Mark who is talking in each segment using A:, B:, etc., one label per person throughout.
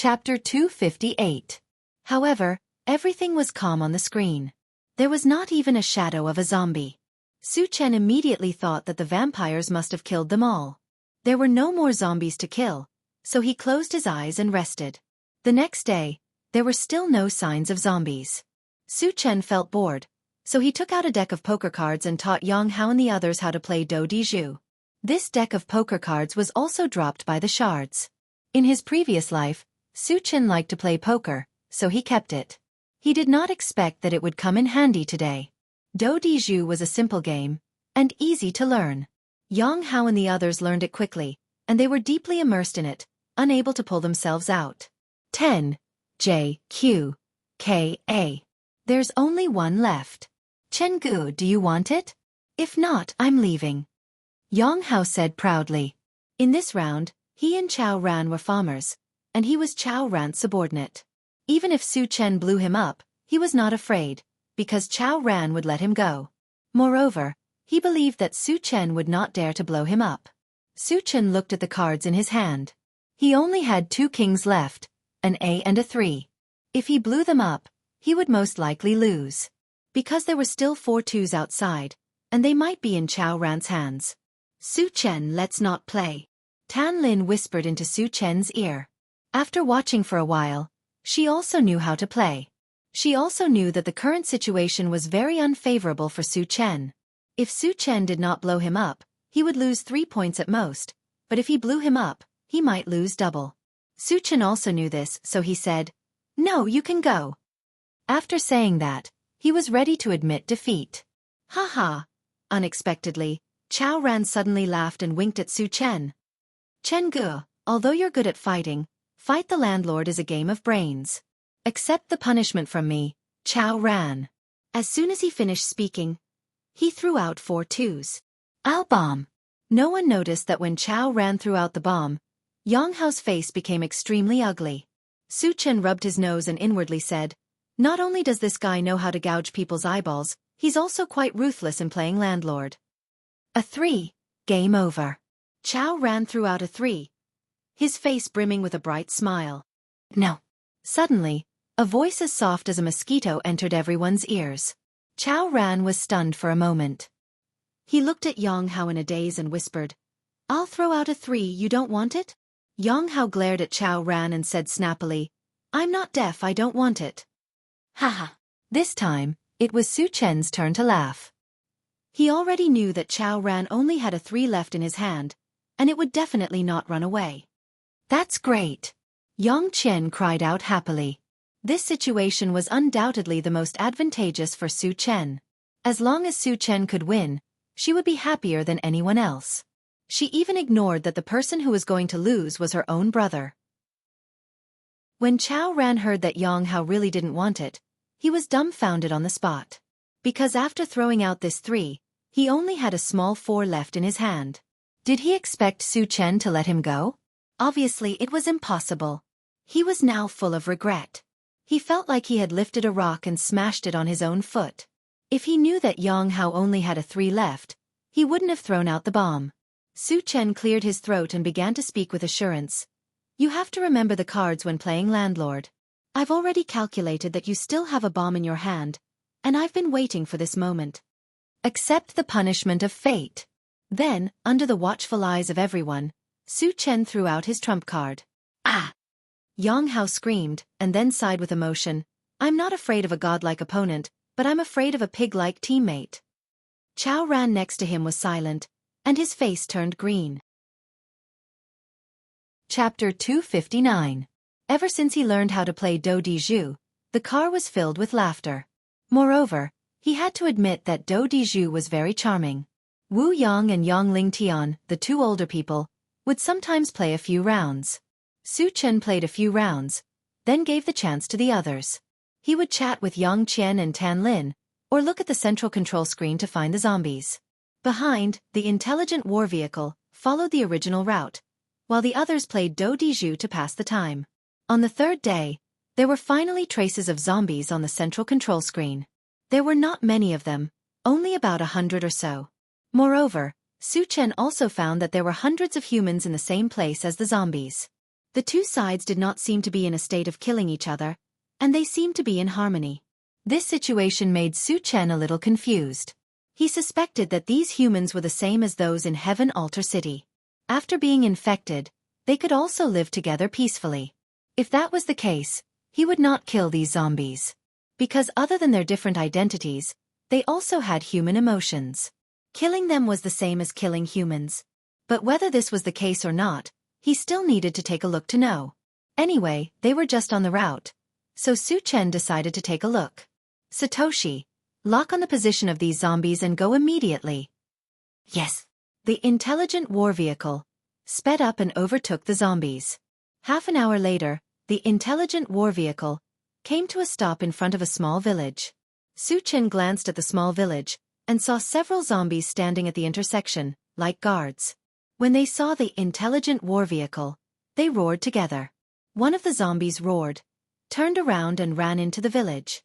A: Chapter 258. However, everything was calm on the screen. There was not even a shadow of a zombie. Su Chen immediately thought that the vampires must have killed them all. There were no more zombies to kill, so he closed his eyes and rested. The next day, there were still no signs of zombies. Su Chen felt bored, so he took out a deck of poker cards and taught Xianxia and the others how to play do di zhu. This deck of poker cards was also dropped by the shards. In his previous life, Su Chen liked to play poker, so he kept it. He did not expect that it would come in handy today. Do di zhu was a simple game, and easy to learn. Xianxia and the others learned it quickly, and they were deeply immersed in it, unable to pull themselves out. 10. J, Q, K, A. There's only one left. Jianghu, do you want it? If not, I'm leaving. Xianxia said proudly. In this round, he and Chao Ran were farmers, and he was Chao Ran's subordinate. Even if Su Chen blew him up, he was not afraid, because Chao Ran would let him go. Moreover, he believed that Su Chen would not dare to blow him up. Su Chen looked at the cards in his hand. He only had 2 kings left, an A and a 3. If he blew them up, he would most likely lose. Because there were still 4 twos outside, and they might be in Chao Ran's hands. Su Chen, let's not play. Tan Lin whispered into Su Chen's ear. After watching for a while, she also knew how to play. She also knew that the current situation was very unfavorable for Su Chen. If Su Chen did not blow him up, he would lose 3 points at most, but if he blew him up, he might lose double. Su Chen also knew this, so he said, "No, you can go." After saying that, he was ready to admit defeat. Ha ha! Unexpectedly, Chao Ran suddenly laughed and winked at Su Chen. "Jianghu, although you're good at fighting, fight the landlord is a game of brains. Accept the punishment from me, Chao Ran." As soon as he finished speaking, he threw out 4 twos. "I'll bomb." No one noticed that when Chao Ran threw out the bomb, Yanghao's face became extremely ugly. Su Chen rubbed his nose and inwardly said, "Not only does this guy know how to gouge people's eyeballs, he's also quite ruthless in playing landlord." A 3. Game over. Chao Ran threw out a 3, his face brimming with a bright smile. "No." Suddenly, a voice as soft as a mosquito entered everyone's ears. Chao Ran was stunned for a moment. He looked at Xianxia in a daze and whispered, "I'll throw out a 3, you don't want it?" Xianxia glared at Chao Ran and said snappily, "I'm not deaf, I don't want it." Haha. This time, it was Su Chen's turn to laugh. He already knew that Chao Ran only had a 3 left in his hand, and it would definitely not run away. "That's great!" Yang Qian cried out happily. This situation was undoubtedly the most advantageous for Su Chen. As long as Su Chen could win, she would be happier than anyone else. She even ignored that the person who was going to lose was her own brother. When Chao Ran heard that Xianxia really didn't want it, he was dumbfounded on the spot. Because after throwing out this 3, he only had a small 4 left in his hand. Did he expect Su Chen to let him go? Obviously it was impossible. He was now full of regret. He felt like he had lifted a rock and smashed it on his own foot. If he knew that Xianxia only had a 3 left, he wouldn't have thrown out the bomb. Su Chen cleared his throat and began to speak with assurance. "You have to remember the cards when playing landlord. I've already calculated that you still have a bomb in your hand, and I've been waiting for this moment. Accept the punishment of fate." Then, under the watchful eyes of everyone, Su Chen threw out his trump card. "Ah!" Xianxia screamed, and then sighed with emotion. "I'm not afraid of a godlike opponent, but I'm afraid of a pig-like teammate." Chao Ran next to him was silent, and his face turned green. Chapter 259. Ever since he learned how to play do di zhu, the car was filled with laughter. Moreover, he had to admit that do di zhu was very charming. Wu Yang and Yang Ling Tian, the 2 older people, would sometimes play a few rounds. Su Chen played a few rounds, then gave the chance to the others. He would chat with Yang Qian and Tan Lin, or look at the central control screen to find the zombies. Behind, the intelligent war vehicle followed the original route, while the others played do di zhu to pass the time. On the 3rd day, there were finally traces of zombies on the central control screen. There were not many of them, only about 100 or so. Moreover, Su Chen also found that there were hundreds of humans in the same place as the zombies. The two sides did not seem to be in a state of killing each other, and they seemed to be in harmony. This situation made Su Chen a little confused. He suspected that these humans were the same as those in Heaven Altar City. After being infected, they could also live together peacefully. If that was the case, he would not kill these zombies. Because other than their different identities, they also had human emotions. Killing them was the same as killing humans. But whether this was the case or not, he still needed to take a look to know. Anyway, they were just on the route. So Su Chen decided to take a look. Satoshi, lock on the position of these zombies and go immediately. Yes. The intelligent war vehicle sped up and overtook the zombies. Half an hour later, the intelligent war vehicle came to a stop in front of a small village. Su Chen glanced at the small village and saw several zombies standing at the intersection, like guards. When they saw the intelligent war vehicle, they roared together. One of the zombies roared, turned around and ran into the village.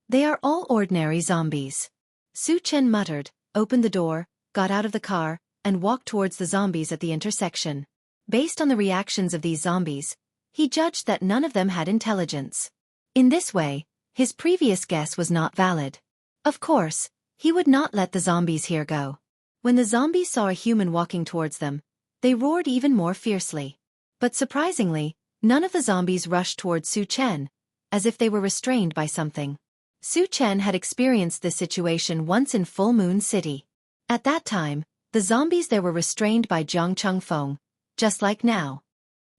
A: They are all ordinary zombies. Su Chen muttered, opened the door, got out of the car, and walked towards the zombies at the intersection. Based on the reactions of these zombies, he judged that none of them had intelligence. In this way, his previous guess was not valid. Of course, he would not let the zombies here go. When the zombies saw a human walking towards them, they roared even more fiercely. But surprisingly, none of the zombies rushed towards Su Chen, as if they were restrained by something. Su Chen had experienced this situation once in Full Moon City. At that time, the zombies there were restrained by Jianghu, just like now.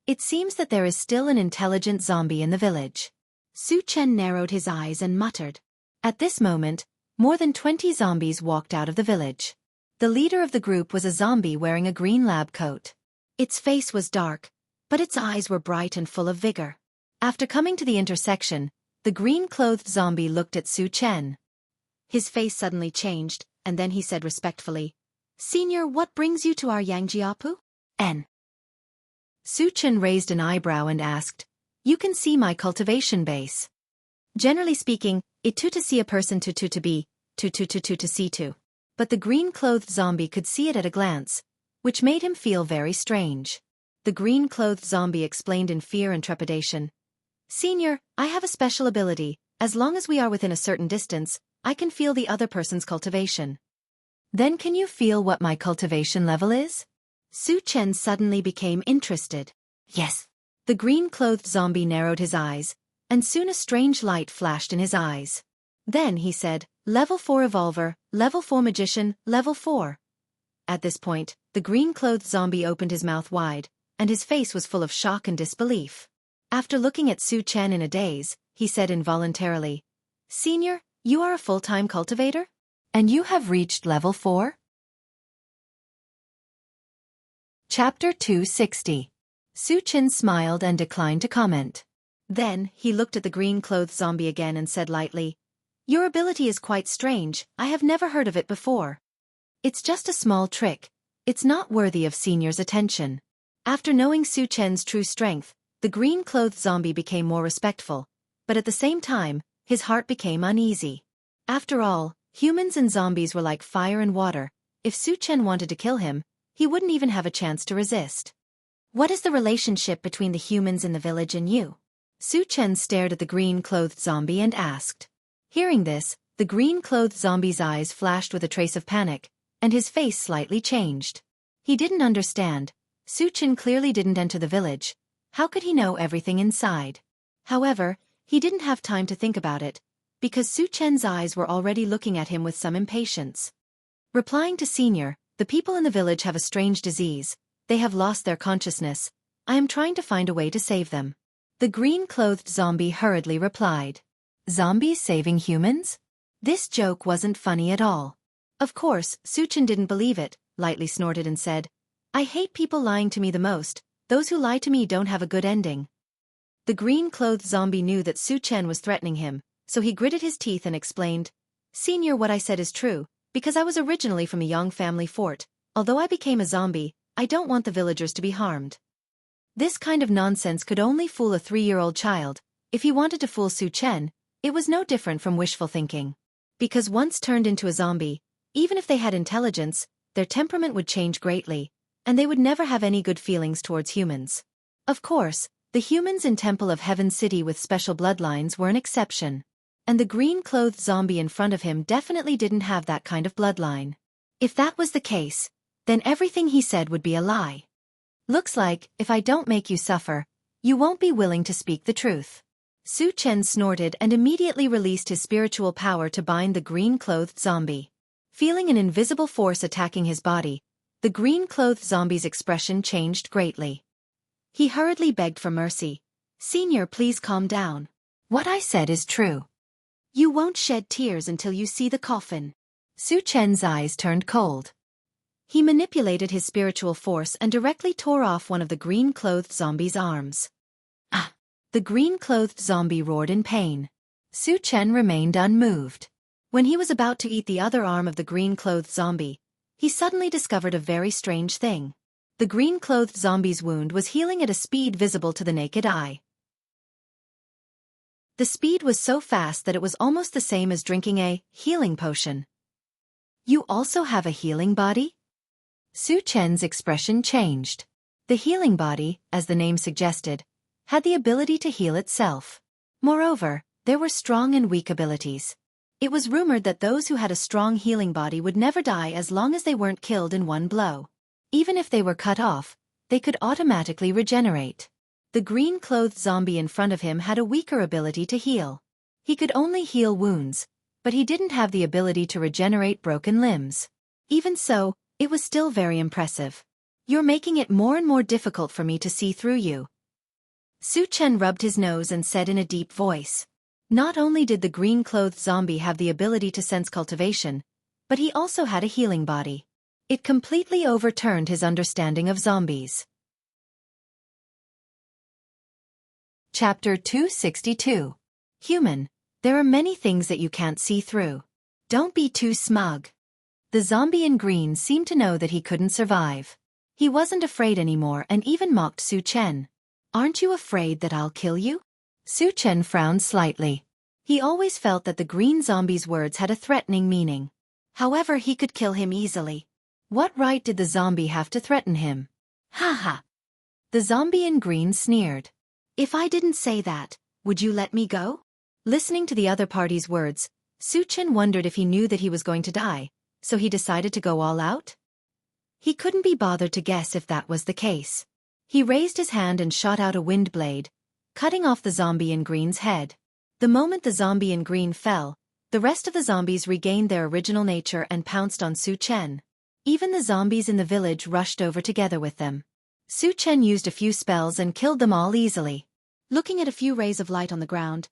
A: It seems that there is still an intelligent zombie in the village. Su Chen narrowed his eyes and muttered. At this moment, more than 20 zombies walked out of the village. The leader of the group was a zombie wearing a green lab coat. Its face was dark, but its eyes were bright and full of vigor. After coming to the intersection, the green-clothed zombie looked at Su Chen. His face suddenly changed, and then he said respectfully, "Senior, what brings you to our Xianxia? N." Su Chen raised an eyebrow and asked, "You can see my cultivation base. Generally speaking, it to see a person to be, to see to." But the green-clothed zombie could see it at a glance, which made him feel very strange. The green-clothed zombie explained in fear and trepidation, "Senior, I have a special ability. As long as we are within a certain distance, I can feel the other person's cultivation." "Then can you feel what my cultivation level is?" Su Chen suddenly became interested. "Yes." The green-clothed zombie narrowed his eyes, and soon a strange light flashed in his eyes. Then he said, "Level 4 Evolver, Level 4 Magician, Level 4. At this point, the green-clothed zombie opened his mouth wide, and his face was full of shock and disbelief. After looking at Su Chen in a daze, he said involuntarily, "Senior, you are a full-time cultivator? And you have reached Level 4? Chapter 260. Su Chen smiled and declined to comment. Then, he looked at the green-clothed zombie again and said lightly, "Your ability is quite strange, I have never heard of it before. It's just a small trick. It's not worthy of Senior's attention." After knowing Su Chen's true strength, the green-clothed zombie became more respectful, but at the same time, his heart became uneasy. After all, humans and zombies were like fire and water. If Su Chen wanted to kill him, he wouldn't even have a chance to resist. "What is the relationship between the humans in the village and you?" Su Chen stared at the green-clothed zombie and asked. Hearing this, the green-clothed zombie's eyes flashed with a trace of panic, and his face slightly changed. He didn't understand. Su Chen clearly didn't enter the village. How could he know everything inside? However, he didn't have time to think about it, because Su Chen's eyes were already looking at him with some impatience. Replying to Senior, "The people in the village have a strange disease. They have lost their consciousness. I am trying to find a way to save them." The green-clothed zombie hurriedly replied. "Zombies saving humans?" This joke wasn't funny at all. Of course, Su Chen didn't believe it, lightly snorted and said, "I hate people lying to me the most. Those who lie to me don't have a good ending." The green-clothed zombie knew that Su Chen was threatening him, so he gritted his teeth and explained, "Senior, what I said is true, because I was originally from a Yang family fort. Although I became a zombie, I don't want the villagers to be harmed." This kind of nonsense could only fool a 3-year-old child. If he wanted to fool Su Chen, it was no different from wishful thinking. Because once turned into a zombie, even if they had intelligence, their temperament would change greatly, and they would never have any good feelings towards humans. Of course, the humans in Temple of Heaven City with special bloodlines were an exception. And the green-clothed zombie in front of him definitely didn't have that kind of bloodline. If that was the case, then everything he said would be a lie. Looks like, if I don't make you suffer, you won't be willing to speak the truth. Su Chen snorted and immediately released his spiritual power to bind the green-clothed zombie. Feeling an invisible force attacking his body, the green-clothed zombie's expression changed greatly. He hurriedly begged for mercy. "Senior, please calm down. What I said is true. You won't shed tears until you see the coffin." Su Chen's eyes turned cold. He manipulated his spiritual force and directly tore off one of the green-clothed zombie's arms. Ah! The green-clothed zombie roared in pain. Su Chen remained unmoved. When he was about to eat the other arm of the green-clothed zombie, he suddenly discovered a very strange thing. The green-clothed zombie's wound was healing at a speed visible to the naked eye. The speed was so fast that it was almost the same as drinking a healing potion. "You also have a healing body?" Su Chen's expression changed. The healing body, as the name suggested, had the ability to heal itself. Moreover, there were strong and weak abilities. It was rumored that those who had a strong healing body would never die as long as they weren't killed in one blow. Even if they were cut off, they could automatically regenerate. The green-clothed zombie in front of him had a weaker ability to heal. He could only heal wounds, but he didn't have the ability to regenerate broken limbs. Even so, it was still very impressive. "You're making it more and more difficult for me to see through you." Su Chen rubbed his nose and said in a deep voice. Not only did the green-clothed zombie have the ability to sense cultivation, but he also had a healing body. It completely overturned his understanding of zombies. Chapter 262. Human, there are many things that you can't see through. Don't be too smug. The zombie in green seemed to know that he couldn't survive. He wasn't afraid anymore and even mocked Su Chen. "Aren't you afraid that I'll kill you?" Su Chen frowned slightly. He always felt that the green zombie's words had a threatening meaning. However, he could kill him easily. What right did the zombie have to threaten him? "Ha ha!" The zombie in green sneered. "If I didn't say that, would you let me go?" Listening to the other party's words, Su Chen wondered if he knew that he was going to die, so he decided to go all out? He couldn't be bothered to guess if that was the case. He raised his hand and shot out a wind blade, cutting off the zombie in green's head. The moment the zombie in green fell, the rest of the zombies regained their original nature and pounced on Su Chen. Even the zombies in the village rushed over together with them. Su Chen used a few spells and killed them all easily. Looking at a few rays of light on the ground,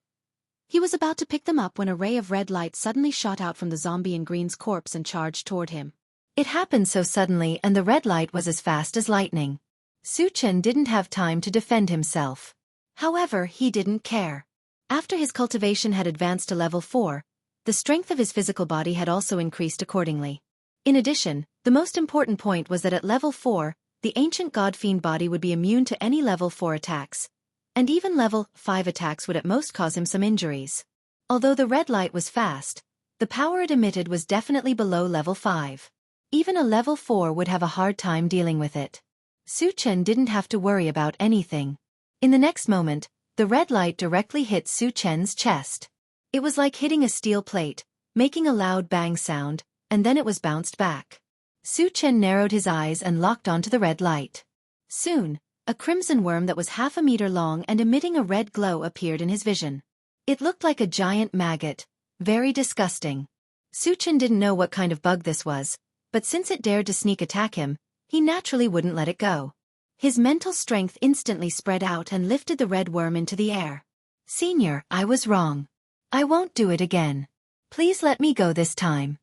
A: he was about to pick them up when a ray of red light suddenly shot out from the zombie in green's corpse and charged toward him. It happened so suddenly and the red light was as fast as lightning. Su Chen didn't have time to defend himself. However, he didn't care. After his cultivation had advanced to level 4, the strength of his physical body had also increased accordingly. In addition, the most important point was that at level 4, the ancient god-fiend body would be immune to any level 4 attacks, and even level 5 attacks would at most cause him some injuries. Although the red light was fast, the power it emitted was definitely below level 5. Even a level 4 would have a hard time dealing with it. Su Chen didn't have to worry about anything. In the next moment, the red light directly hit Su Chen's chest. It was like hitting a steel plate, making a loud bang sound, and then it was bounced back. Su Chen narrowed his eyes and locked onto the red light. Soon, a crimson worm that was half a meter long and emitting a red glow appeared in his vision. It looked like a giant maggot, very disgusting. Su Chen didn't know what kind of bug this was, but since it dared to sneak attack him, he naturally wouldn't let it go. His mental strength instantly spread out and lifted the red worm into the air. "Senior, I was wrong. I won't do it again. Please let me go this time."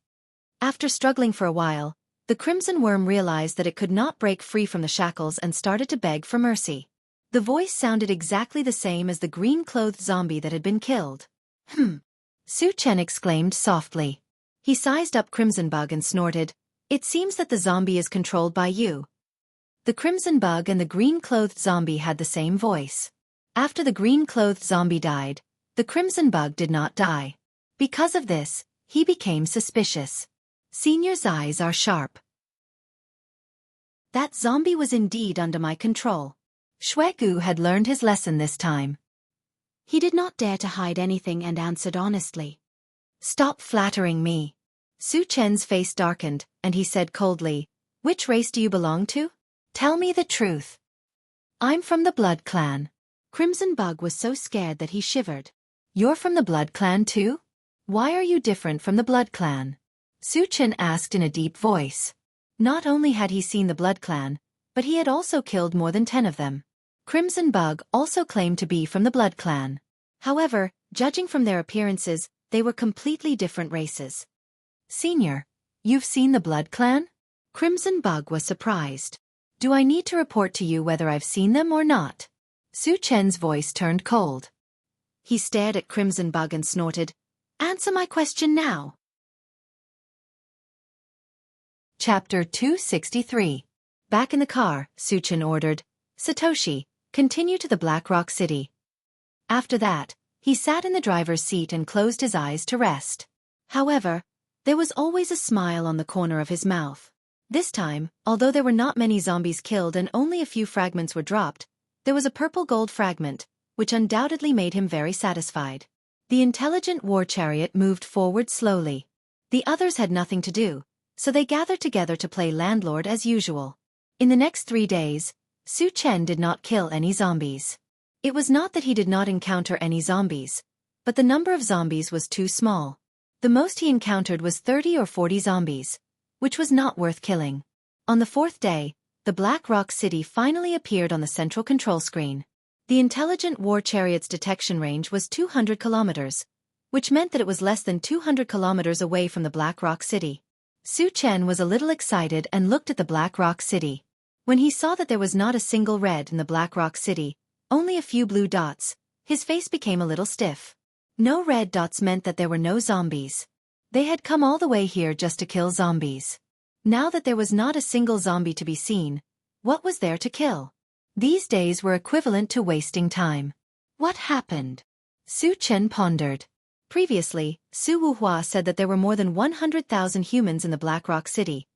A: After struggling for a while, the crimson worm realized that it could not break free from the shackles and started to beg for mercy. The voice sounded exactly the same as the green-clothed zombie that had been killed. Su Chen exclaimed softly. He sized up Crimson Bug and snorted, "It seems that the zombie is controlled by you." The Crimson Bug and the green-clothed zombie had the same voice. After the green-clothed zombie died, the Crimson Bug did not die. Because of this, he became suspicious. Senior's eyes are sharp. That zombie was indeed under my control. Shuegu had learned his lesson this time.
B: He did not dare to hide anything and answered honestly.
A: Stop flattering me. Su Chen's face darkened, and he said coldly, Which race do you belong to? Tell me the truth. I'm from the Blood Clan.
B: Crimson Bug was so scared that he shivered.
A: You're from the Blood Clan too? Why are you different from the Blood Clan? Su Chen asked in a deep voice. Not only had he seen the Blood Clan, but he had also killed more than 10 of them. Crimson Bug also claimed to be from the Blood Clan. However, judging from their appearances, they were completely different races. Senior, you've seen the Blood Clan? Crimson Bug was surprised. Do I need to report to you whether I've seen them or not? Su Chen's voice turned cold. He stared at Crimson Bug and snorted, Answer my question now. Chapter 263. Back in the car, Su Chen ordered, Satoshi, continue to the Black Rock City. After that, he sat in the driver's seat and closed his eyes to rest. However, there was always a smile on the corner of his mouth. This time, although there were not many zombies killed and only a few fragments were dropped, there was a purple gold fragment, which undoubtedly made him very satisfied. The intelligent war chariot moved forward slowly. The others had nothing to do, so they gathered together to play landlord as usual. In the next 3 days, Su Chen did not kill any zombies. It was not that he did not encounter any zombies, but the number of zombies was too small. The most he encountered was 30 or 40 zombies, which was not worth killing. On the 4th day, the Black Rock City finally appeared on the central control screen. The intelligent war chariot's detection range was 200 kilometers, which meant that it was less than 200 kilometers away from the Black Rock City. Su Chen was a little excited and looked at the Black Rock City. When he saw that there was not a single red in the Black Rock City, only a few blue dots, his face became a little stiff. No red dots meant that there were no zombies. They had come all the way here just to kill zombies. Now that there was not a single zombie to be seen, what was there to kill? These days were equivalent to wasting time. What happened? Su Chen pondered. Previously, Su Wuhua said that there were more than 100,000 humans in the Black Rock City,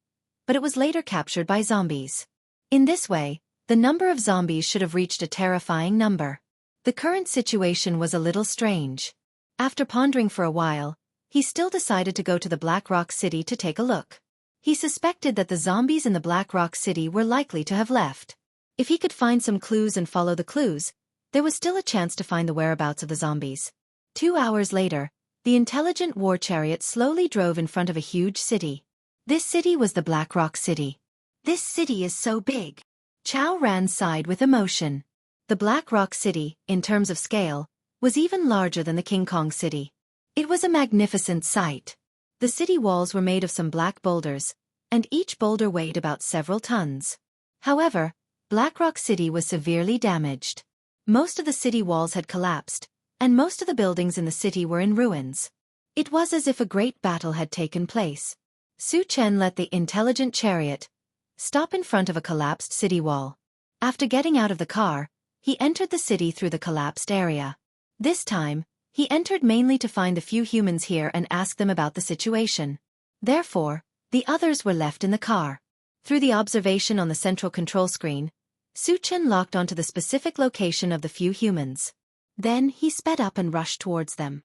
A: but it was later captured by zombies. In this way, the number of zombies should have reached a terrifying number. The current situation was a little strange. After pondering for a while, he still decided to go to the Black Rock City to take a look. He suspected that the zombies in the Black Rock City were likely to have left. If he could find some clues and follow the clues, there was still a chance to find the whereabouts of the zombies. 2 hours later, the intelligent war chariot slowly drove in front of a huge city. This city was the Black Rock City. This city is so big. Chao Ran sighed with emotion. The Black Rock City, in terms of scale, was even larger than the King Kong City. It was a magnificent sight. The city walls were made of some black boulders, and each boulder weighed about several tons. However, Black Rock City was severely damaged. Most of the city walls had collapsed, and most of the buildings in the city were in ruins. It was as if a great battle had taken place. Su Chen let the intelligent chariot stop in front of a collapsed city wall. After getting out of the car, he entered the city through the collapsed area. This time, he entered mainly to find the few humans here and ask them about the situation. Therefore, the others were left in the car. Through the observation on the central control screen, Su Chen locked onto the specific location of the few humans. Then he sped up and rushed towards them.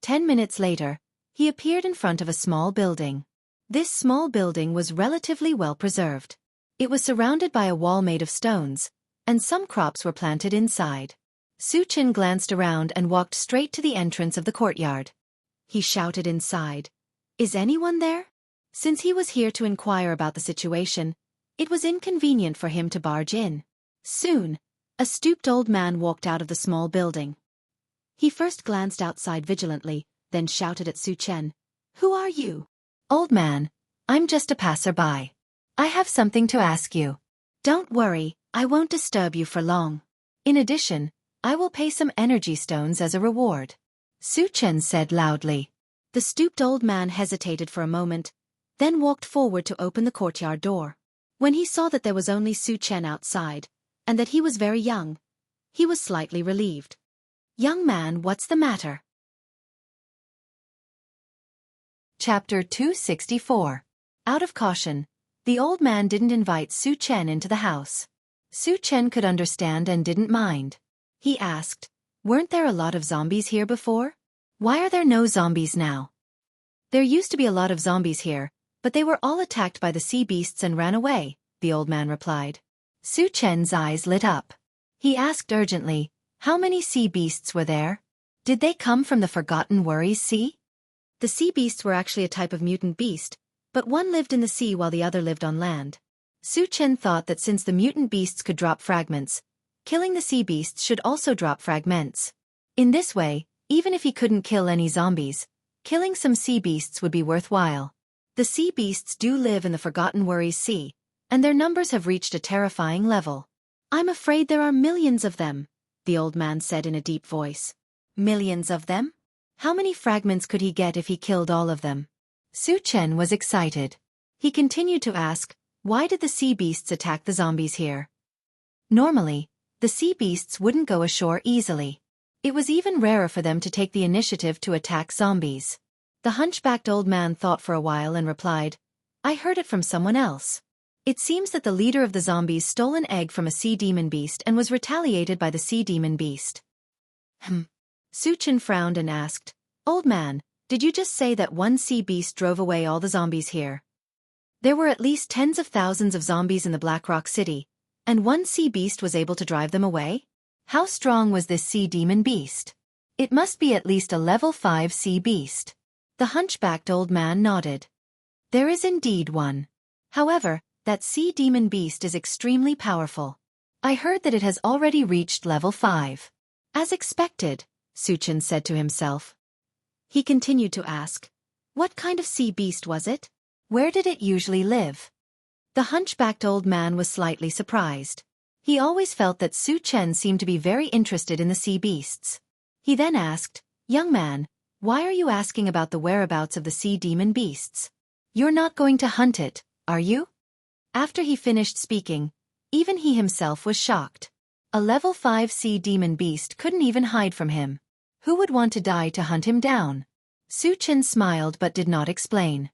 A: 10 minutes later, he appeared in front of a small building. This small building was relatively well preserved. It was surrounded by a wall made of stones, and some crops were planted inside. Su Chen glanced around and walked straight to the entrance of the courtyard. He shouted inside, "Is anyone there?" Since he was here to inquire about the situation, it was inconvenient for him to barge in. Soon, a stooped old man walked out of the small building. He first glanced outside vigilantly, then shouted at Su Chen, "Who are you?" "Old man, I'm just a passerby. I have something to ask you." "Don't worry, I won't disturb you for long. In addition, I will pay some energy stones as a reward," Su Chen said loudly. The stooped old man hesitated for a moment, then walked forward to open the courtyard door. When he saw that there was only Su Chen outside, and that he was very young, he was slightly relieved. "Young man, what's the matter?" Chapter 264. Out of caution, the old man didn't invite Su Chen into the house. Su Chen could understand and didn't mind. He asked, "Weren't there a lot of zombies here before? Why are there no zombies now?" "There used to be a lot of zombies here, but they were all attacked by the sea beasts and ran away," the old man replied. Su Chen's eyes lit up. He asked urgently, "How many sea beasts were there? Did they come from the Forgotten Worries Sea?" The sea beasts were actually a type of mutant beast, but one lived in the sea while the other lived on land. Su Chen thought that since the mutant beasts could drop fragments, killing the sea beasts should also drop fragments. In this way, even if he couldn't kill any zombies, killing some sea beasts would be worthwhile. The sea beasts do live in the Forgotten Worries Sea, and their numbers have reached a terrifying level. "I'm afraid there are millions of them," the old man said in a deep voice. "Millions of them? How many fragments could he get if he killed all of them?" Su Chen was excited. He continued to ask, "Why did the sea beasts attack the zombies here?" Normally, the sea beasts wouldn't go ashore easily. It was even rarer for them to take the initiative to attack zombies. The hunchbacked old man thought for a while and replied, "I heard it from someone else. It seems that the leader of the zombies stole an egg from a sea demon beast and was retaliated by the sea demon beast." Su Chen frowned and asked, "Old man, did you just say that one sea beast drove away all the zombies here?" "There were at least tens of thousands of zombies in the Black Rock City, and one sea beast was able to drive them away? How strong was this sea demon beast?" "It must be at least a level 5 sea beast." The hunchbacked old man nodded. "There is indeed one. However, that sea demon beast is extremely powerful. I heard that it has already reached level 5. As expected, Su Chen said to himself. He continued to ask, "What kind of sea beast was it? Where did it usually live?" The hunchbacked old man was slightly surprised. He always felt that Su Chen seemed to be very interested in the sea beasts. He then asked, "Young man, why are you asking about the whereabouts of the sea demon beasts? You're not going to hunt it, are you?" After he finished speaking, even he himself was shocked. A level 5 sea demon beast couldn't even hide from him. Who would want to die to hunt him down? Su Chen smiled but did not explain.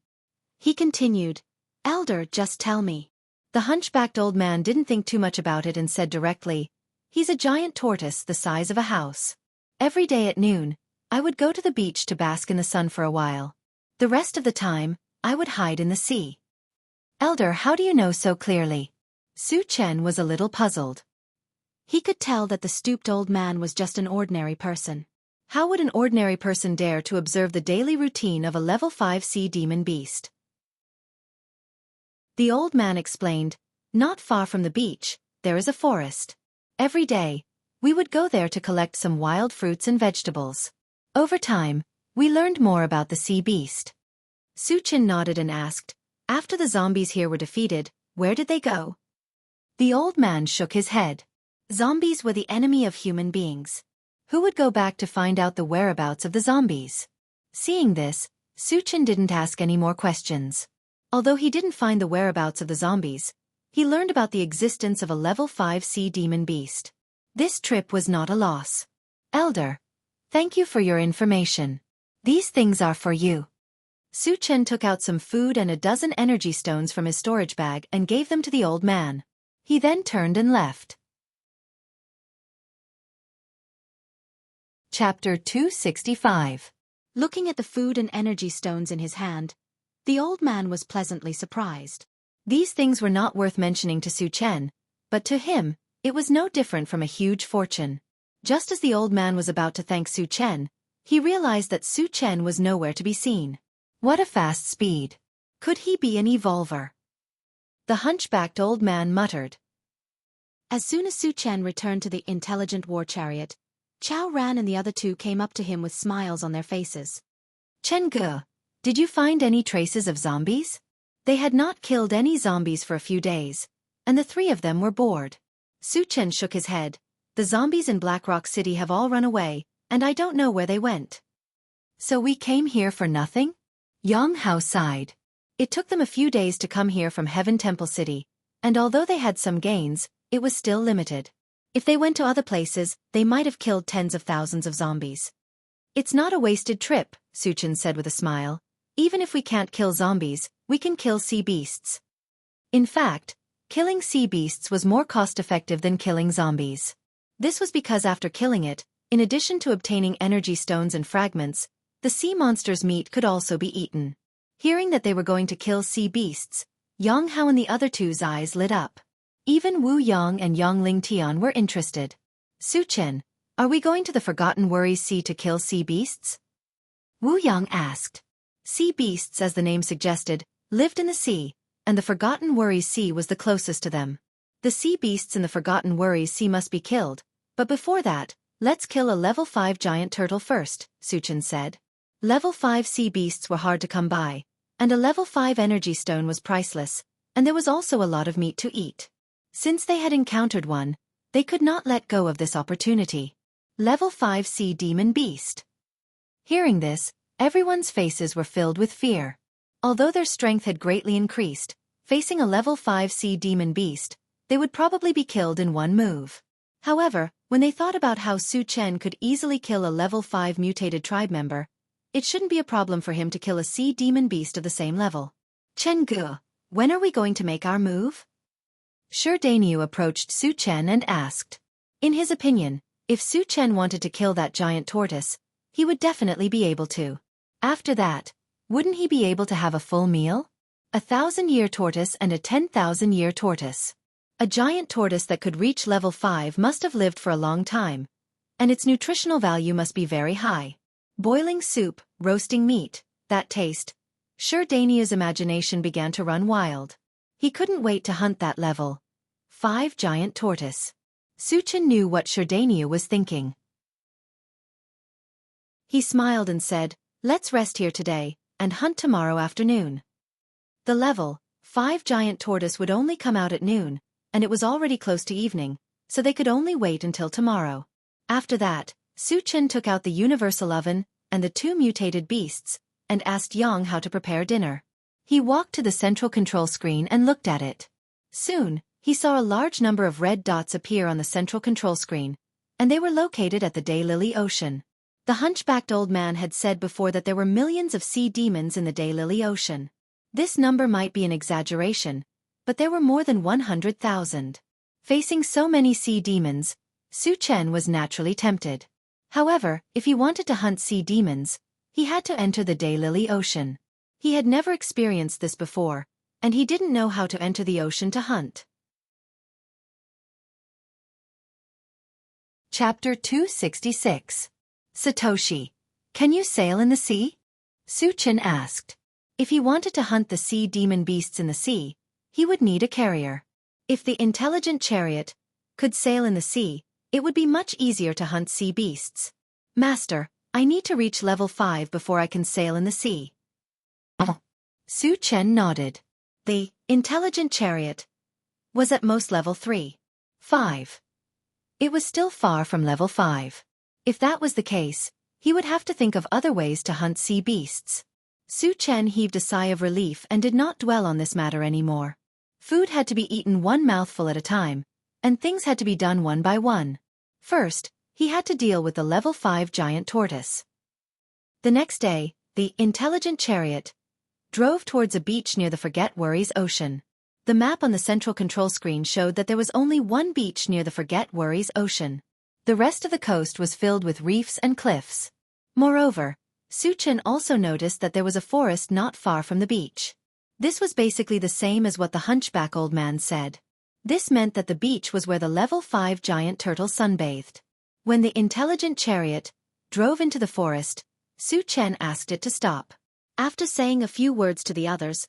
A: He continued, "Elder, just tell me." The hunchbacked old man didn't think too much about it and said directly, "He's a giant tortoise the size of a house. Every day at noon, I would go to the beach to bask in the sun for a while. The rest of the time, I would hide in the sea." "Elder, how do you know so clearly?" Su Chen was a little puzzled. He could tell that the stooped old man was just an ordinary person. How would an ordinary person dare to observe the daily routine of a level 5 sea demon beast? The old man explained, "Not far from the beach, there is a forest. Every day, we would go there to collect some wild fruits and vegetables. Over time, we learned more about the sea beast." Su Chen nodded and asked, "After the zombies here were defeated, where did they go?" The old man shook his head. Zombies were the enemy of human beings. Who would go back to find out the whereabouts of the zombies? Seeing this, Su Chen didn't ask any more questions. Although he didn't find the whereabouts of the zombies, he learned about the existence of a level 5 sea demon beast. This trip was not a loss. "Elder, thank you for your information. These things are for you." Su Chen took out some food and a dozen energy stones from his storage bag and gave them to the old man. He then turned and left. Chapter 265. Looking at the food and energy stones in his hand, the old man was pleasantly surprised. These things were not worth mentioning to Su Chen, but to him, it was no different from a huge fortune. Just as the old man was about to thank Su Chen, he realized that Su Chen was nowhere to be seen. What a fast speed! Could he be an evolver? The hunchbacked old man muttered. As soon as Su Chen returned to the intelligent war chariot, Chao Ran and the other two came up to him with smiles on their faces. "Chen Ge, did you find any traces of zombies?" They had not killed any zombies for a few days, and the three of them were bored. Su Chen shook his head. "The zombies in Black Rock City have all run away, and I don't know where they went." "So we came here for nothing?" Jianghu sighed. It took them a few days to come here from Heaven Temple City, and although they had some gains, it was still limited. If they went to other places, they might have killed tens of thousands of zombies. "It's not a wasted trip," Su Chen said with a smile. "Even if we can't kill zombies, we can kill sea beasts. In fact, killing sea beasts was more cost-effective than killing zombies. This was because after killing it, in addition to obtaining energy stones and fragments, the sea monster's meat could also be eaten. Hearing that they were going to kill sea beasts, Jianghu and the other two's eyes lit up. Even Wu Yang and Yang Ling Tian were interested. Su Chen, are we going to the Forgotten Worries Sea to kill sea beasts? Wu Yang asked. Sea beasts, as the name suggested, lived in the sea, and the Forgotten Worries Sea was the closest to them. The sea beasts in the Forgotten Worries Sea must be killed, but before that, let's kill a level 5 giant turtle first, Su Chen said. Level 5 sea beasts were hard to come by, and a level 5 energy stone was priceless, and there was also a lot of meat to eat. Since they had encountered one, they could not let go of this opportunity. Level 5 sea demon beast. Hearing this, everyone's faces were filled with fear. Although their strength had greatly increased, facing a level 5 sea demon beast, they would probably be killed in one move. However, when they thought about how Su Chen could easily kill a level 5 mutated tribe member, it shouldn't be a problem for him to kill a sea demon beast of the same level. Chen Gu, when are we going to make our move? Xianxia approached Su Chen and asked. In his opinion, if Su Chen wanted to kill that giant tortoise, he would definitely be able to. After that, wouldn't he be able to have a full meal? 1,000-year tortoise and a 10,000-year tortoise. A giant tortoise that could reach level 5 must have lived for a long time, and its nutritional value must be very high. Boiling soup, roasting meat, that taste. Xianxia's imagination began to run wild. He couldn't wait to hunt that level 5 giant tortoise. Su Chen knew what Xianxia was thinking. He smiled and said, let's rest here today, and hunt tomorrow afternoon. The level 5 giant tortoise would only come out at noon, and it was already close to evening, so they could only wait until tomorrow. After that, Su Chen took out the universal oven and the 2 mutated beasts, and asked Yang how to prepare dinner. He walked to the central control screen and looked at it. Soon, he saw a large number of red dots appear on the central control screen, and they were located at the Daylily Ocean. The hunchbacked old man had said before that there were millions of sea demons in the Daylily Ocean. This number might be an exaggeration, but there were more than 100,000. Facing so many sea demons, Su Chen was naturally tempted. However, if he wanted to hunt sea demons, he had to enter the Daylily Ocean. He had never experienced this before, and he didn't know how to enter the ocean to hunt. Chapter 266. Satoshi, can you sail in the sea? Su Chen asked. If he wanted to hunt the sea demon beasts in the sea, he would need a carrier. If the intelligent chariot could sail in the sea, it would be much easier to hunt sea beasts. Master, I need to reach level 5 before I can sail in the sea. Su Chen nodded. The intelligent chariot was at most level 3. 5. It was still far from level 5. If that was the case, he would have to think of other ways to hunt sea beasts. Su Chen heaved a sigh of relief and did not dwell on this matter anymore. Food had to be eaten one mouthful at a time, and things had to be done one by one. First, he had to deal with the level 5 giant tortoise. The next day, the intelligent chariot drove towards a beach near the Forget Worries Ocean. The map on the central control screen showed that there was only one beach near the Forget Worries Ocean. The rest of the coast was filled with reefs and cliffs. Moreover, Su Chen also noticed that there was a forest not far from the beach. This was basically the same as what the hunchback old man said. This meant that the beach was where the level 5 giant turtle sunbathed. When the intelligent chariot drove into the forest, Su Chen asked it to stop. After saying a few words to the others,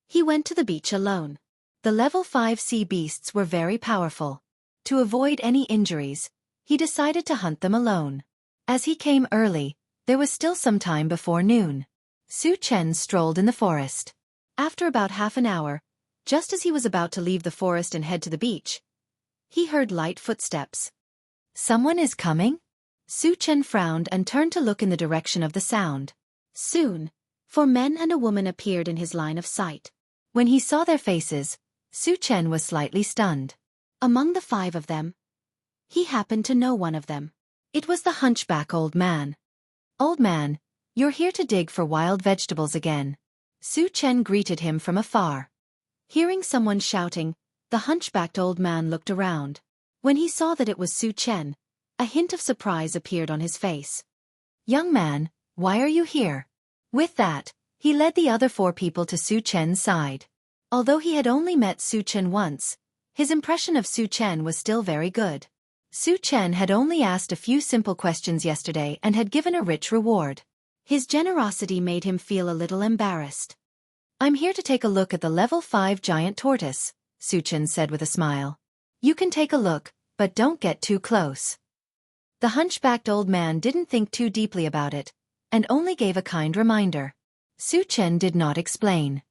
A: he went to the beach alone. The level 5 sea beasts were very powerful. To avoid any injuries, he decided to hunt them alone. As he came early, there was still some time before noon. Su Chen strolled in the forest. After about half an hour, just as he was about to leave the forest and head to the beach, he heard light footsteps. Someone is coming? Su Chen frowned and turned to look in the direction of the sound. Soon, 4 men and a woman appeared in his line of sight. When he saw their faces, Su Chen was slightly stunned. Among the 5 of them, he happened to know one of them. It was the hunchback old man. Old man, you're here to dig for wild vegetables again. Su Chen greeted him from afar. Hearing someone shouting,
B: The hunchbacked old man looked around. When he saw that it was Su Chen, a hint of surprise appeared on his face.
A: Young man, why are you here? With that, he led the other 4 people to Su Chen's side. Although he had only met Su Chen once, his impression of Su Chen was still very good. Su Chen had only asked a few simple questions yesterday and had given a rich reward.
B: His generosity made him feel a little embarrassed.
A: I'm here to take a look at the level 5 giant tortoise, Su Chen said with a smile. You can take a look, but don't get too close. The hunchbacked old man didn't think too deeply about it, and only gave a kind reminder. Su Chen did not explain.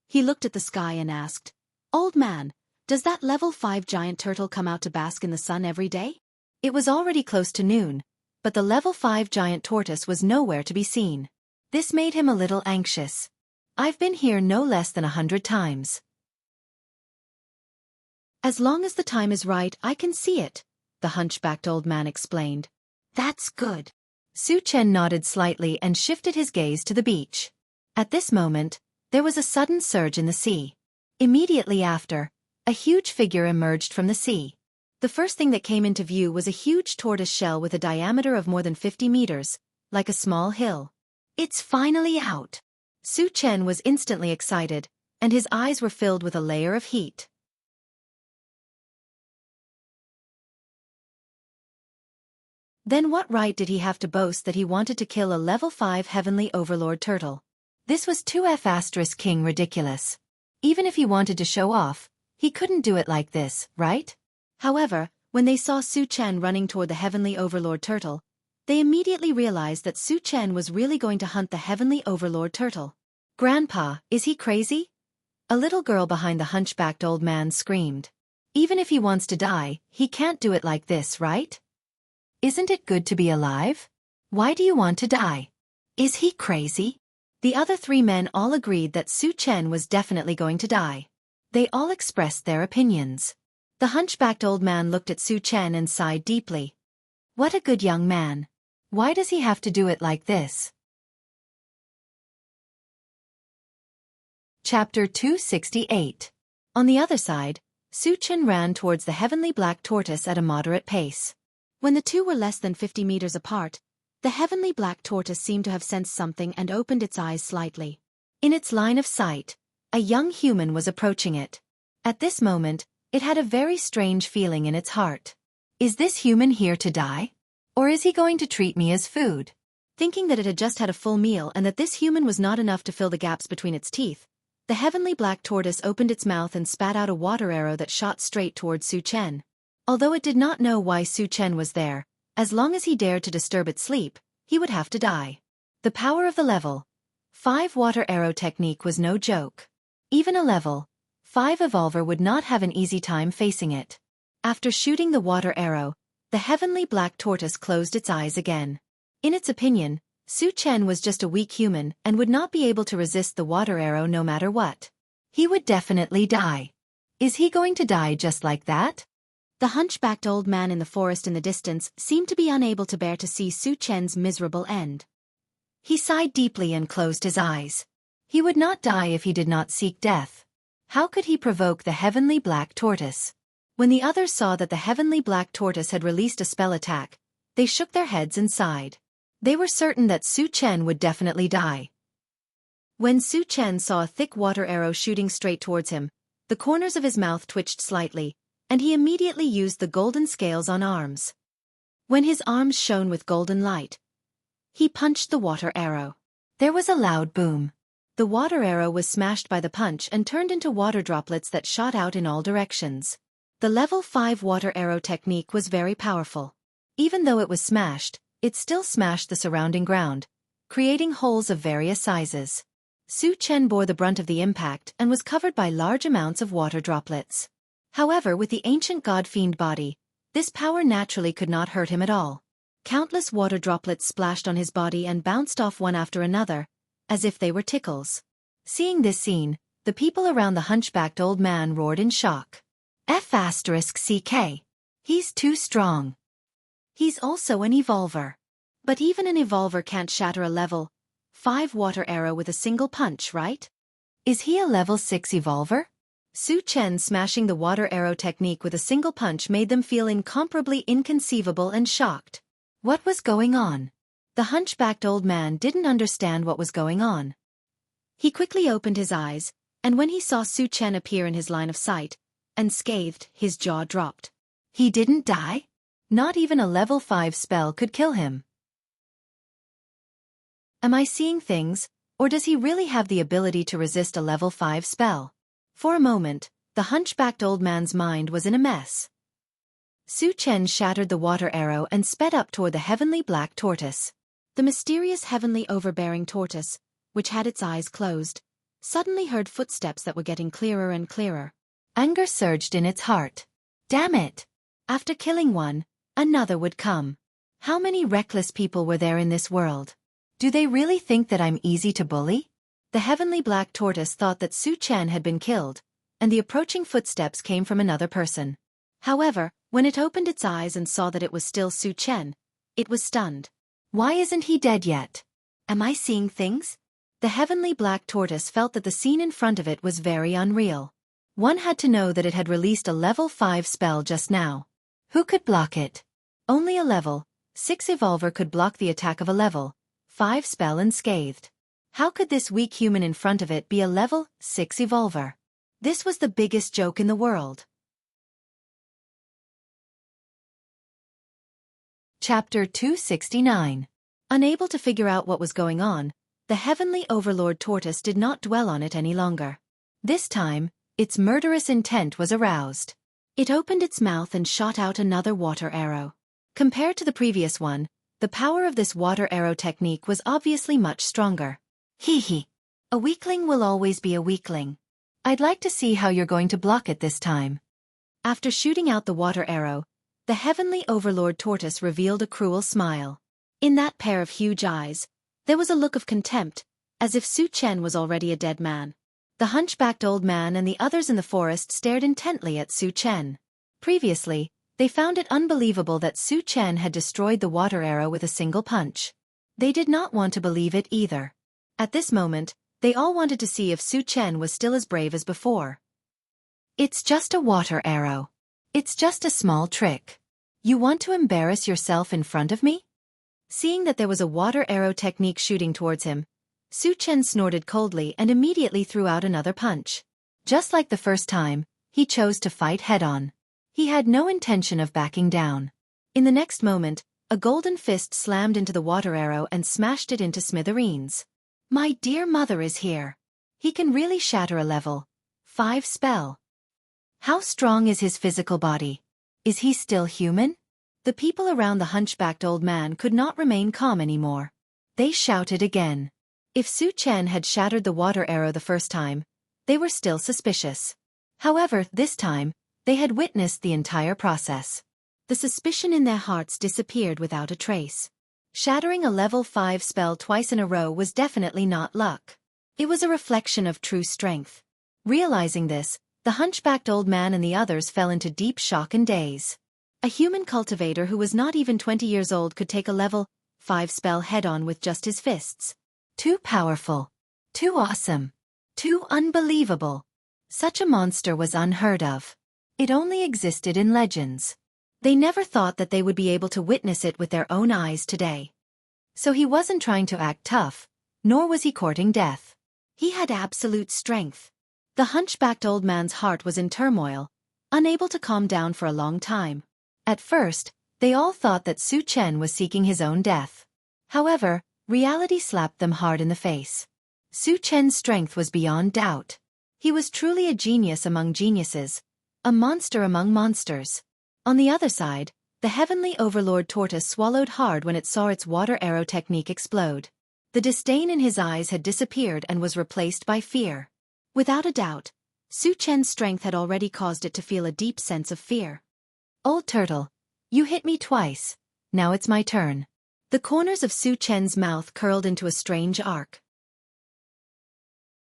B: He looked at the sky and asked, "Old man, does that level 5 giant turtle come out to bask in the sun every day?"
A: It was already close to noon, but the level 5 giant tortoise was nowhere to be seen. This made him a little anxious. I've been here no less than 100 times.
B: As long as the time is right, I can see it, the hunchbacked old man explained.
A: That's good. Su Chen nodded slightly and shifted his gaze to the beach. At this moment, there was a sudden surge in the sea. Immediately after, a huge figure emerged from the sea. The first thing that came into view was a huge tortoise shell with a diameter of more than 50 meters, like a small hill. It's finally out. Su Chen was instantly excited, and his eyes were filled with a layer of heat. Then what right did he have to boast that he wanted to kill a level 5 heavenly overlord turtle? This was too King ridiculous. Even if he wanted to show off, he couldn't do it like this, right?
B: However, when they saw Su Chen running toward the heavenly overlord turtle, they immediately realized that Su Chen was really going to hunt the heavenly overlord turtle.
A: Grandpa, is he crazy? A little girl behind the hunchbacked old man screamed. Even if he wants to die, he can't do it like this, right? Isn't it good to be alive? Why do you want to die? Is he crazy? The other 3 men all agreed that Su Chen was definitely going to die. They all expressed their opinions. The hunchbacked old man looked at Su Chen and sighed deeply. What a good young man. Why does he have to do it like this? Chapter 268. On the other side, Su Chen ran towards the heavenly black tortoise at a moderate pace.
B: When the two were less than 50 meters apart, the heavenly black tortoise seemed to have sensed something and opened its eyes slightly.
A: In its line of sight, a young human was approaching it. At this moment, it had a very strange feeling in its heart. Is this human here to die? Or is he going to treat me as food?
B: Thinking that it had just had a full meal and that this human was not enough to fill the gaps between its teeth, the heavenly black tortoise opened its mouth and spat out a water arrow that shot straight towards Su Chen. Although it did not know why Su Chen was there, as long as he dared to disturb its sleep, he would have to die. The power of the level 5 water arrow technique was no joke. Even a level 5 evolver would not have an easy time facing it. After shooting the water arrow, the heavenly black tortoise closed its eyes again. In its opinion, Su Chen was just a weak human and would not be able to resist the water arrow no matter what. He would definitely die. Is he going to die just like that? The hunchbacked old man in the forest in the distance seemed to be unable to bear to see Su Chen's miserable end.
A: He sighed deeply and closed his eyes. He would not die if he did not seek death. How could he provoke the heavenly black tortoise? When the others saw that the heavenly black tortoise had released a spell attack, they shook their heads and sighed. They were certain that Su Chen would definitely die. When Su Chen saw a thick water arrow shooting straight towards him, the corners of his mouth twitched slightly, and he immediately used the golden scales on arms. When his arms shone with golden light, he punched the water arrow. There was a loud boom. The water arrow was smashed by the punch and turned into water droplets that shot out in all directions. The level 5 water arrow technique was very powerful. Even though it was smashed, it still smashed the surrounding ground, creating holes of various sizes. Su Chen bore the brunt of the impact and was covered by large amounts of water droplets. However, with the ancient god-fiend body, this power naturally could not hurt him at all. Countless water droplets splashed on his body and bounced off one after another, as if they were tickles. Seeing this scene, the people around the hunchbacked old man roared in shock. F***CK. He's too strong. He's also an evolver. But even an evolver can't shatter a level 5 water arrow with a single punch, right? Is he a level 6 evolver?
B: Su Chen smashing the water arrow technique with a single punch made them feel incomparably inconceivable and shocked. What was going on? The hunchbacked old man didn't understand what was going on. He quickly opened his eyes, and when he saw Su Chen appear in his line of sight, unscathed, his jaw dropped. He didn't die? Not even a level 5 spell could kill him. Am I seeing things, or does he really have the ability to resist a level 5 spell? For a moment, the hunchbacked old man's mind was in a mess. Su Chen shattered the water arrow and sped up toward the heavenly black tortoise. The mysterious heavenly overbearing tortoise, which had its eyes closed, suddenly heard footsteps that were getting clearer and clearer. Anger surged in its heart. Damn it! After killing one, another would come. How many reckless people were there in this world? Do they really think that I'm easy to bully? The heavenly black tortoise thought that Su Chen had been killed, and the approaching footsteps came from another person. However, when it opened its eyes and saw that it was still Su Chen, it was stunned. Why isn't he dead yet? Am I seeing things? The heavenly black tortoise felt that the scene in front of it was very unreal. One had to know that it had released a level 5 spell just now. Who could block it? Only a level 6 evolver could block the attack of a level 5 spell unscathed. How could this weak human in front of it be a level 6 evolver? This was the biggest joke in the world. Chapter 269. Unable to figure out what was going on, the heavenly overlord tortoise did not dwell on it any longer. This time, its murderous intent was aroused. It opened its mouth and shot out another water arrow. Compared to the previous one, the power of this water arrow technique was obviously much stronger. Hee hee. A weakling will always be a weakling. I'd like to see how you're going to block it this time. After shooting out the water arrow, the heavenly overlord tortoise revealed a cruel smile. In that pair of huge eyes, there was a look of contempt, as if Su Chen was already a dead man. The hunchbacked old man and the others in the forest stared intently at Su Chen. Previously, they found it unbelievable that Su Chen had destroyed the water arrow with a single punch. They did not want to believe it either. At this moment, they all wanted to see if Su Chen was still as brave as before. It's just a water arrow. It's just a small trick. You want to embarrass yourself in front of me? Seeing that there was a water arrow technique shooting towards him, Su Chen snorted coldly and immediately threw out another punch. Just like the first time, he chose to fight head-on. He had no intention of backing down. In the next moment, a golden fist slammed into the water arrow and smashed it into smithereens. My dear mother is here. He can really shatter a level 5 spell. How strong is his physical body? Is he still human? The people around the hunchbacked old man could not remain calm anymore. They shouted again. If Su Chen had shattered the water arrow the first time, they were still suspicious. However, this time, they had witnessed the entire process. The suspicion in their hearts disappeared without a trace. Shattering a level 5 spell twice in a row was definitely not luck. It was a reflection of true strength. Realizing this, the hunchbacked old man and the others fell into deep shock and daze. A human cultivator who was not even 20 years old could take a level 5 spell head-on with just his fists. Too powerful. Too awesome. Too unbelievable. Such a monster was unheard of. It only existed in legends. They never thought that they would be able to witness it with their own eyes today. So he wasn't trying to act tough, nor was he courting death. He had absolute strength. The hunchbacked old man's heart was in turmoil, unable to calm down for a long time. At first, they all thought that Su Chen was seeking his own death. However, reality slapped them hard in the face. Su Chen's strength was beyond doubt. He was truly a genius among geniuses, a monster among monsters. On the other side, the heavenly overlord tortoise swallowed hard when it saw its water arrow technique explode. The disdain in his eyes had disappeared and was replaced by fear. Without a doubt, Su Chen's strength had already caused it to feel a deep sense of fear. Old turtle, you hit me twice. Now it's my turn. The corners of Su Chen's mouth curled into a strange arc.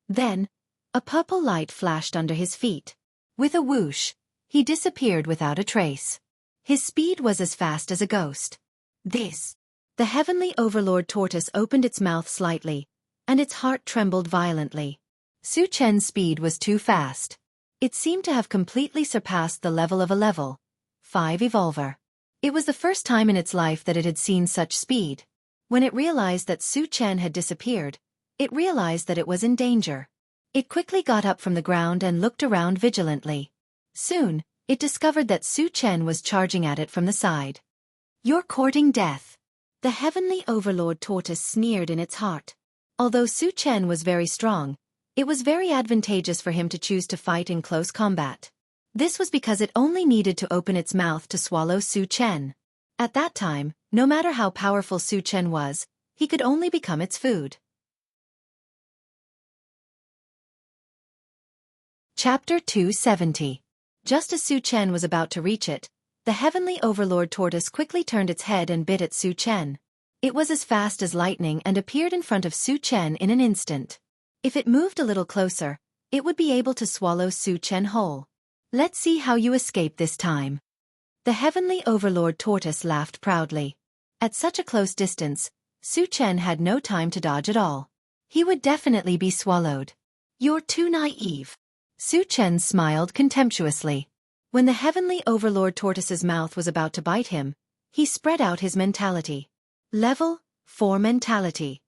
B: Then, a purple light flashed under his feet. With a whoosh, he disappeared without a trace. His speed was as fast as a ghost. The heavenly overlord tortoise opened its mouth slightly, and its heart trembled violently. Su Chen's speed was too fast. It seemed to have completely surpassed the level of a level 5 evolver. It was the first time in its life that it had seen such speed. When it realized that Su Chen had disappeared, it realized that it was in danger. It quickly got up from the ground and looked around vigilantly. Soon, it discovered that Su Chen was charging at it from the side. "You're courting death." The heavenly overlord tortoise sneered in its heart. Although Su Chen was very strong, it was very advantageous for him to choose to fight in close combat. This was because it only needed to open its mouth to swallow Su Chen. At that time, no matter how powerful Su Chen was, he could only become its food. Chapter 270. Just as Su Chen was about to reach it, the heavenly overlord tortoise quickly turned its head and bit at Su Chen. It was as fast as lightning and appeared in front of Su Chen in an instant. If it moved a little closer, it would be able to swallow Su Chen whole. "Let's see how you escape this time." The heavenly overlord tortoise laughed proudly. At such a close distance, Su Chen had no time to dodge at all. He would definitely be swallowed. "You're too naive." Su Chen smiled contemptuously. When the heavenly overlord tortoise's mouth was about to bite him, he spread out his mentality. Level 4 mentality.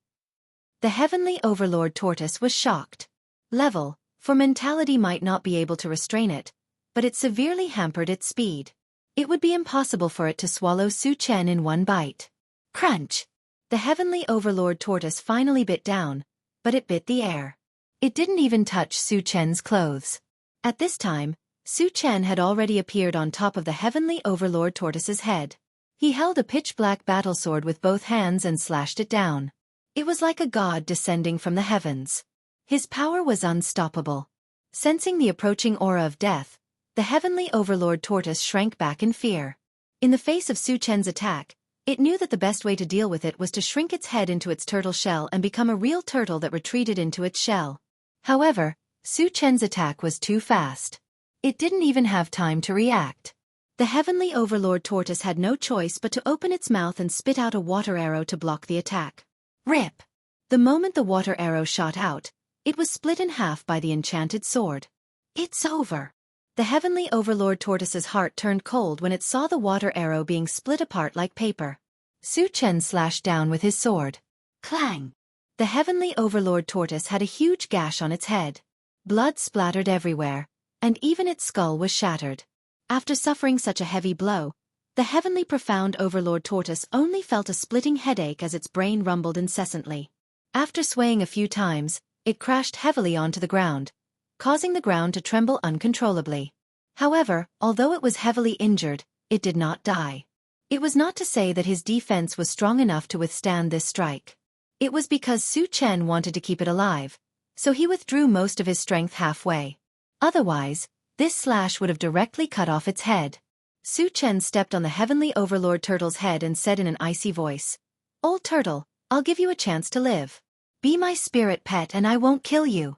B: The heavenly overlord tortoise was shocked. Level 4 mentality might not be able to restrain it, but it severely hampered its speed. It would be impossible for it to swallow Su Chen in one bite. Crunch! The heavenly overlord tortoise finally bit down, but it bit the air. It didn't even touch Su Chen's clothes. At this time, Su Chen had already appeared on top of the heavenly overlord tortoise's head. He held a pitch-black battlesword with both hands and slashed it down. It was like a god descending from the heavens. His power was unstoppable. Sensing the approaching aura of death, the heavenly overlord tortoise shrank back in fear. In the face of Su Chen's attack, it knew that the best way to deal with it was to shrink its head into its turtle shell and become a real turtle that retreated into its shell. However, Su Chen's attack was too fast. It didn't even have time to react. The heavenly overlord tortoise had no choice but to open its mouth and spit out a water arrow to block the attack. Rip! The moment the water arrow shot out, it was split in half by the enchanted sword. "It's over." The heavenly overlord tortoise's heart turned cold when it saw the water arrow being split apart like paper. Su Chen slashed down with his sword. Clang! The heavenly overlord tortoise had a huge gash on its head. Blood splattered everywhere, and even its skull was shattered. After suffering such a heavy blow, the heavenly profound overlord tortoise only felt a splitting headache as its brain rumbled incessantly. After swaying a few times, it crashed heavily onto the ground, causing the ground to tremble uncontrollably. However, although it was heavily injured, it did not die. It was not to say that his defense was strong enough to withstand this strike. It was because Su Chen wanted to keep it alive, so he withdrew most of his strength halfway. Otherwise, this slash would have directly cut off its head. Su Chen stepped on the heavenly overlord turtle's head and said in an icy voice, "Old turtle, I'll give you a chance to live. Be my spirit pet and I won't kill you."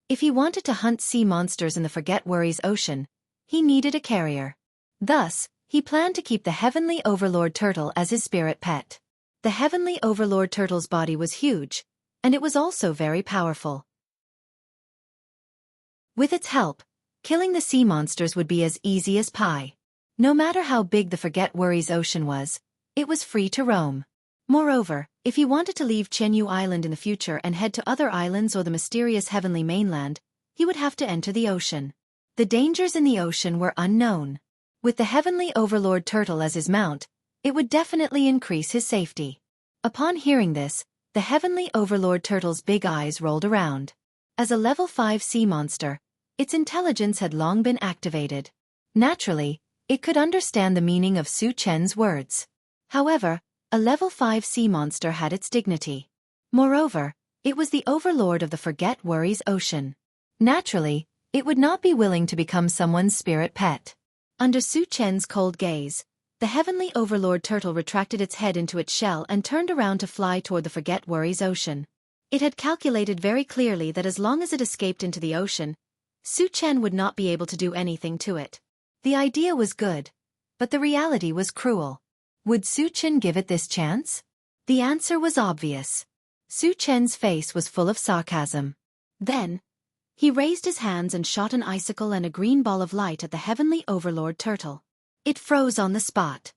B: If he wanted to hunt sea monsters in the Forget Worries Ocean, he needed a carrier. Thus, he planned to keep the heavenly overlord turtle as his spirit pet. The heavenly overlord turtle's body was huge, and it was also very powerful. With its help, killing the sea monsters would be as easy as pie. No matter how big the Forget Worries Ocean was, it was free to roam. Moreover, if he wanted to leave Jianghu Island in the future and head to other islands or the mysterious heavenly mainland, he would have to enter the ocean. The dangers in the ocean were unknown. With the heavenly overlord turtle as his mount, it would definitely increase his safety. Upon hearing this, the heavenly overlord turtle's big eyes rolled around. As a level 5 sea monster, its intelligence had long been activated. Naturally, it could understand the meaning of Su Chen's words. However, a level 5 sea monster had its dignity. Moreover, it was the overlord of the Forget Worries Ocean. Naturally, it would not be willing to become someone's spirit pet. Under Su Chen's cold gaze, the heavenly overlord turtle retracted its head into its shell and turned around to fly toward the Forget Worries Ocean. It had calculated very clearly that as long as it escaped into the ocean, Su Chen would not be able to do anything to it. The idea was good, but the reality was cruel. Would Su Chen give it this chance? The answer was obvious. Su Chen's face was full of sarcasm. Then, He raised his hands and shot an icicle and a green ball of light at the heavenly overlord turtle. It froze on the spot.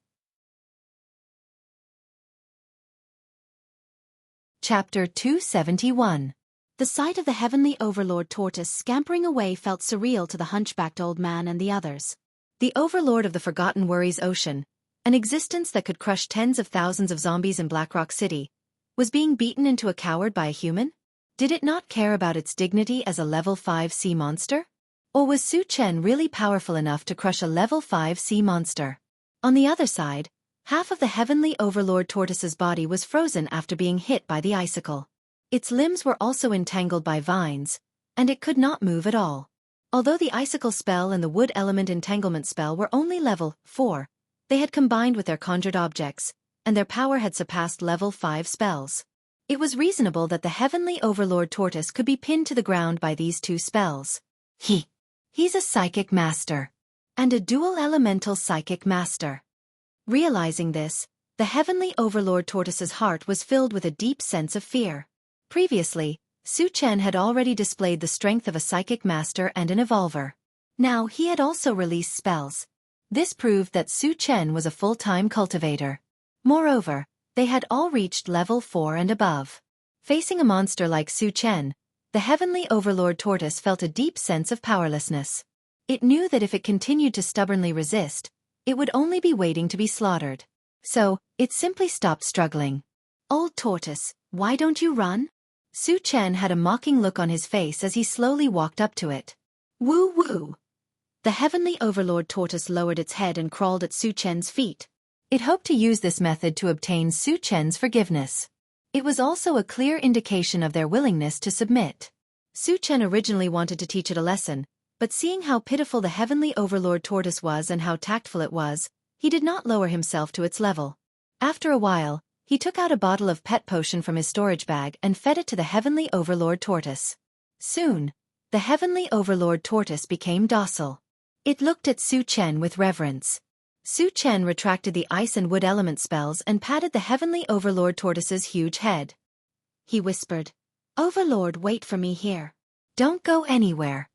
A: Chapter 271.
B: The sight of the heavenly overlord tortoise scampering away felt surreal to the hunchbacked old man and the others. The overlord of the Forgotten Worries Ocean, an existence that could crush tens of thousands of zombies in Blackrock City, was being beaten into a coward by a human? Did it not care about its dignity as a level 5 sea monster? Or was Su Chen really powerful enough to crush a level 5 sea monster? On the other side, half of the heavenly overlord tortoise's body was frozen after being hit by the icicle. Its limbs were also entangled by vines, and it could not move at all. Although the icicle spell and the wood element entanglement spell were only level 4, they had combined with their conjured objects, and their power had surpassed level 5 spells. It was reasonable that the heavenly overlord tortoise could be pinned to the ground by these two spells.
A: He's a psychic master.
B: And a dual elemental psychic master. Realizing this, the heavenly overlord tortoise's heart was filled with a deep sense of fear. Previously, Su Chen had already displayed the strength of a psychic master and an evolver. Now he had also released spells. This proved that Su Chen was a full-time cultivator. Moreover, they had all reached level 4 and above. Facing a monster like Su Chen, the heavenly overlord tortoise felt a deep sense of powerlessness. It knew that if it continued to stubbornly resist, it would only be waiting to be slaughtered. So, it simply stopped struggling. "Old tortoise, why don't you run?" Su Chen had a mocking look on his face as he slowly walked up to it. "Woo woo!" The heavenly overlord tortoise lowered its head and crawled at Su Chen's feet. It hoped to use this method to obtain Su Chen's forgiveness. It was also a clear indication of their willingness to submit. Su Chen originally wanted to teach it a lesson, but seeing how pitiful the heavenly overlord tortoise was and how tactful it was, he did not lower himself to its level. After a while, he took out a bottle of pet potion from his storage bag and fed it to the heavenly overlord tortoise. Soon, the heavenly overlord tortoise became docile. It looked at Su Chen with reverence. Su Chen retracted the ice and wood element spells and patted the heavenly overlord tortoise's huge head. He whispered, "Overlord, wait for me here. Don't go anywhere."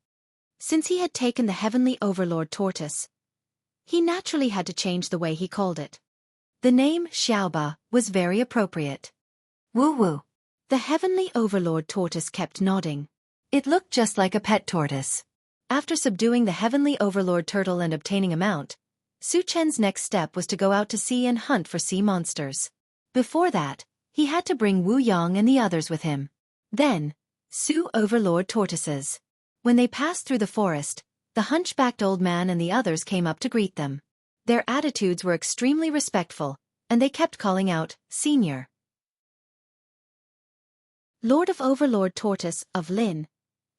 B: Since he had taken the heavenly overlord tortoise, he naturally had to change the way he called it. The name Xiaoba was very appropriate.
A: Woo woo.
B: The heavenly overlord tortoise kept nodding.
A: It looked just like a pet tortoise.
B: After subduing the heavenly overlord turtle and obtaining a mount, Su Chen's next step was to go out to sea and hunt for sea monsters. Before that, he had to bring Wu Yang and the others with him. Then, Su overlord tortoises. When they passed through the forest, the hunchbacked old man and the others came up to greet them. Their attitudes were extremely respectful, and they kept calling out, "Senior." Lord of Overlord Tortoise of Lin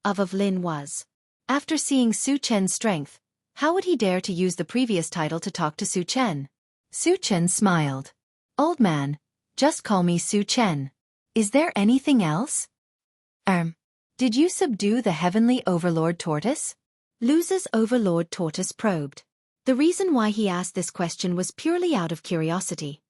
B: was. After seeing Su Chen's strength, how would he dare to use the previous title to talk to Su Chen?
A: Su Chen smiled. "Old man, just call me Su Chen. Is there anything else?"
B: Did you subdue the heavenly overlord tortoise?" Lu's overlord tortoise probed. The reason why he asked this question was purely out of curiosity.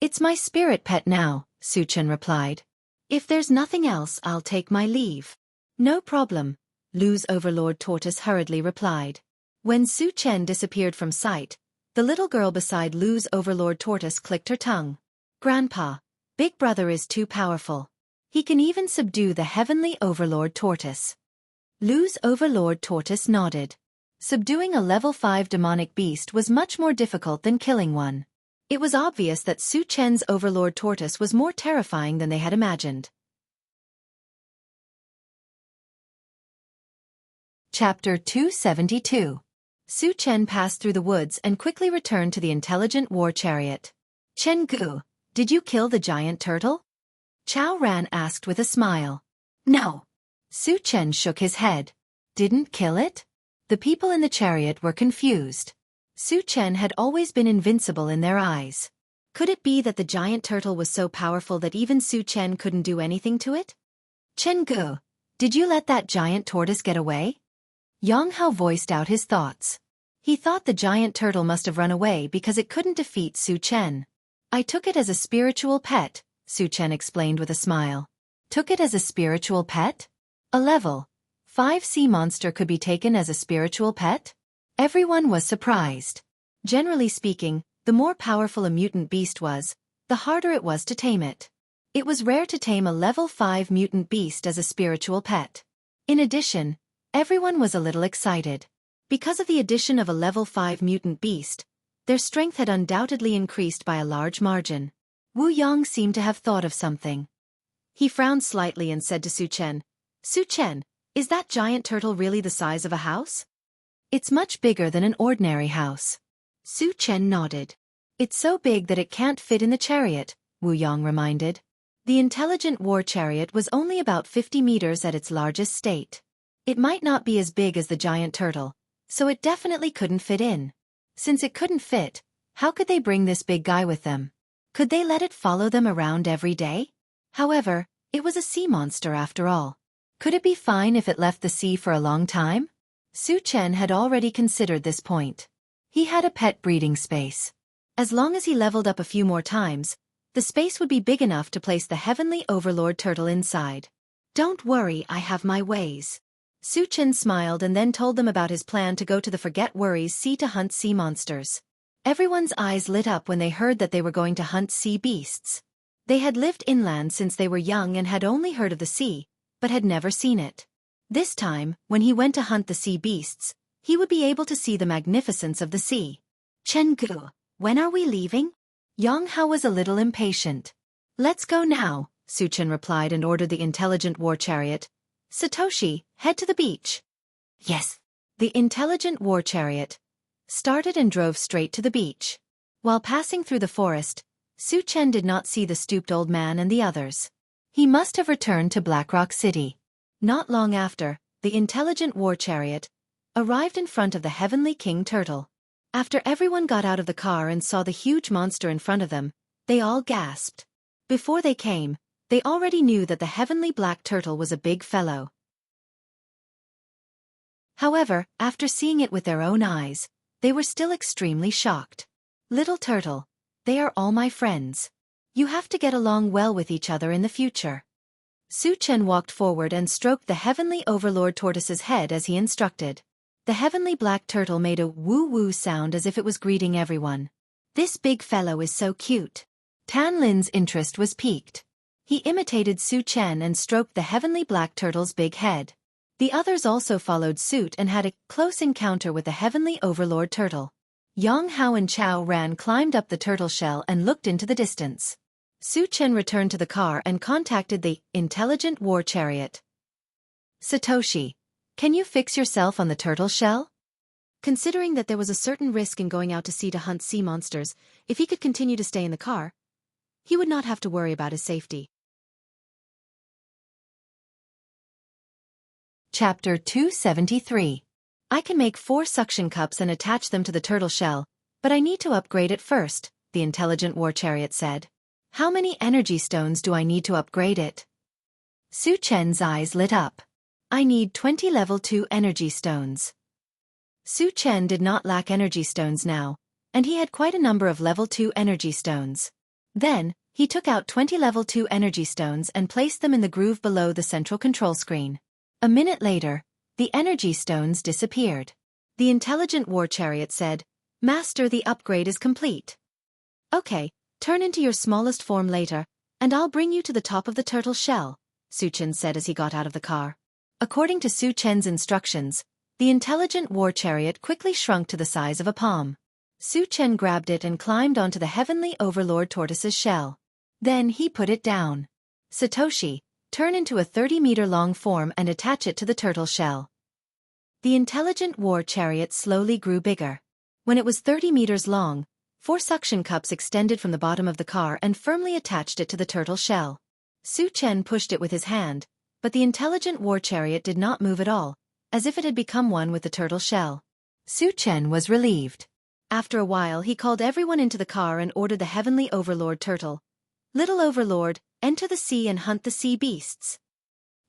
A: "It's my spirit pet now," Su Chen replied.
B: "If there's nothing else, I'll take my leave." "No problem," Lu's overlord tortoise hurriedly replied. When Su Chen disappeared from sight, the little girl beside Lu's overlord tortoise clicked her tongue. "Grandpa, Big Brother is too powerful. He can even subdue the heavenly overlord tortoise." Lu's overlord tortoise nodded. Subduing a level 5 demonic beast was much more difficult than killing one. It was obvious that Su Chen's overlord tortoise was more terrifying than they had imagined.
A: Chapter 272.
B: Su Chen passed through the woods and quickly returned to the intelligent war chariot. "Chen Gu, did you kill the giant turtle?" Chao Ran asked with a smile.
A: "No."
B: Su Chen shook his head. "Didn't kill it?" The people in the chariot were confused. Su Chen had always been invincible in their eyes. Could it be that the giant turtle was so powerful that even Su Chen couldn't do anything to it? "Chen Gu, did you let that giant tortoise get away?" Yang Hao voiced out his thoughts. He thought the giant turtle must have run away because it couldn't defeat Su Chen. "I took it as a spiritual pet," Su Chen explained with a smile.
A: "Took it as a spiritual pet?"
B: "A level
A: 5 sea monster could be taken as a spiritual pet? Everyone was surprised. Generally speaking, the more powerful a mutant beast was, the harder it was to tame it. It was rare to tame a level 5 mutant beast as a spiritual pet. In addition, everyone was a little excited. Because of the addition of a level 5 mutant beast, their strength had undoubtedly increased by a large margin. Wu Yang seemed to have thought of something. He frowned slightly and said to Su Chen, "Su Chen, is that giant turtle really the size of a house?" "It's much bigger than an ordinary house." Su Chen nodded. "It's so big that it can't fit in the chariot," Wu Yang reminded. The intelligent war chariot was only about 50 meters at its largest state. It might not be as big as the giant turtle, so it definitely couldn't fit in. Since it couldn't fit, how could they bring this big guy with them? Could they let it follow them around every day? However, it was a sea monster after all. Could it be fine if it left the sea for a long time? Su Chen had already considered this point. He had a pet breeding space. As long as he leveled up a few more times, the space would be big enough to place the Heavenly Overlord turtle inside. "Don't worry, I have my ways." Su Chen smiled and then told them about his plan to go to the Forget Worries Sea to hunt sea monsters. Everyone's eyes lit up when they heard that they were going to hunt sea beasts. They had lived inland since they were young and had only heard of the sea, but had never seen it. This time, when he went to hunt the sea beasts, he would be able to see the magnificence of the sea. "Chenggu, when are we leaving?" Jianghu was a little impatient. "Let's go now," Su Chen replied and ordered the intelligent war chariot. "Satoshi, head to the beach." "Yes." The intelligent war chariot started and drove straight to the beach. While passing through the forest, Su Chen did not see the stooped old man and the others. He must have returned to Blackrock City. Not long after, the intelligent war chariot arrived in front of the Heavenly King Turtle. After everyone got out of the car and saw the huge monster in front of them, they all gasped. Before they came, they already knew that the Heavenly Black Turtle was a big fellow. However, after seeing it with their own eyes, they were still extremely shocked. "Little Turtle, they are all my friends. You have to get along well with each other in the future." Su Chen walked forward and stroked the Heavenly Overlord Tortoise's head as he instructed. The Heavenly Black Turtle made a woo-woo sound as if it was greeting everyone. "This big fellow is so cute." Tan Lin's interest was piqued. He imitated Su Chen and stroked the Heavenly Black Turtle's big head. The others also followed suit and had a close encounter with the Heavenly Overlord Turtle. Yang Hao and Chao Ran climbed up the turtle shell and looked into the distance. Su Chen returned to the car and contacted the intelligent war chariot. "Satoshi, can you fix yourself on the turtle shell?" Considering that there was a certain risk in going out to sea to hunt sea monsters, if he could continue to stay in the car, he would not have to worry about his safety. Chapter 273. I can make 4 suction cups and attach them to the turtle shell, but I need to upgrade it first, the intelligent war chariot said. "How many energy stones do I need to upgrade it?" Su Chen's eyes lit up. "I need 20 level 2 energy stones." Su Chen did not lack energy stones now, and he had quite a number of level 2 energy stones. Then, he took out 20 level 2 energy stones and placed them in the groove below the central control screen. A minute later, the energy stones disappeared. The intelligent war chariot said, "Master, the upgrade is complete." "Okay, turn into your smallest form later, and I'll bring you to the top of the turtle shell," Su Chen said as he got out of the car. According to Su Chen's instructions, the intelligent war chariot quickly shrunk to the size of a palm. Su Chen grabbed it and climbed onto the Heavenly Overlord Tortoise's shell. Then he put it down. "Satoshi, turn into a 30-meter-long form and attach it to the turtle shell." The intelligent war chariot slowly grew bigger. When it was 30 meters long, 4 suction cups extended from the bottom of the car and firmly attached it to the turtle shell. Su Chen pushed it with his hand, but the intelligent war chariot did not move at all, as if it had become one with the turtle shell. Su Chen was relieved. After a while he called everyone into the car and ordered the Heavenly Overlord Turtle. "Little Overlord, enter the sea and hunt the sea beasts."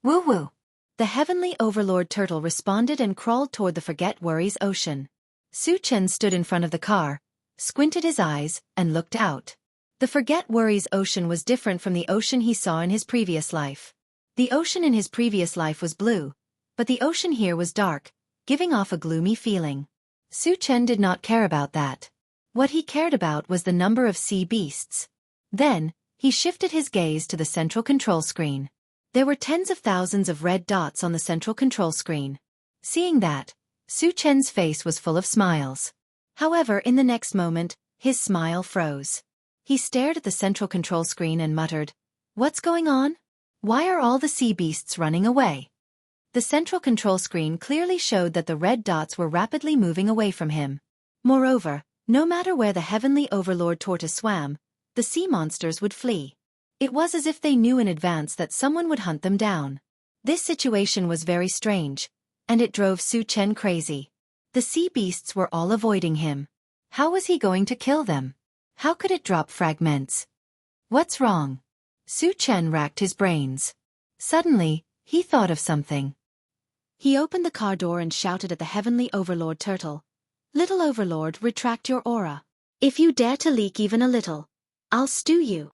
A: "Woo-woo." The Heavenly Overlord Turtle responded and crawled toward the Forget Worries ocean. Su Chen stood in front of the car, squinted his eyes, and looked out. The Forget Worries ocean was different from the ocean he saw in his previous life. The ocean in his previous life was blue,
B: but the ocean here was dark, giving off a gloomy feeling. Su Chen did not care about that. What he cared about was the number of sea beasts. Then, he shifted his gaze to the central control screen. There were tens of thousands of red dots on the central control screen. Seeing that, Su Chen's face was full of smiles. However, in the next moment, his smile froze. He stared at the central control screen and muttered, "What's going on? Why are all the sea beasts running away?" The central control screen clearly showed that the red dots were rapidly moving away from him. Moreover, no matter where the heavenly overlord tortoise swam, the sea monsters would flee. It was as if they knew in advance that someone would hunt them down. This situation was very strange, and it drove Su Chen crazy. The sea beasts were all avoiding him. How was he going to kill them? How could it drop fragments? What's wrong? Su Chen racked his brains. Suddenly, he thought of something. He opened the car door and shouted at the heavenly overlord turtle, "Little overlord, retract your aura. If you dare to leak even a little, I'll stew you."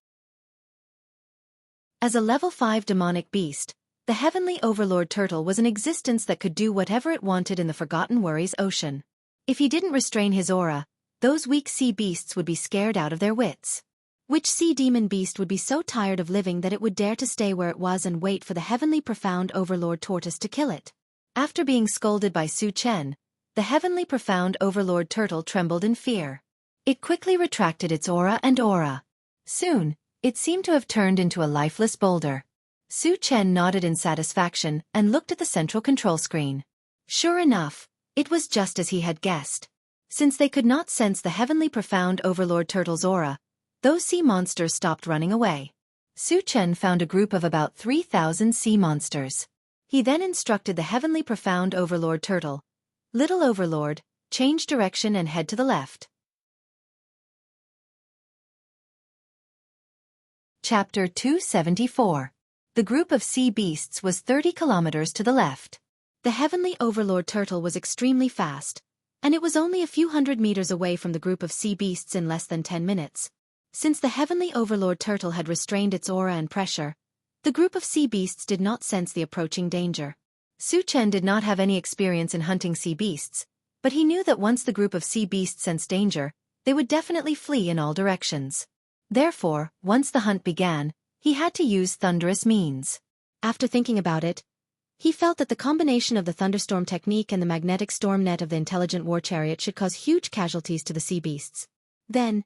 B: As a level 5 demonic beast, the heavenly overlord turtle was an existence that could do whatever it wanted in the Forgotten Worries ocean. If he didn't restrain his aura, those weak sea beasts would be scared out of their wits. Which sea demon beast would be so tired of living that it would dare to stay where it was and wait for the heavenly profound overlord tortoise to kill it? After being scolded by Su Chen, the heavenly profound overlord turtle trembled in fear. It quickly retracted its aura. Soon, it seemed to have turned into a lifeless boulder. Su Chen nodded in satisfaction and looked at the central control screen. Sure enough, it was just as he had guessed. Since they could not sense the heavenly profound overlord turtle's aura, those sea monsters stopped running away. Su Chen found a group of about 3,000 sea monsters. He then instructed the heavenly profound overlord turtle, "Little overlord, change direction and head to the left." Chapter 274. The group of sea beasts was 30 kilometers to the left. The heavenly overlord turtle was extremely fast, and it was only a few hundred meters away from the group of sea beasts in less than 10 minutes. Since the heavenly overlord turtle had restrained its aura and pressure, the group of sea beasts did not sense the approaching danger. Su Chen did not have any experience in hunting sea beasts, but he knew that once the group of sea beasts sensed danger, they would definitely flee in all directions. Therefore, once the hunt began, he had to use thunderous means. After thinking about it, he felt that the combination of the thunderstorm technique and the magnetic storm net of the intelligent war chariot should cause huge casualties to the sea beasts. Then,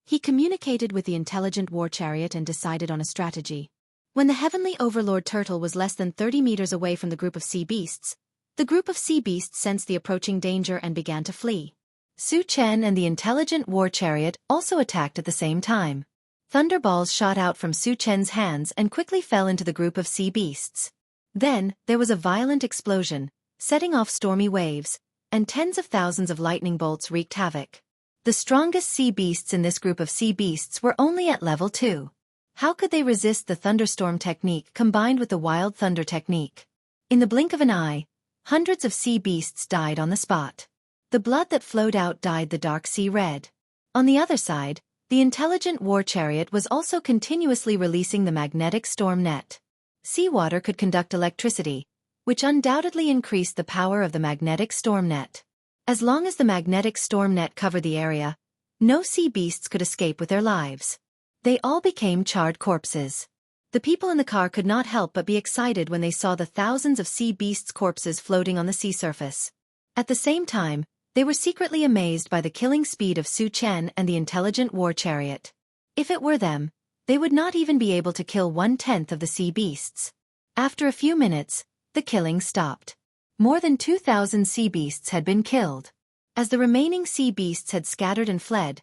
B: he communicated with the intelligent war chariot and decided on a strategy. When the heavenly overlord turtle was less than 30 meters away from the group of sea beasts, the group of sea beasts sensed the approaching danger and began to flee. Su Chen and the intelligent war chariot also attacked at the same time. Thunderballs shot out from Su Chen's hands and quickly fell into the group of sea beasts. Then, there was a violent explosion, setting off stormy waves, and tens of thousands of lightning bolts wreaked havoc. The strongest sea beasts in this group of sea beasts were only at level 2. How could they resist the thunderstorm technique combined with the wild thunder technique? In the blink of an eye, hundreds of sea beasts died on the spot. The blood that flowed out dyed the dark sea red. On the other side, the intelligent war chariot was also continuously releasing the magnetic storm net. Seawater could conduct electricity, which undoubtedly increased the power of the magnetic storm net. As long as the magnetic storm net covered the area, no sea beasts could escape with their lives. They all became charred corpses. The people in the car could not help but be excited when they saw the thousands of sea beasts' corpses floating on the sea surface. At the same time, they were secretly amazed by the killing speed of Su Chen and the intelligent war chariot. If it were them, they would not even be able to kill 1/10 of the sea beasts. After a few minutes, the killing stopped. More than 2,000 sea beasts had been killed. As the remaining sea beasts had scattered and fled,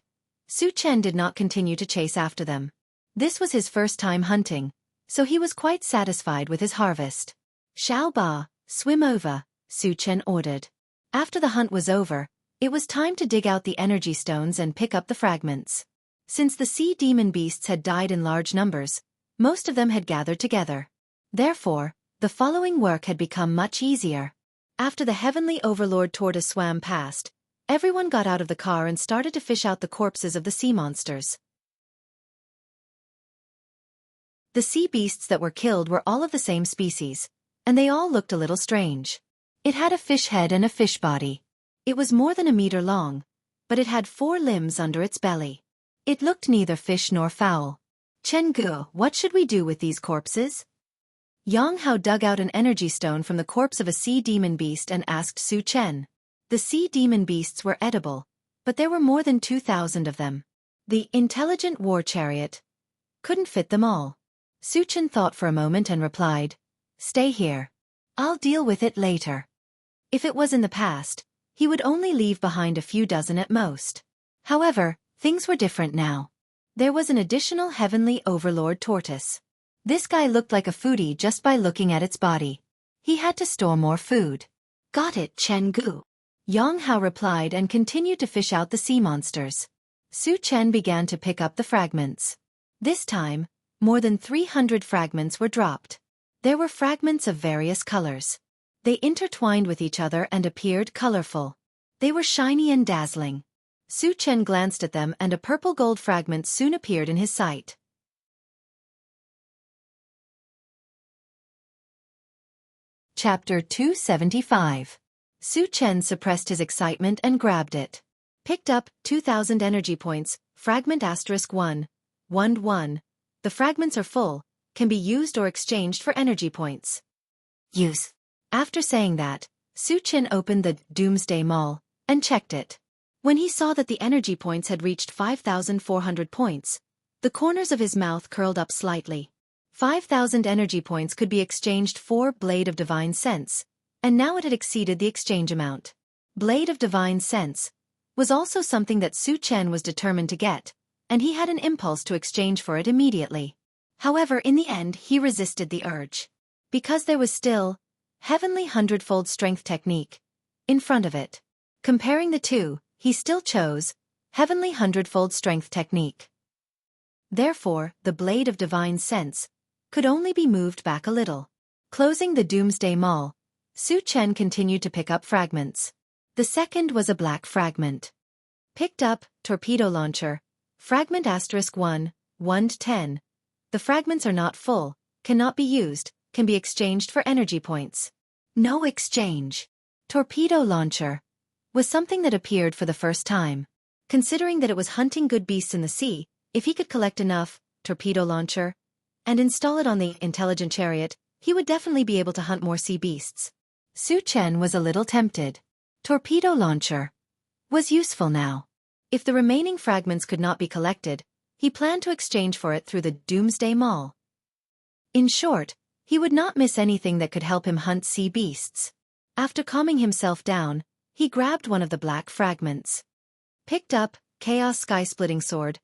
B: Su Chen did not continue to chase after them. This was his first time hunting, so he was quite satisfied with his harvest. "Xiao Ba, swim over," Su Chen ordered. After the hunt was over, it was time to dig out the energy stones and pick up the fragments. Since the sea demon beasts had died in large numbers, most of them had gathered together. Therefore, the following work had become much easier. After the heavenly overlord tortoise swam past, everyone got out of the car and started to fish out the corpses of the sea monsters. The sea beasts that were killed were all of the same species,
A: and they all looked a little strange. It had a fish head and a fish body. It was more than a meter long, but it had 4 limbs under its belly. It looked neither fish nor fowl. Jianghu, what should we do with these corpses? Jianghu dug out an energy stone from the corpse of a sea demon beast and asked Su Chen. The sea demon beasts were edible, but there were more than 2,000 of them. The intelligent war chariot couldn't fit them all. Su Chen thought for a moment and replied, "Stay here. I'll deal with it later." If it was in the past, he would only leave behind a few dozen at most. However, things were different now. There was an additional heavenly overlord tortoise. This guy looked like a foodie just by looking at its body. He had to store more food. "Got it, Jianghu," Jianghu replied and continued to fish out the sea monsters. Su Chen began to pick up the fragments. This time, more than 300 fragments were dropped. There were fragments of various colors. They intertwined with each other and appeared colorful. They were shiny and dazzling. Su Chen glanced at them and a purple gold fragment soon appeared in his sight. Chapter 275. Su Chen suppressed his excitement and grabbed it. Picked up 2,000 energy points, fragment *1, 1. The fragments are full, can be used or exchanged for energy points. Use. After saying that, Su Chen opened the Doomsday Mall and checked it. When he saw that the energy points had reached 5,400 points, the corners of his mouth curled up slightly. 5,000 energy points could be exchanged for Blade of Divine Sense, and now it had exceeded the exchange amount. Blade of Divine Sense was also something that Su Chen was determined to get, and he had an impulse to exchange for it immediately. However, in the end he resisted the urge. Because there was still Heavenly Hundredfold Strength Technique in front of it. Comparing the two, he still chose Heavenly Hundredfold Strength Technique. Therefore, the Blade of Divine Sense could only be moved back a little. Closing the Doomsday Mall, Su Chen continued to pick up fragments. The second was a black fragment. Picked up Torpedo Launcher, fragment *1, 1-10. The fragments are not full, cannot be used, can be exchanged for energy points. No exchange. Torpedo Launcher was something that appeared for the first time. Considering that it was hunting good beasts in the sea, if he could collect enough Torpedo Launcher and install it on the intelligent chariot, he would definitely be able to hunt more sea beasts. Su Chen was a little tempted. Torpedo Launcher was useful now. If the remaining fragments could not be collected, he planned to exchange for it through the Doomsday Mall. In short, he would not miss anything that could help him hunt sea beasts. After calming himself down, he grabbed one of the black fragments. Picked up Chaos Sky-Splitting Sword,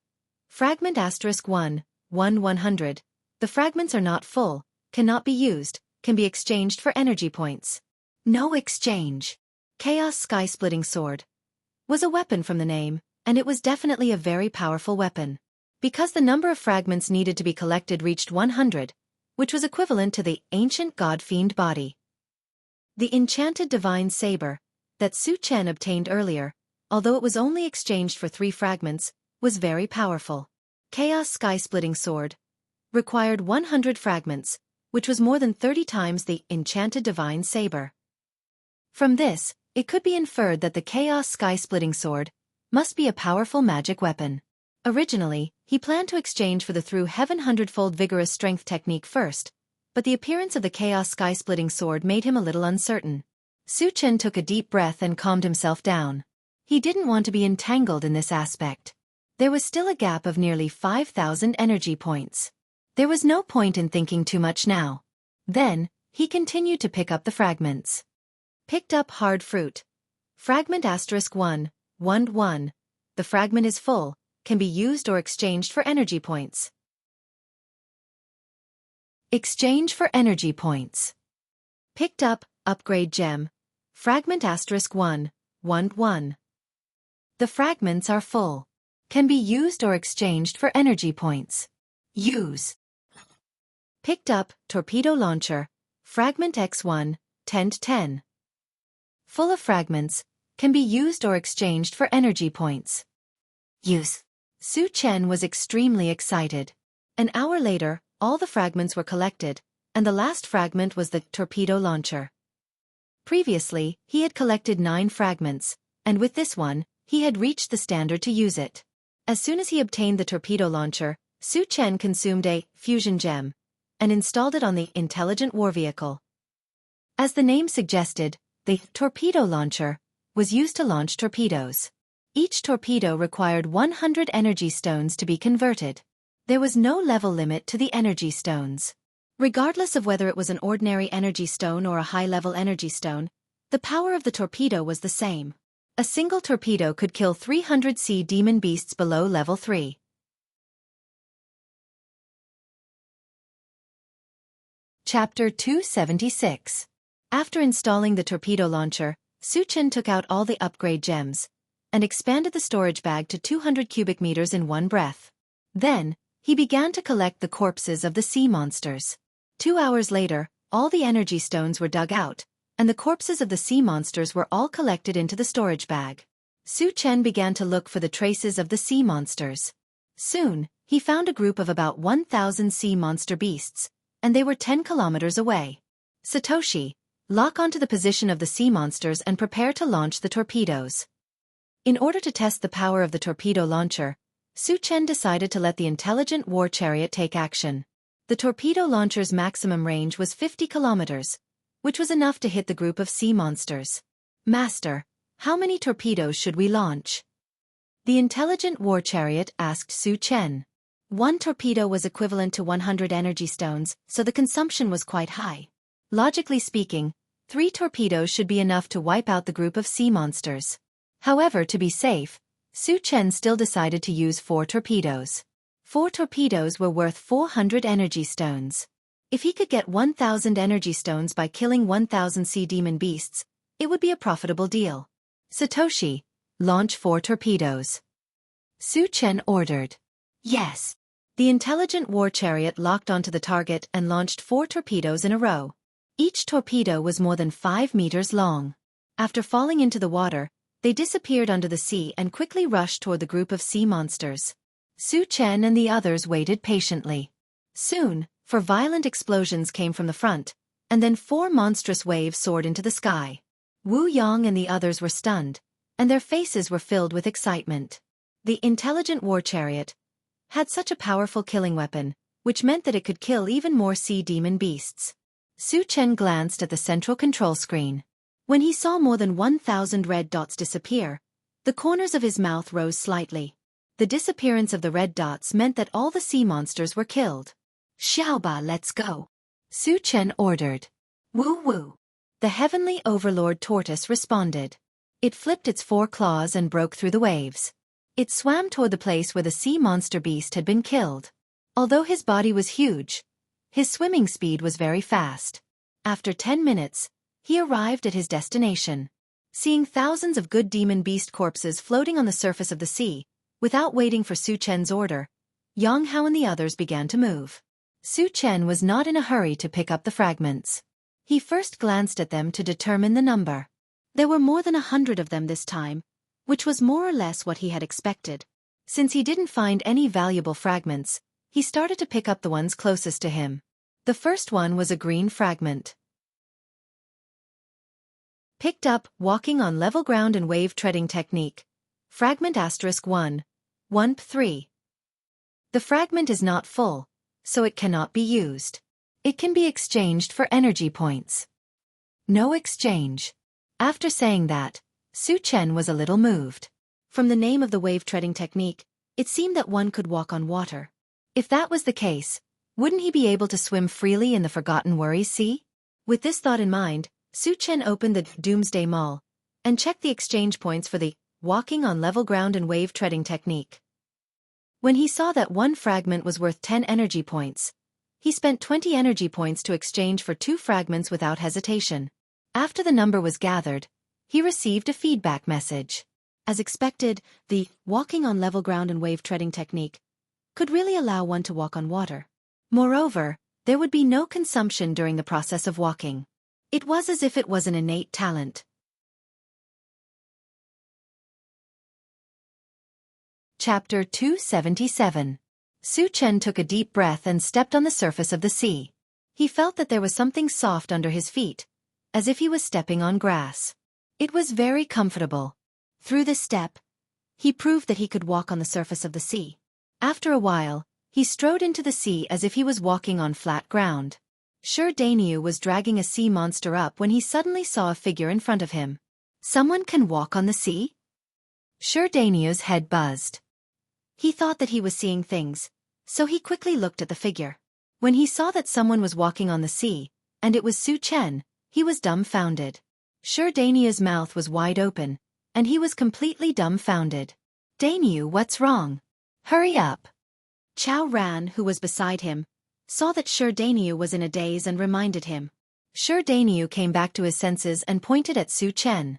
A: fragment *1, 100. The fragments are not full, cannot be used, can be exchanged for energy points. No exchange. Chaos Sky-Splitting Sword was a weapon from the name, and it was definitely a very powerful weapon. Because the number of fragments needed to be collected reached 100, which was equivalent to the ancient god-fiend body. The enchanted divine saber that Su Chen obtained earlier, although it was only exchanged for 3 fragments, was very powerful. Chaos Sky-Splitting Sword required 100 fragments, which was more than 30 times the enchanted divine saber. From this, it could be inferred that the Chaos Sky-Splitting Sword must be a powerful magic weapon. Originally, he planned to exchange for the Through Heaven Hundredfold Vigorous Strength Technique first, but the appearance of the Chaos Sky-Splitting Sword made him a little uncertain. Su Chen took a deep breath and calmed himself down. He didn't want to be entangled in this aspect. There was still a gap of nearly 5,000 energy points. There was no point in thinking too much now. Then, he continued to pick up the fragments. Picked up Hard Fruit, fragment *1, 1. The fragment is full, can be used or exchanged for energy points. Exchange for energy points. Picked up Upgrade Gem, fragment *1, 1. The fragments are full, can be used or exchanged for energy points. Use. Picked up Torpedo Launcher, fragment *1, 10-10. Full of fragments, can be used or exchanged for energy points. Use. Su Chen was extremely excited. An hour later, all the fragments were collected,
B: and the last fragment was the torpedo launcher. Previously, he had collected 9 fragments, and with this one, he had reached the standard to use it. As soon as he obtained the torpedo launcher, Su Chen consumed a fusion gem and installed it on the intelligent war vehicle. As the name suggested, the torpedo launcher was used to launch torpedoes. Each torpedo required 100 energy stones to be converted. There was no level limit to the energy stones. Regardless of whether it was an ordinary energy stone or a high-level energy stone, the power of the torpedo was the same. A single torpedo could kill 300 sea demon beasts below level 3. Chapter 276. After installing the torpedo launcher, Su Chen took out all the upgrade gems and expanded the storage bag to 200 cubic meters in one breath. Then, he began to collect the corpses of the sea monsters. 2 hours later, all the energy stones were dug out, and the corpses of the sea monsters were all collected into the storage bag. Su Chen began to look for the traces of the sea monsters. Soon, he found a group of about 1,000 sea monster beasts, and they were 10 kilometers away. Satoshi, lock onto the position of the sea monsters and prepare to launch the torpedoes. In order to test the power of the torpedo launcher, Su Chen decided to let the intelligent war chariot take action. The torpedo launcher's maximum range was 50 kilometers, which was enough to hit the group of sea monsters. Master, how many torpedoes should we launch? The intelligent war chariot asked Su Chen. 1 torpedo was equivalent to 100 energy stones, so the consumption was quite high. Logically speaking, 3 torpedoes should be enough to wipe out the group of sea monsters. However, to be safe, Su Chen still decided to use 4 torpedoes. 4 torpedoes were worth 400 energy stones. If he could get 1,000 energy stones by killing 1,000 sea demon beasts, it would be a profitable deal. Satoshi, launch 4 torpedoes. Su Chen ordered. Yes. The intelligent war chariot locked onto the target and launched 4 torpedoes in a row. Each torpedo was more than 5 meters long. After falling into the water, they disappeared under the sea and quickly rushed toward the group of sea monsters. Su Chen and the others waited patiently. Soon, 4 violent explosions came from the front, and then 4 monstrous waves soared into the sky. Wu Yang and the others were stunned, and their faces were filled with excitement. The intelligent war chariot had such a powerful killing weapon, which meant that it could kill even more sea demon beasts. Su Chen glanced at the central control screen. When he saw more than 1,000 red dots disappear, the corners of his mouth rose slightly. The disappearance of the red dots meant that all the sea monsters were killed. Xiaoba, let's go. Su Chen ordered. Woo woo. The heavenly overlord tortoise responded. It flipped its 4 claws and broke through the waves. It swam toward the place where the sea monster beast had been killed. Although his body was huge, his swimming speed was very fast. After 10 minutes, he arrived at his destination. Seeing thousands of good demon beast corpses floating on the surface of the sea, without waiting for Su Chen's order, Jianghu and the others began to move. Su Chen was not in a hurry to pick up the fragments. He first glanced at them to determine the number. There were more than 100 of them this time, which was more or less what he had expected. Since he didn't find any valuable fragments, he started to pick up the ones closest to him. The first one was a green fragment. Picked up, walking on level ground and wave treading technique. Fragment *1, 1p3. The fragment is not full, so it cannot be used. It can be exchanged for energy points. No exchange. After saying that, Su Chen was a little moved. From the name of the wave treading technique, it seemed that one could walk on water. If that was the case, wouldn't he be able to swim freely in the Forgotten Worries Sea? With this thought in mind, Su Chen opened the Doomsday Mall and checked the exchange points for the walking on level ground and wave treading technique. When he saw that 1 fragment was worth 10 energy points, he spent 20 energy points to exchange for 2 fragments without hesitation. After the number was gathered, he received a feedback message. As expected, the walking on level ground and wave treading technique could really allow one to walk on water. Moreover, there would be no consumption during the process of walking. It was as if it was an innate talent. Chapter 277. Su Chen took a deep breath and stepped on the surface of the sea. He felt that there was something soft under his feet, as if he was stepping on grass. It was very comfortable. Through this step, he proved that he could walk on the surface of the sea. After a while, he strode into the sea as if he was walking on flat ground. Xianxia was dragging a sea monster up when he suddenly saw a figure in front of him. Someone can walk on the sea? Xianxia's head buzzed. He thought that he was seeing things, so he quickly looked at the figure. When he saw that someone was walking on the sea, and it was Su Chen, he was dumbfounded. Xianxia's mouth was wide open, and he was completely dumbfounded. Dainyu, what's wrong? Hurry up. Chao Ran, who was beside him, saw that Xianxia was in a daze and reminded him. Xianxia came back to his senses and pointed at Su Chen.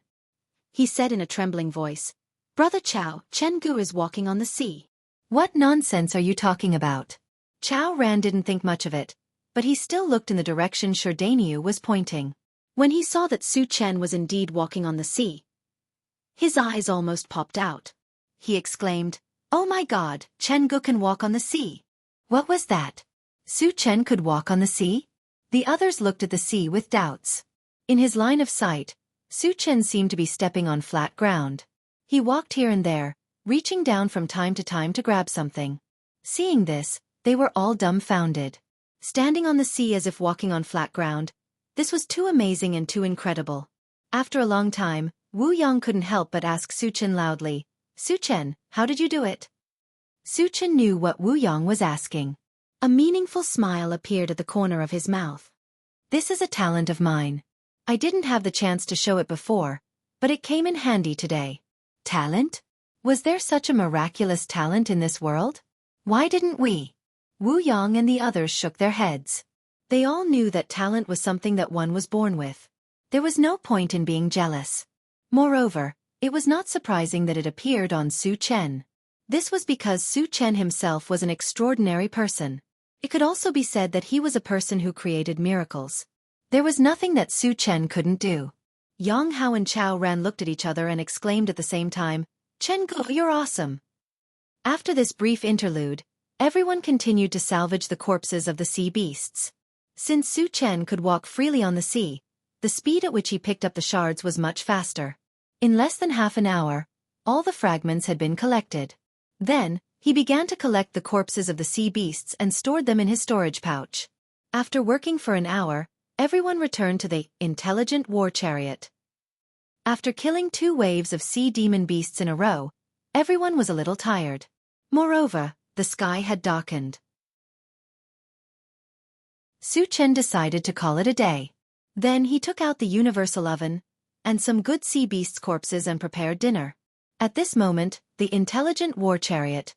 B: He said in a trembling voice, "Brother Chao, Chen Gu is walking on the sea."
A: What nonsense are you talking about?
B: Chao Ran didn't think much of it, but he still looked in the direction Xianxia was pointing. When he saw that Su Chen was indeed walking on the sea, his eyes almost popped out. He exclaimed, "Oh my God, Chen Gu can walk on the sea."
A: What was that? Su Chen could walk on the sea?
B: The others looked at the sea with doubts. In his line of sight, Su Chen seemed to be stepping on flat ground. He walked here and there, reaching down from time to time to grab something. Seeing this, they were all dumbfounded. Standing on the sea as if walking on flat ground, this was too amazing and too incredible. After a long time, Wu Yang couldn't help but ask Su Chen loudly, "Su Chen, how did you do it?" Su Chen knew what Wu Yang was asking. A meaningful smile appeared at the corner of his mouth. "This is a talent of mine. I didn't have the chance to show it before, but it came in handy today."
A: Talent? Was there such a miraculous talent in this world? Why didn't we?
B: Wu Yang and the others shook their heads. They all knew that talent was something that one was born with. There was no point in being jealous. Moreover, it was not surprising that it appeared on Su Chen. This was because Su Chen himself was an extraordinary person. It could also be said that he was a person who created miracles. There was nothing that Su Chen couldn't do. Yang Hao and Chao Ran looked at each other and exclaimed at the same time, "Chen Gu, you're awesome." After this brief interlude, everyone continued to salvage the corpses of the sea beasts. Since Su Chen could walk freely on the sea, the speed at which he picked up the shards was much faster. In less than half an hour, all the fragments had been collected. Then, he began to collect the corpses of the sea beasts and stored them in his storage pouch. After working for an hour, everyone returned to the intelligent war chariot. After killing 2 waves of sea demon beasts in a row, everyone was a little tired. Moreover, the sky had darkened. Su Chen decided to call it a day. Then he took out the universal oven and some good sea beasts' corpses and prepared dinner. At this moment, the intelligent war chariot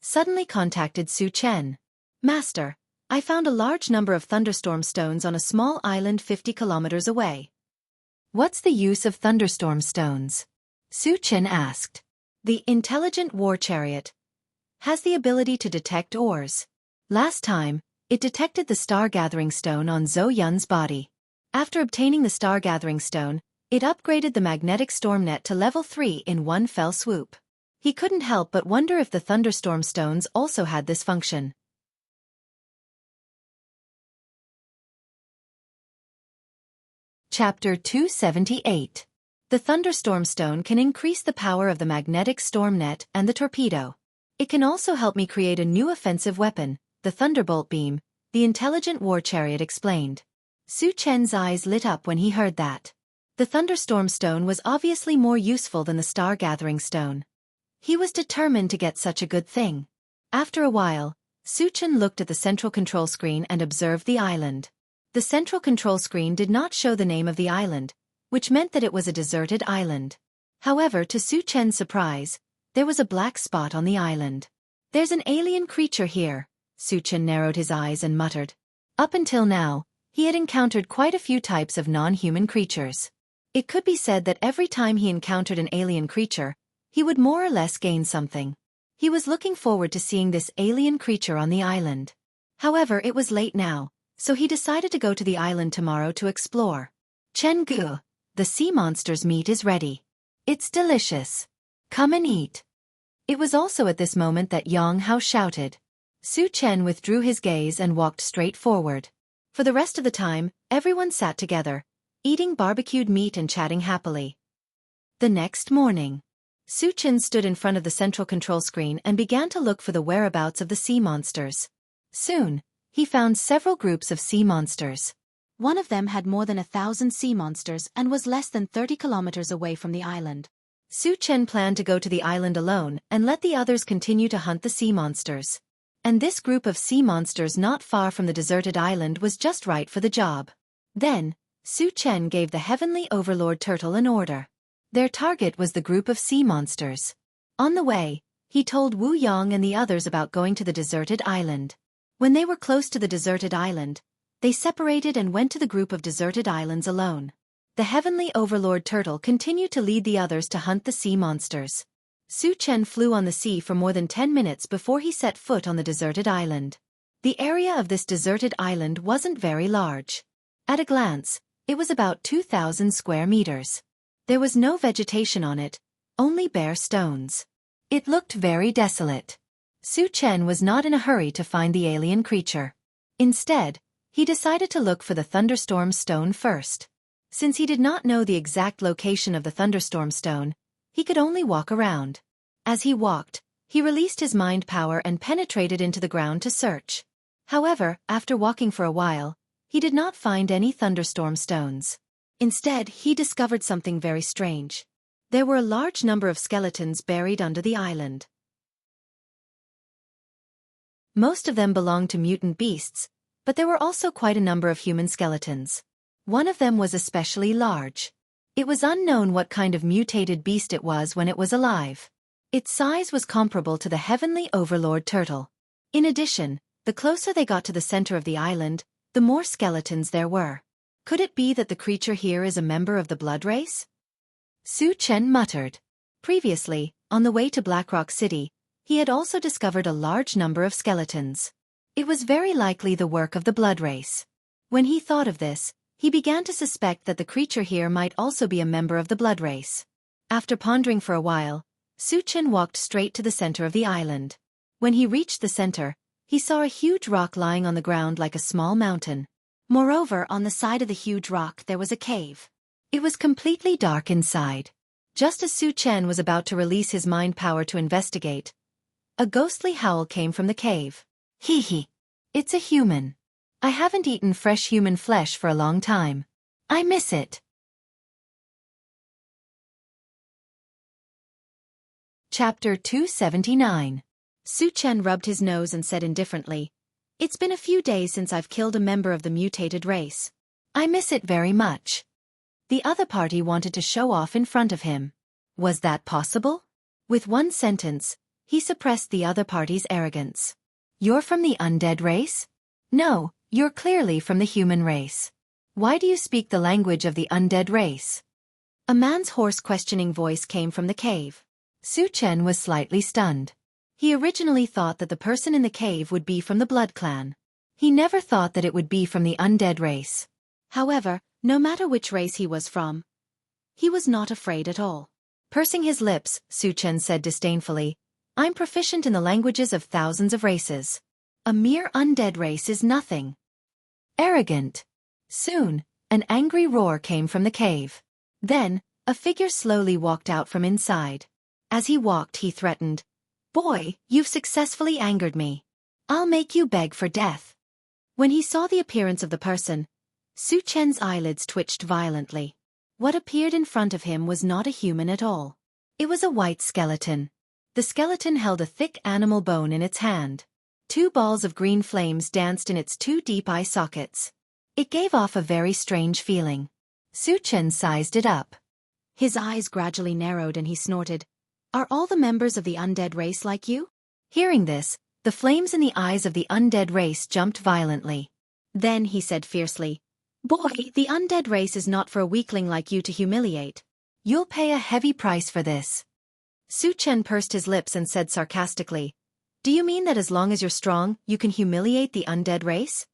B: suddenly contacted Su Chen. "Master, I found a large number of thunderstorm stones on a small island 50 kilometers away."
A: "What's the use of thunderstorm stones?" Su Chen asked.
B: The intelligent war chariot has the ability to detect ores. Last time, it detected the star-gathering stone on Zhou Yun's body. After obtaining the star-gathering stone, it upgraded the magnetic storm net to level 3 in one fell swoop. He couldn't help but wonder if the thunderstorm stones also had this function.
A: Chapter 278.
B: The thunderstorm stone can increase the power of the magnetic storm net and the torpedo. It can also help me create a new offensive weapon, the thunderbolt beam, the intelligent war chariot explained. Su Chen's eyes lit up when he heard that. The thunderstorm stone was obviously more useful than the star-gathering stone. He was determined to get such a good thing. After a while, Su Chen looked at the central control screen and observed the island. The central control screen did not show the name of the island, which meant that it was a deserted island. However, to Su Chen's surprise, there was a black spot on the island. "There's an alien creature here," Su Chen narrowed his eyes and muttered. Up until now, he had encountered quite a few types of non-human creatures. It could be said that every time he encountered an alien creature, he would more or less gain something. He was looking forward to seeing this alien creature on the island. However, it was late now, so he decided to go to the island tomorrow to explore. "Chen Gu, the sea monster's meat is ready. It's delicious. Come and eat." It was also at this moment that Yang Hao shouted. Su Chen withdrew his gaze and walked straight forward. For the rest of the time, everyone sat together, eating barbecued meat and chatting happily. The next morning, Su Chen stood in front of the central control screen and began to look for the whereabouts of the sea monsters. Soon, he found several groups of sea monsters. One of them had more than 1,000 sea monsters and was less than 30 kilometers away from the island. Su Chen planned to go to the island alone and let the others continue to hunt the sea monsters. And this group of sea monsters not far from the deserted island was just right for the job. Then, Su Chen gave the Heavenly Overlord Turtle an order. Their target was the group of sea monsters. On the way, he told Wu Yang and the others about going to the deserted island. When they were close to the deserted island, they separated and went to the group of deserted islands alone. The Heavenly Overlord Turtle continued to lead the others to hunt the sea monsters. Su Chen flew on the sea for more than 10 minutes before he set foot on the deserted island. The area of this deserted island wasn't very large. At a glance, it was about 2,000 square meters. There was no vegetation on it, only bare stones. It looked very desolate. Su Chen was not in a hurry to find the alien creature. Instead, he decided to look for the thunderstorm stone first. Since he did not know the exact location of the thunderstorm stone, he could only walk around. As he walked, he released his mind power and penetrated into the ground to search. However, after walking for a while, he did not find any thunderstorm stones. Instead, he discovered something very strange. There were a large number of skeletons buried under the island. Most of them belonged to mutant beasts, but there were also quite a number of human skeletons. One of them was especially large. It was unknown what kind of mutated beast it was when it was alive. Its size was comparable to the Heavenly Overlord Turtle. In addition, the closer they got to the center of the island, the more skeletons there were. Could it be that the creature here is a member of the blood race? Su Chen muttered. Previously, on the way to Blackrock City, he had also discovered a large number of skeletons. It was very likely the work of the blood race. When he thought of this, he began to suspect that the creature here might also be a member of the blood race. After pondering for a while, Su Chen walked straight to the center of the island. When he reached the center, he saw a huge rock lying on the ground like a small mountain. Moreover, on the side of the huge rock there was a cave. It was completely dark inside. Just as Su Chen was about to release his mind power to investigate, a ghostly howl came from the cave. Hee hee. It's a human. I haven't eaten fresh human flesh for a long time. I miss it. Chapter 279. Su Chen rubbed his nose and said indifferently, "It's been a few days since I've killed a member of the mutated race. I miss it very much." The other party wanted to show off in front of him. Was that possible? With one sentence, he suppressed the other party's arrogance. "You're from the undead race?" "No, you're clearly from the human race. Why do you speak the language of the undead race?" A man's hoarse questioning voice came from the cave. Su Chen was slightly stunned. He originally thought that the person in the cave would be from the Blood Clan. He never thought that it would be from the undead race. However, no matter which race he was from, he was not afraid at all. Pursing his lips, Su Chen said disdainfully, "I'm proficient in the languages of thousands of races. A mere undead race is nothing." Arrogant. Soon, an angry roar came from the cave. Then, a figure slowly walked out from inside. As he walked, he threatened, "Boy, you've successfully angered me. I'll make you beg for death." When he saw the appearance of the person, Su Chen's eyelids twitched violently. What appeared in front of him was not a human at all. It was a white skeleton. The skeleton held a thick animal bone in its hand. 2 balls of green flames danced in its 2 deep eye sockets. It gave off a very strange feeling. Su Chen sized it up. His eyes gradually narrowed and he snorted, "Are all the members of the undead race like you?" Hearing this, the flames in the eyes of the undead race jumped violently. Then he said fiercely, "Boy, the undead race is not for a weakling like you to humiliate. You'll pay a heavy price for this." Su Chen pursed his lips and said sarcastically, "Do you mean that as long as you're strong, you can humiliate the undead race?"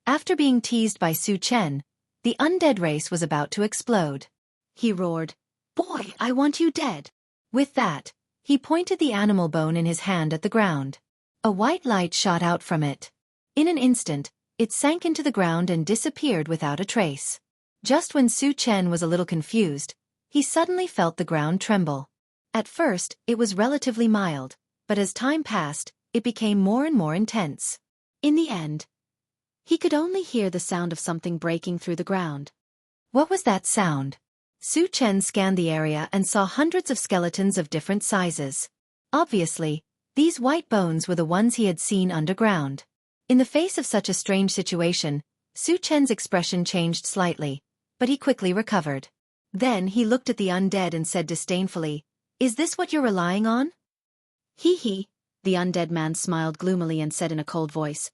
B: After being teased by Su Chen, the undead race was about to explode. He roared, "Boy, I want you dead." With that, he pointed the animal bone in his hand at the ground. A white light shot out from it. In an instant,
A: It sank into the ground and disappeared without a trace. Just when Su Chen was a little confused, he suddenly felt the ground tremble. At first, it was relatively mild, but as time passed, it became more and more intense. In the end, he could only hear the sound of something breaking through the ground. What was that sound? Su Chen scanned the area and saw hundreds of skeletons of different sizes. Obviously, these white bones were the ones he had seen underground. In the face of such a strange situation, Su Chen's expression changed slightly, but he quickly recovered. Then he looked at the undead and said disdainfully, "Is this what you're relying on?" "Hee hee," the undead man smiled gloomily and said in a cold voice,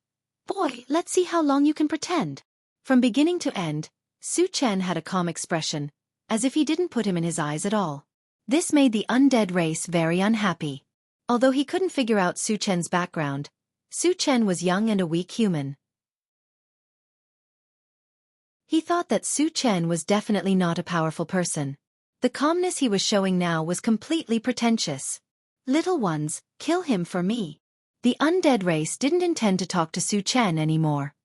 A: "Boy, let's see how long you can pretend." From beginning to end, Su Chen had a calm expression, as if he didn't put him in his eyes at all. This made the undead race very unhappy. Although he couldn't figure out Su Chen's background, Su Chen was young and a weak human. He thought that Su Chen was definitely not a powerful person. The calmness he was showing now was completely pretentious. "Little ones, kill him for me." The undead race didn't intend to talk to Su Chen anymore.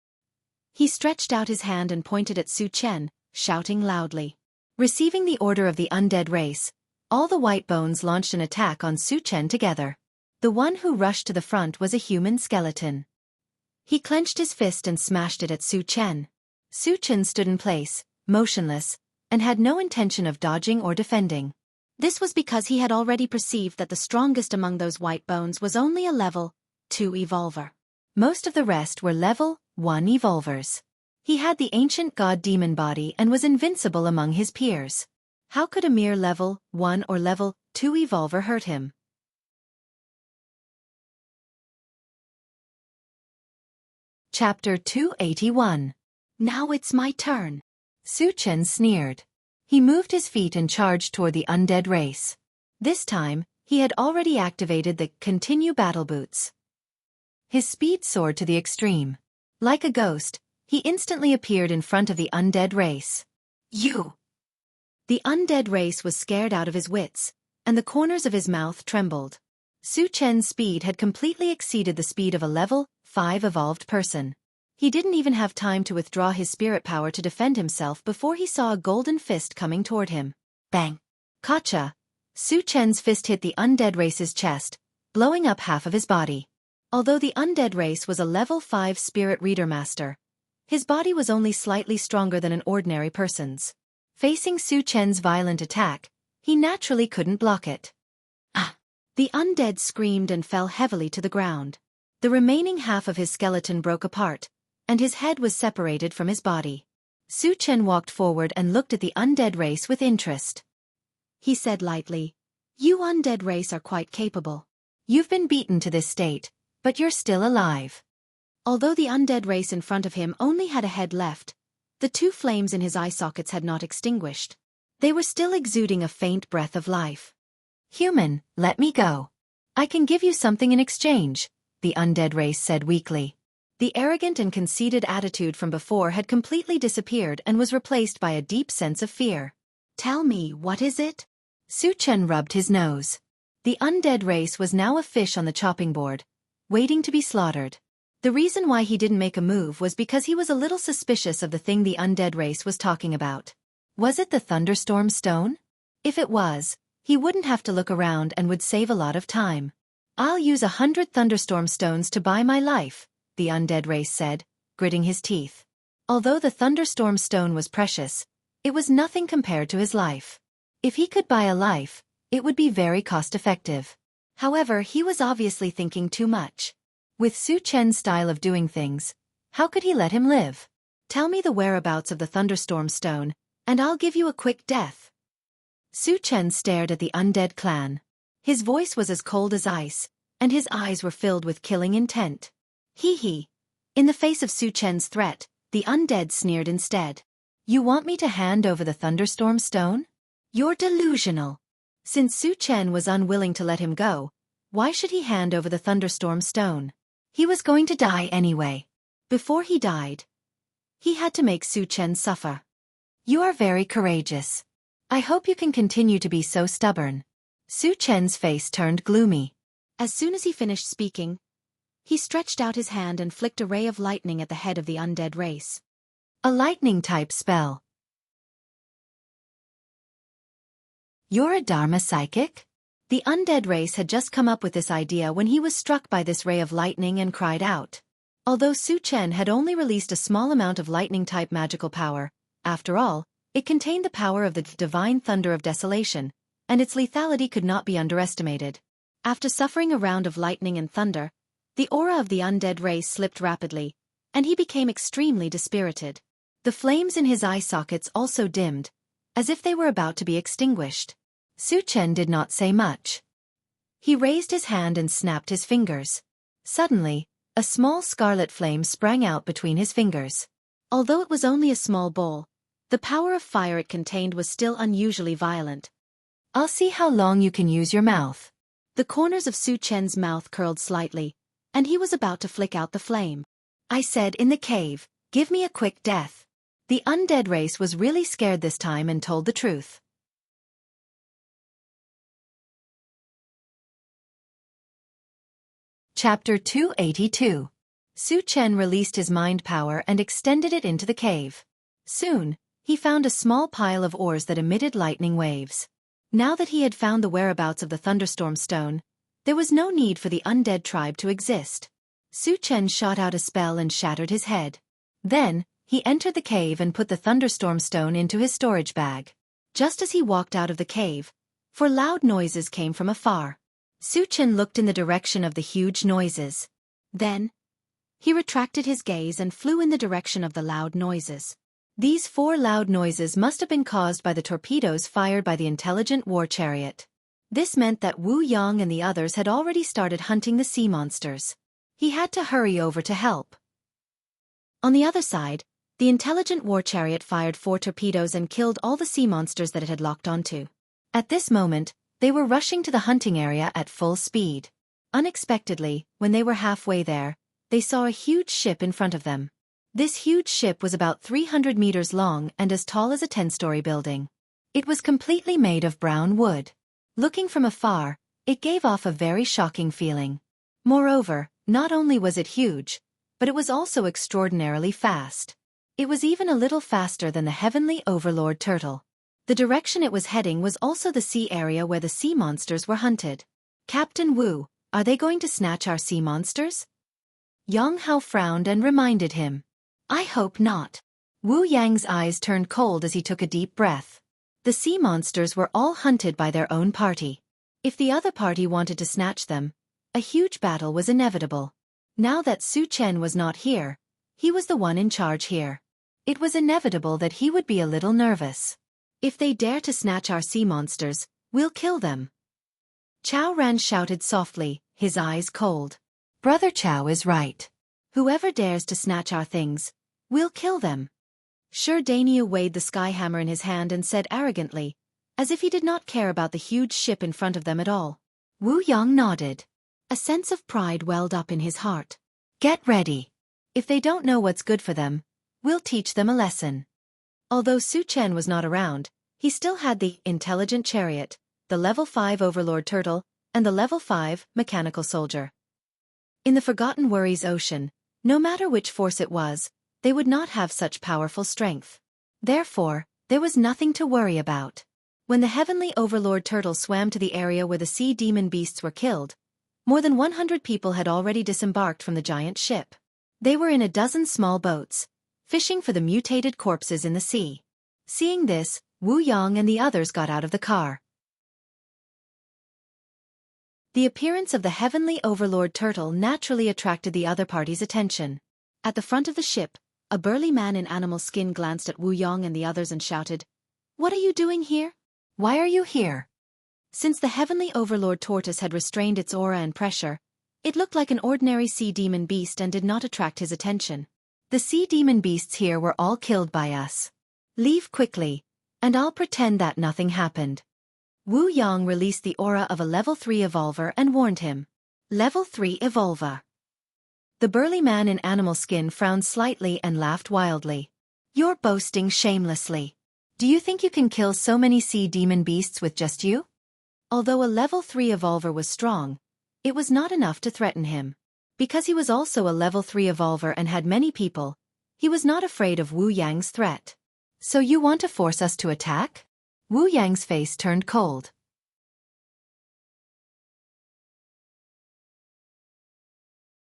A: He stretched out his hand and pointed at Su Chen, shouting loudly. Receiving the order of the undead race, all the white bones launched an attack on Su Chen together. The one who rushed to the front was a human skeleton. He clenched his fist and smashed it at Su Chen. Su Chen stood in place, motionless, and had no intention of dodging or defending. This was because he had already perceived that the strongest among those white bones was only a level 2 evolver. Most of the rest were level 1 evolvers. He had the ancient god-demon body and was invincible among his peers. How could a mere level 1 or level 2 evolver hurt him? Chapter 281. Now it's my turn. Su Chen sneered. He moved his feet and charged toward the undead race. This time, he had already activated the Continue Battle Boots. His speed soared to the extreme. Like a ghost, he instantly appeared in front of the undead race. "You!" The undead race was scared out of his wits, and the corners of his mouth trembled. Su Chen's speed had completely exceeded the speed of a level 5 evolved person. He didn't even have time to withdraw his spirit power to defend himself before he saw a golden fist coming toward him. Bang! Gotcha! Su Chen's fist hit the undead race's chest, blowing up half of his body. Although the undead race was a level 5 spirit reader master, his body was only slightly stronger than an ordinary person's. Facing Su Chen's violent attack, he naturally couldn't block it. Ah! The undead screamed and fell heavily to the ground. The remaining half of his skeleton broke apart, and his head was separated from his body. Su Chen walked forward and looked at the undead race with interest. He said lightly, "You undead race are quite capable. You've been beaten to this state, but you're still alive." Although the undead race in front of him only had a head left, the 2 flames in his eye sockets had not extinguished. They were still exuding a faint breath of life. "Human, let me go. I can give you something in exchange," the undead race said weakly. The arrogant and conceited attitude from before had completely disappeared and was replaced by a deep sense of fear. "Tell me, what is it?" Su Chen rubbed his nose. The undead race was now a fish on the chopping board, waiting to be slaughtered. The reason why he didn't make a move was because he was a little suspicious of the thing the undead race was talking about. Was it the thunderstorm stone? If it was, he wouldn't have to look around and would save a lot of time. "I'll use 100 thunderstorm stones to buy my life," the undead race said, gritting his teeth. Although the thunderstorm stone was precious, it was nothing compared to his life. If he could buy a life, it would be very cost-effective. However, he was obviously thinking too much. With Su Chen's style of doing things, how could he let him live? "Tell me the whereabouts of the thunderstorm stone, and I'll give you a quick death." Su Chen stared at the undead clan. His voice was as cold as ice, and his eyes were filled with killing intent. Hee hee. In the face of Su Chen's threat, the undead sneered instead. "You want me to hand over the thunderstorm stone? You're delusional." Since Su Chen was unwilling to let him go, why should he hand over the thunderstorm stone? He was going to die anyway. Before he died, he had to make Su Chen suffer. "You are very courageous. I hope you can continue to be so stubborn." Su Chen's face turned gloomy. As soon as he finished speaking,
B: He stretched out his hand and flicked a ray of lightning at the head of the undead race.
A: A lightning-type spell. You're a Dharma psychic?
B: The undead race had just come up with this idea when he was struck by this ray of lightning and cried out. Although Su Chen had only released a small amount of lightning-type magical power, after all, it contained the power of the divine thunder of desolation, and its lethality could not be underestimated. After suffering a round of lightning and thunder, the aura of the undead race slipped rapidly, and he became extremely dispirited. The flames in his eye sockets also dimmed, as if they were about to be extinguished.
A: Su Chen did not say much. He raised his hand and snapped his fingers. Suddenly, a small scarlet flame sprang out between his fingers.
B: Although it was only a small bowl, the power of fire it contained was still unusually violent.
A: I'll see how long you can use your mouth.
B: The corners of Su Chen's mouth curled slightly, and he was about to flick out the flame.
A: I said in the cave, give me a quick death. The undead race was really scared this time and told the truth. Chapter 282. Su Chen released his mind power and extended it into the cave. Soon, he found a small pile of ores that emitted lightning waves. Now that he had found the whereabouts of the thunderstorm stone, there was no need for the undead tribe to exist. Su Chen shot out a spell and shattered his head. Then, he entered the cave and put the thunderstorm stone into his storage bag. Just as he walked out of the cave, for loud noises came from afar. Su Chen looked in the direction of the huge noises.
B: Then, he retracted his gaze and flew in the direction of the loud noises.
A: These 4 loud noises must have been caused by the torpedoes fired by the intelligent war chariot. This meant that Wu Yang and the others had already started hunting the sea monsters. He had to hurry over to help.
B: On the other side, the intelligent war chariot fired 4 torpedoes and killed all the sea monsters that it had locked onto.
A: At this moment, they were rushing to the hunting area at full speed. Unexpectedly, when they were halfway there, they saw a huge ship in front of them. This huge ship was about 300 meters long and as tall as a 10-story building. It was completely made of brown wood. Looking from afar, it gave off a very shocking feeling. Moreover, not only was it huge, but it was also extraordinarily fast. It was even a little faster than the heavenly overlord turtle. The direction it was heading was also the sea area where the sea monsters were hunted. Captain Wu, are they going to snatch our sea monsters? Jianghu frowned and reminded him. I hope not. Wu Yang's eyes turned cold as he took a deep breath. The sea monsters were all hunted by their own party. If the other party wanted to snatch them, a huge battle was inevitable. Now that Su Chen was not here, he was the one in charge here. It was inevitable that he would be a little nervous. If they dare to snatch our sea monsters, we'll kill them. Chao Ran shouted softly, his eyes cold. Brother Chao is right. Whoever dares to snatch our things, we'll kill them.
B: Shi Daniu weighed the skyhammer in his hand and said arrogantly, as if he did not care about the huge ship in front of them at all.
A: Wu Yang nodded.
B: A sense of pride welled up in his heart.
A: Get ready. If they don't know what's good for them, we'll teach them a lesson. Although Su Chen was not around, he still had the intelligent chariot, the level 5 overlord turtle, and the level 5 mechanical soldier. In the Forgotten Worries Ocean, no matter which force it was, they would not have such powerful strength. Therefore, there was nothing to worry about. When the heavenly overlord turtle swam to the area where the sea demon beasts were killed, more than 100 people had already disembarked from the giant ship. They were in a dozen small boats, fishing for the mutated corpses in the sea. Seeing this, Wu Yang and the others got out of the car. The appearance of the heavenly overlord turtle naturally attracted the other party's attention.
B: At the front of the ship, a burly man in animal skin glanced at Wu Yang and the others and shouted, "What are you doing here?
A: Why are you here?"
B: Since the heavenly overlord tortoise had restrained its aura and pressure, it looked like an ordinary sea demon beast and did not attract his attention.
A: The sea demon beasts here were all killed by us. Leave quickly, and I'll pretend that nothing happened. Wu Yang released the aura of a level 3 evolver and warned him. Level 3 evolver. The burly man in animal skin frowned slightly and laughed wildly. You're boasting shamelessly. Do you think you can kill so many sea demon beasts with just you? Although a level 3 evolver was strong, it was not enough to threaten him.
B: Because he was also a level 3 evolver and had many people, he was not afraid of Wu Yang's threat.
A: So you want to force us to attack? Wu Yang's face turned cold.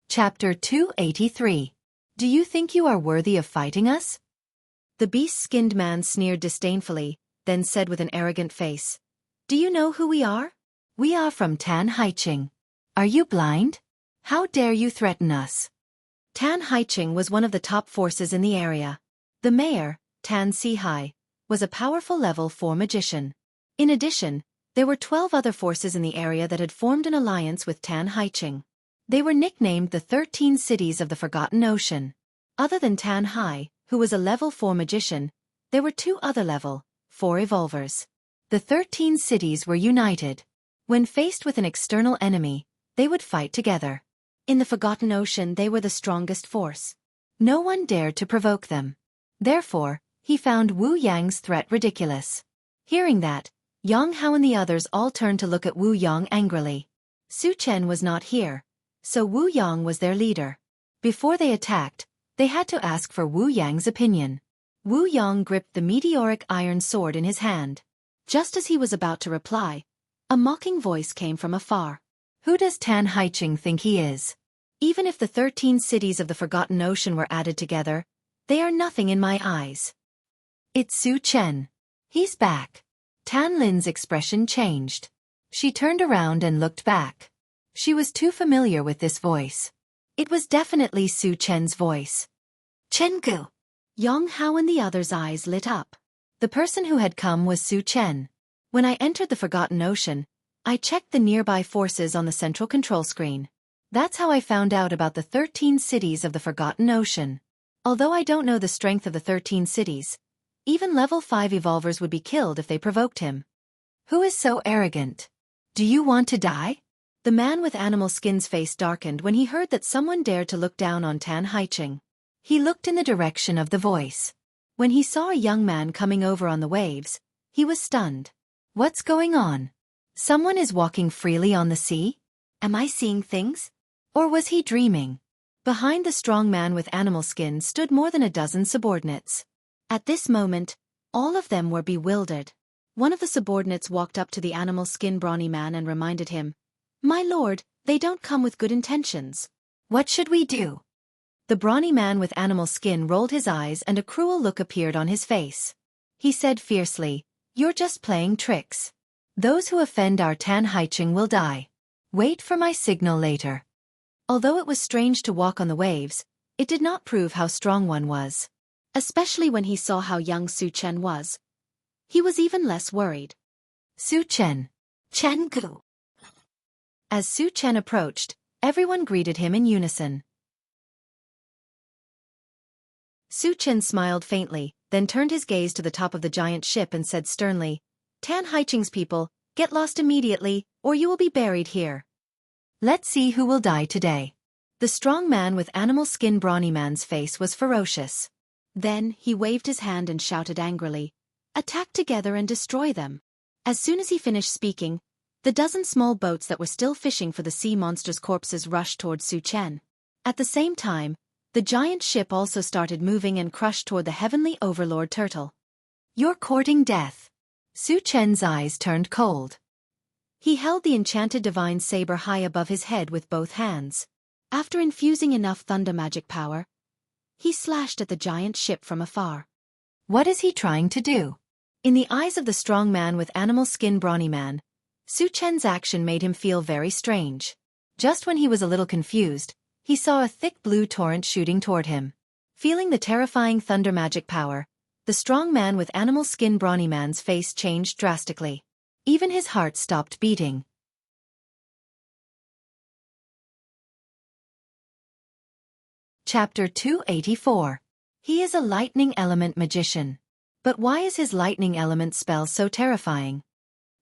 A: Chapter 283. Do you think you are worthy of fighting us?
B: The beast-skinned man sneered disdainfully, then said with an arrogant face, "Do you know who we are?
A: We are from Tan Haiqing. Are you blind? How dare you threaten us?"
B: Tan Haiqing was one of the top forces in the area. The mayor, Tan Sihai, was a powerful level 4 magician. In addition, there were 12 other forces in the area that had formed an alliance with Tan Haiqing. They were nicknamed the 13 Cities of the Forgotten Ocean. Other than Tan Hai, who was a level 4 magician, there were 2 other level 4 evolvers.
A: The 13 cities were united. When faced with an external enemy, they would fight together.
B: In the Forgotten Ocean they were the strongest force.
A: No one dared to provoke them. Therefore, he found Wu Yang's threat ridiculous. Hearing that, Yang Hao and the others all turned to look at Wu Yang angrily. Su Chen was not here, so Wu Yang was their leader. Before they attacked, they had to ask for Wu Yang's opinion. Wu Yang gripped the meteoric iron sword in his hand.
B: Just as he was about to reply, a mocking voice came from afar.
A: Who does Tan Haiqing think he is?
B: Even if the 13 cities of the Forgotten Ocean were added together, they are nothing in my eyes.
A: It's Su Chen. He's back. Tan Lin's expression changed. She turned around and looked back. She was too familiar with this voice. It was definitely Su Chen's voice.
B: Chengu! Yang Hao and the others' eyes lit up.
A: The person who had come was Su Chen.
B: When I entered the Forgotten Ocean, I checked the nearby forces on the central control screen.
A: That's how I found out about the 13 cities of the Forgotten Ocean.
B: Although I don't know the strength of the 13 cities, even level 5 evolvers would be killed if they provoked him.
A: Who is so arrogant? Do you want to die?
B: The man with animal skin's face darkened when he heard that someone dared to look down on Tan Haiqing.
A: He looked in the direction of the voice.
B: When he saw a young man coming over on the waves, he was stunned.
A: What's going on? Someone is walking freely on the sea?
B: Am I seeing things?
A: Or was he dreaming?
B: Behind the strong man with animal skin stood more than a dozen subordinates. At this moment, all of them were bewildered. One of the subordinates walked up to the animal skin brawny man and reminded him, "My lord, they don't come with good intentions."
A: What should we do?
B: The brawny man with animal skin rolled his eyes and a cruel look appeared on his face.
A: He said fiercely, "You're just playing tricks. Those who offend our Tan Haiqing will die. Wait for my signal later."
B: Although it was strange to walk on the waves, it did not prove how strong one was. Especially when he saw how young Su Chen was. He was even less worried.
A: Su Chen.
B: Chengu.
A: As Su Chen approached, everyone greeted him in unison.
B: Su Chen smiled faintly, then turned his gaze to the top of the giant ship and said sternly, "Tan Haiqing's people, get lost immediately, or you will be buried here."
A: Let's see who will die today.
B: The strong man with animal skin brawny man's face was ferocious. Then he waved his hand and shouted angrily, "Attack together and destroy them." As soon as he finished speaking, the dozen small boats that were still fishing for the sea monster's corpses rushed toward Su Chen. At the same time, the giant ship also started moving and crushed toward the heavenly overlord turtle.
A: "You're courting death." Su Chen's eyes turned cold.
B: He held the enchanted divine saber high above his head with both hands. After infusing enough thunder magic power, he slashed at the giant ship from afar.
A: What is he trying to do?
B: In the eyes of the strong man with animal skin brawny man, Su Chen's action made him feel very strange.
A: Just when he was a little confused, he saw a thick blue torrent shooting toward him.
B: Feeling the terrifying thunder magic power, the strong man with animal skin brawny man's face changed drastically.
A: Even his heart stopped beating. Chapter 284. He is a lightning element magician. But why is his lightning element spell so terrifying?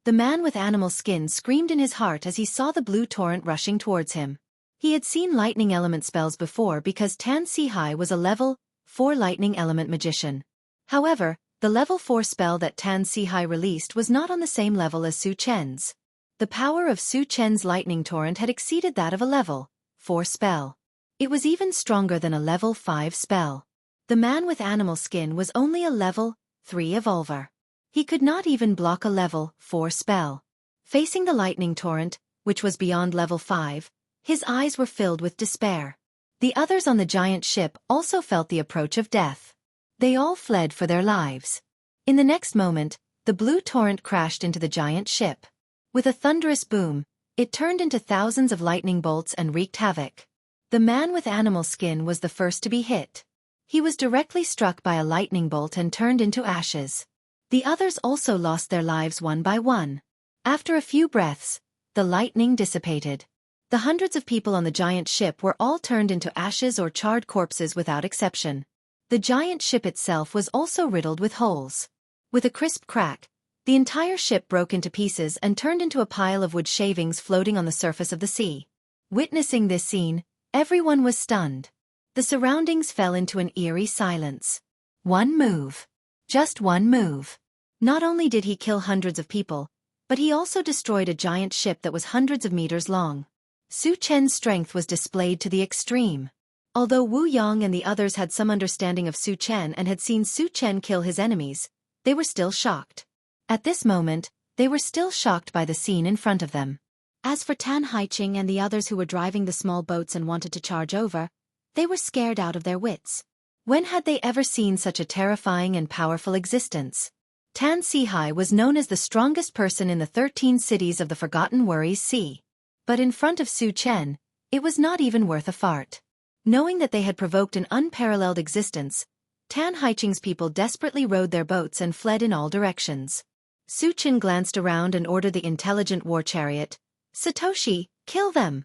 B: The man with animal skin screamed in his heart as he saw the blue torrent rushing towards him. He had seen lightning element spells before because Tan Sihai was a level 4 lightning element magician. However, the level 4 spell that Tan Sihai released was not on the same level as Su Chen's. The power of Su Chen's lightning torrent had exceeded that of a level 4 spell. It was even stronger than a level 5 spell. The man with animal skin was only a level 3 evolver. He could not even block a level 4 spell. Facing the lightning torrent, which was beyond level 5, his eyes were filled with despair. The others on the giant ship also felt the approach of death. They all fled for their lives. In the next moment, the blue torrent crashed into the giant ship. With a thunderous boom, it turned into thousands of lightning bolts and wreaked havoc. The man with animal skin was the first to be hit. He was directly struck by a lightning bolt and turned into ashes. The others also lost their lives one by one. After a few breaths, the lightning dissipated. The hundreds of people on the giant ship were all turned into ashes or charred corpses without exception. The giant ship itself was also riddled with holes. With a crisp crack, the entire ship broke into pieces and turned into a pile of wood shavings floating on the surface of the sea. Witnessing this scene, everyone was stunned. The surroundings fell into an eerie silence. One move. Just one move. Not only did he kill hundreds of people, but he also destroyed a giant ship that was hundreds of meters long. Su Chen's strength was displayed to the extreme. Although Wu Yang and the others had some understanding of Su Chen and had seen Su Chen kill his enemies, they were still shocked. At this moment, they were still shocked by the scene in front of them. As for Tan Haiqing and the others who were driving the small boats and wanted to charge over, they were scared out of their wits. When had they ever seen such a terrifying and powerful existence? Tan Sihai was known as the strongest person in the 13 cities of the Forgotten Worries Sea. But in front of Su Chen, it was not even worth a fart. Knowing that they had provoked an unparalleled existence, Tan Haiqing's people desperately rowed their boats and fled in all directions. Su Chen glanced around and ordered the intelligent war chariot, "Satoshi, kill them!"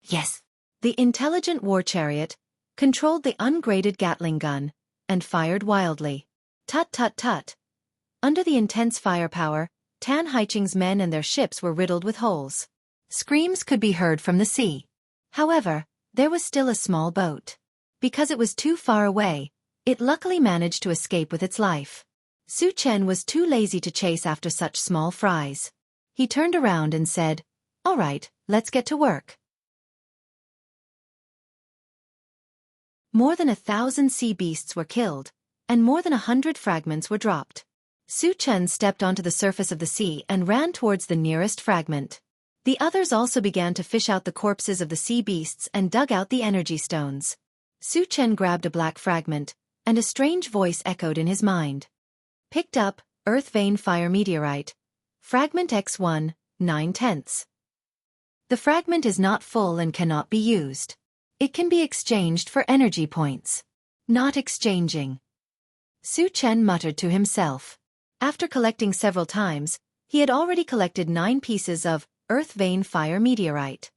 B: Yes. The intelligent war chariot controlled the ungraded Gatling gun and fired wildly. Tut tut tut. Under the intense firepower, Tan Haiqing's men and their ships were riddled with holes. Screams could be heard from the sea. However, there was still a small boat. Because it was too far away, it luckily managed to escape with its life. Su Chen was too lazy to chase after such small fries. He turned around and said, "All right, let's get to work." More than 1,000 sea beasts were killed, and more than 100 fragments were dropped. Su Chen stepped onto the surface of the sea and ran towards the nearest fragment. The others also began to fish out the corpses of the sea beasts and dug out the energy stones. Su Chen grabbed a black fragment, and a strange voice echoed in his mind. Picked up, Earth Vein Fire Meteorite. Fragment X1, 9/10. The fragment is not full and cannot be used. It can be exchanged for energy points. Not exchanging. Su Chen muttered to himself. After collecting several times, he had already collected 9 pieces of Earth Vein Fire Meteorite.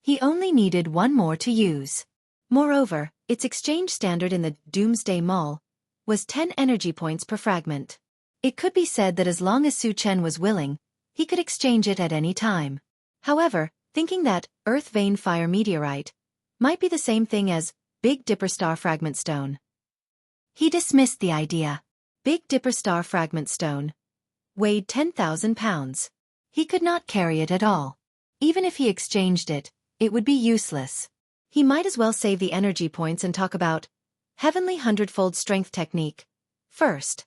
B: He only needed one more to use. Moreover, its exchange standard in the Doomsday Mall was 10 energy points per fragment. It could be said that as long as Su Chen was willing, he could exchange it at any time. However, thinking that Earth Vein Fire Meteorite might be the same thing as Big Dipper Star Fragment Stone, he dismissed the idea. Big Dipper Star Fragment Stone weighed 10,000 pounds. He could not carry it at all. Even if he exchanged it, it would be useless. He might as well save the energy points and talk about Heavenly Hundredfold Strength Technique first.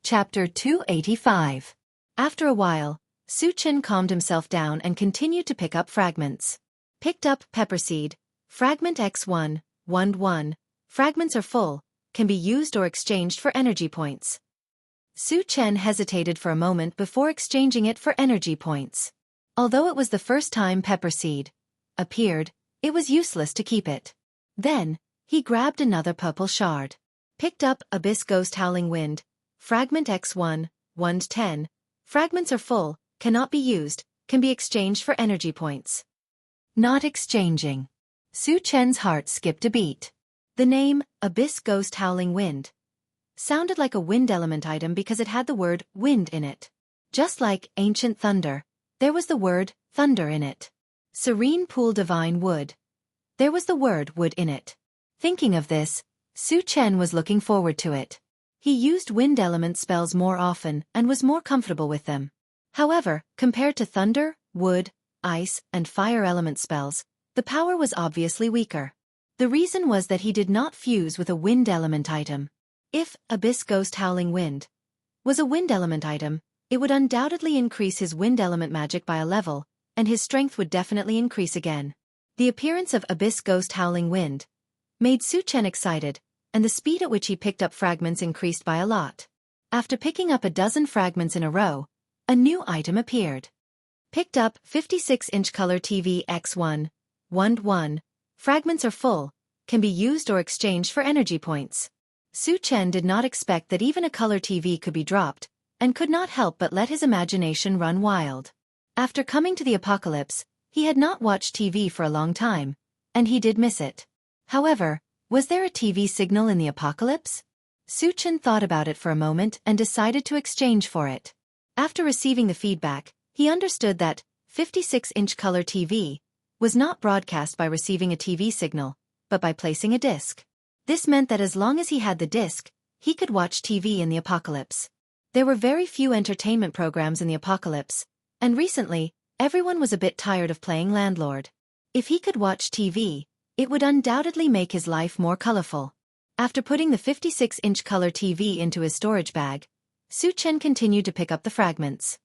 B: Chapter 285. After a while, Su Chen calmed himself down and continued to pick up fragments. Picked up Pepper Seed, Fragment X1, 1/1. Fragments are full, can be used or exchanged for energy points. Su Chen hesitated for a moment before exchanging it for energy points. Although it was the first time Pepper Seed appeared, it was useless to keep it. Then, he grabbed another purple shard. Picked up Abyss Ghost Howling Wind, Fragment X1, 1/10. Fragments are full, cannot be used, can be exchanged for energy points. Not exchanging. Su Chen's heart skipped a beat. The name, Abyss Ghost Howling Wind, sounded like a wind element item because it had the word wind in it. Just like Ancient Thunder, there was the word thunder in it. Serene Pool Divine Wood, there was the word wood in it. Thinking of this, Su Chen was looking forward to it. He used wind element spells more often and was more comfortable with them. However, compared to thunder, wood, ice, and fire element spells, the power was obviously weaker. The reason was that he did not fuse with a wind element item. If Abyss Ghost Howling Wind was a wind element item, it would undoubtedly increase his wind element magic by a level, and his strength would definitely increase again. The appearance of Abyss Ghost Howling Wind made Su Chen excited, and the speed at which he picked up fragments increased by a lot. After picking up a dozen fragments in a row, a new item appeared. Picked up 56-inch color TV X1, 1-1. Fragments are full, can be used or exchanged for energy points. Su Chen did not expect that even a color TV could be dropped, and could not help but let his imagination run wild. After coming to the apocalypse, he had not watched TV for a long time, and he did miss it. However, was there a TV signal in the apocalypse? Su Chen thought about it for a moment and decided to exchange for it. After receiving the feedback, he understood that 56-inch color TV was not broadcast by receiving a TV signal, but by placing a disc. This meant that as long as he had the disc, he could watch TV in the apocalypse. There were very few entertainment programs in the apocalypse, and recently, everyone was a bit tired of playing landlord. If he could watch TV, it would undoubtedly make his life more colorful. After putting the 56-inch color TV into his storage bag, Su Chen continued to pick up the fragments.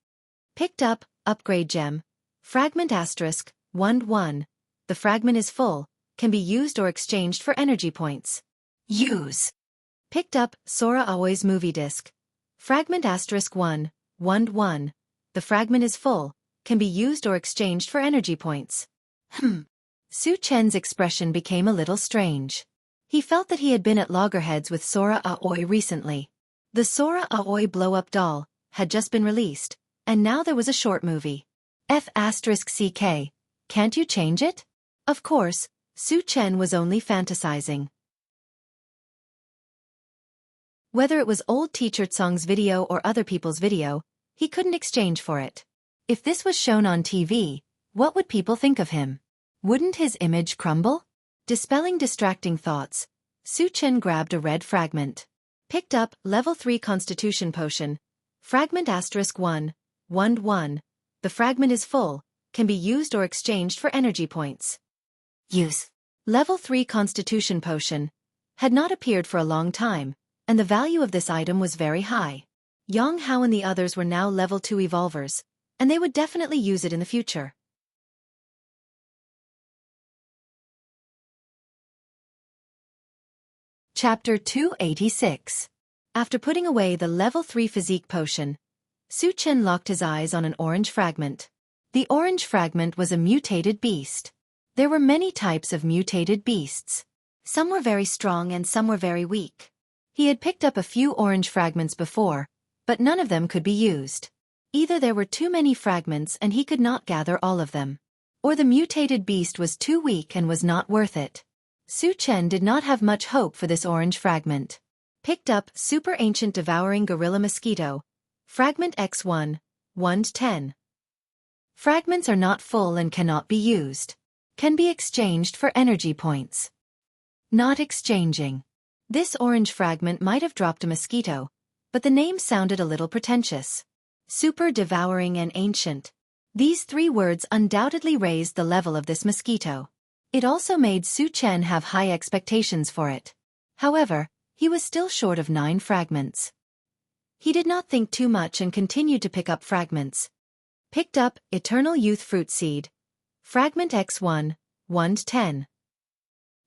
B: Picked up, upgrade gem, fragment asterisk, 1-1. The fragment is full, can be used or exchanged for energy points. Use. Picked up, Sora Aoi's movie disc. Fragment asterisk 1-1. The fragment is full, can be used or exchanged for energy points. Su Chen's expression became a little strange. He felt that he had been at loggerheads with Sora Aoi recently. The Sora Aoi blow-up doll had just been released, and now there was a short movie. F***CK. Can't you change it? Of course, Su Chen was only fantasizing. Whether it was old teacher Tsong's video or other people's video, he couldn't exchange for it. If this was shown on TV, what would people think of him? Wouldn't his image crumble? Dispelling distracting thoughts, Su Chen grabbed a red fragment. Picked up, level 3 Constitution Potion. Fragment asterisk 1-1. The fragment is full, can be used or exchanged for energy points. Use. Level 3 Constitution Potion had not appeared for a long time, and the value of this item was very high. Jianghu and the others were now level 2 evolvers, and they would definitely use it in the future. Chapter 286. After putting away the level 3 physique potion, Su Chen locked his eyes on an orange fragment. The orange fragment was a mutated beast. There were many types of mutated beasts. Some were very strong and some were very weak. He had picked up a few orange fragments before, but none of them could be used. Either there were too many fragments and he could not gather all of them, or the mutated beast was too weak and was not worth it. Su Chen did not have much hope for this orange fragment. Picked up Super Ancient Devouring Gorilla Mosquito. Fragment X1, 1-10. Fragments are not full and cannot be used. Can be exchanged for energy points. Not exchanging. This orange fragment might have dropped a mosquito, but the name sounded a little pretentious. Super Devouring and Ancient. These three words undoubtedly raised the level of this mosquito. It also made Su Chen have high expectations for it. However, he was still short of 9 fragments. He did not think too much and continued to pick up fragments. Picked up Eternal Youth Fruit Seed. Fragment X1, 1-10.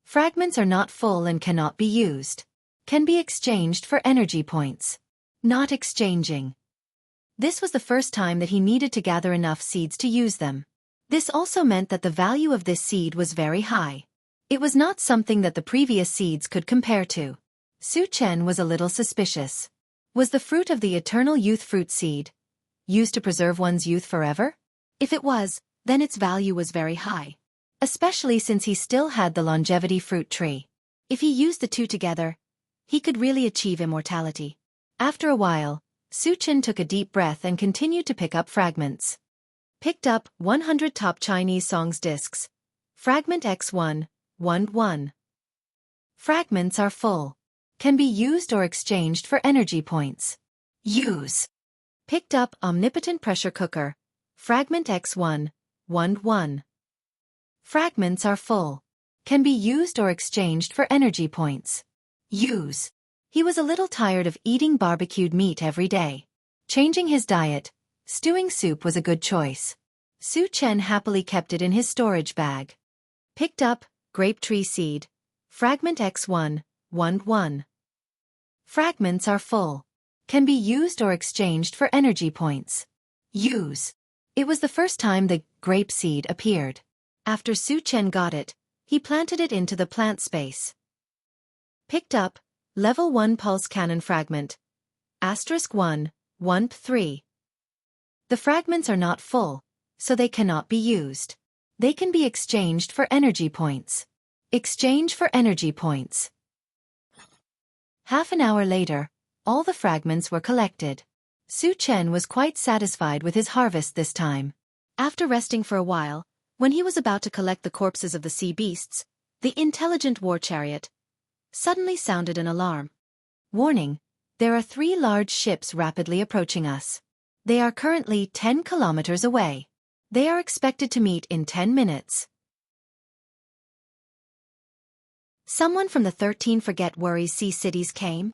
B: Fragments are not full and cannot be used. Can be exchanged for energy points. Not exchanging. This was the first time that he needed to gather enough seeds to use them. This also meant that the value of this seed was very high. It was not something that the previous seeds could compare to. Su Chen was a little suspicious. Was the fruit of the Eternal Youth Fruit Seed used to preserve one's youth forever? If it was, then its value was very high. Especially since he still had the longevity fruit tree. If he used the two together, he could really achieve immortality. After a while, Su Chen took a deep breath and continued to pick up fragments. Picked up 100 Top Chinese Songs Discs. Fragment X1, 1-1. Fragments are full. Can be used or exchanged for energy points. Use. Picked up Omnipotent Pressure Cooker. Fragment X1, 1-1. Fragments are full. Can be used or exchanged for energy points. Use. He was a little tired of eating barbecued meat every day. Changing his diet, stewing soup was a good choice. Su Chen happily kept it in his storage bag. Picked up Grape Tree Seed. Fragment X1, 1-1. Fragments are full. Can be used or exchanged for energy points. Use. It was the first time the grape seed appeared. After Su Chen got it, he planted it into the plant space. Picked up Level 1 Pulse Cannon Fragment. *1, 1-3. The fragments are not full, so they cannot be used. They can be exchanged for energy points. Exchange for energy points. Half an hour later, all the fragments were collected. Su Chen was quite satisfied with his harvest this time. After resting for a while, when he was about to collect the corpses of the sea beasts, the intelligent war chariot suddenly sounded an alarm. Warning, there are 3 large ships rapidly approaching us. They are currently 10 kilometers away. They are expected to meet in 10 minutes. Someone from the 13 Forget Worries Sea cities came?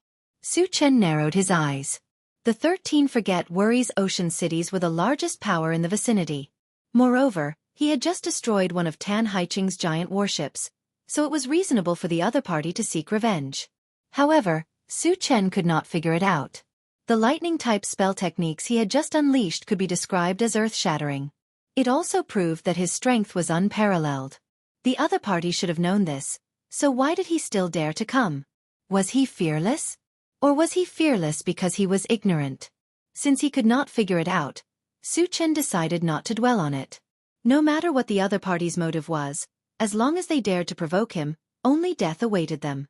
B: Su Chen narrowed his eyes. The 13 Forget Worries ocean cities were the largest power in the vicinity. Moreover, he had just destroyed one of Tan Haiching's giant warships, so it was reasonable for the other party to seek revenge. However, Su Chen could not figure it out. The lightning-type spell techniques he had just unleashed could be described as earth-shattering. It also proved that his strength was unparalleled. The other party should have known this, so why did he still dare to come? Was he fearless? Or was he fearless because he was ignorant? Since he could not figure it out, Su Chen decided not to dwell on it. No matter what the other party's motive was, as long as they dared to provoke him, only death awaited them.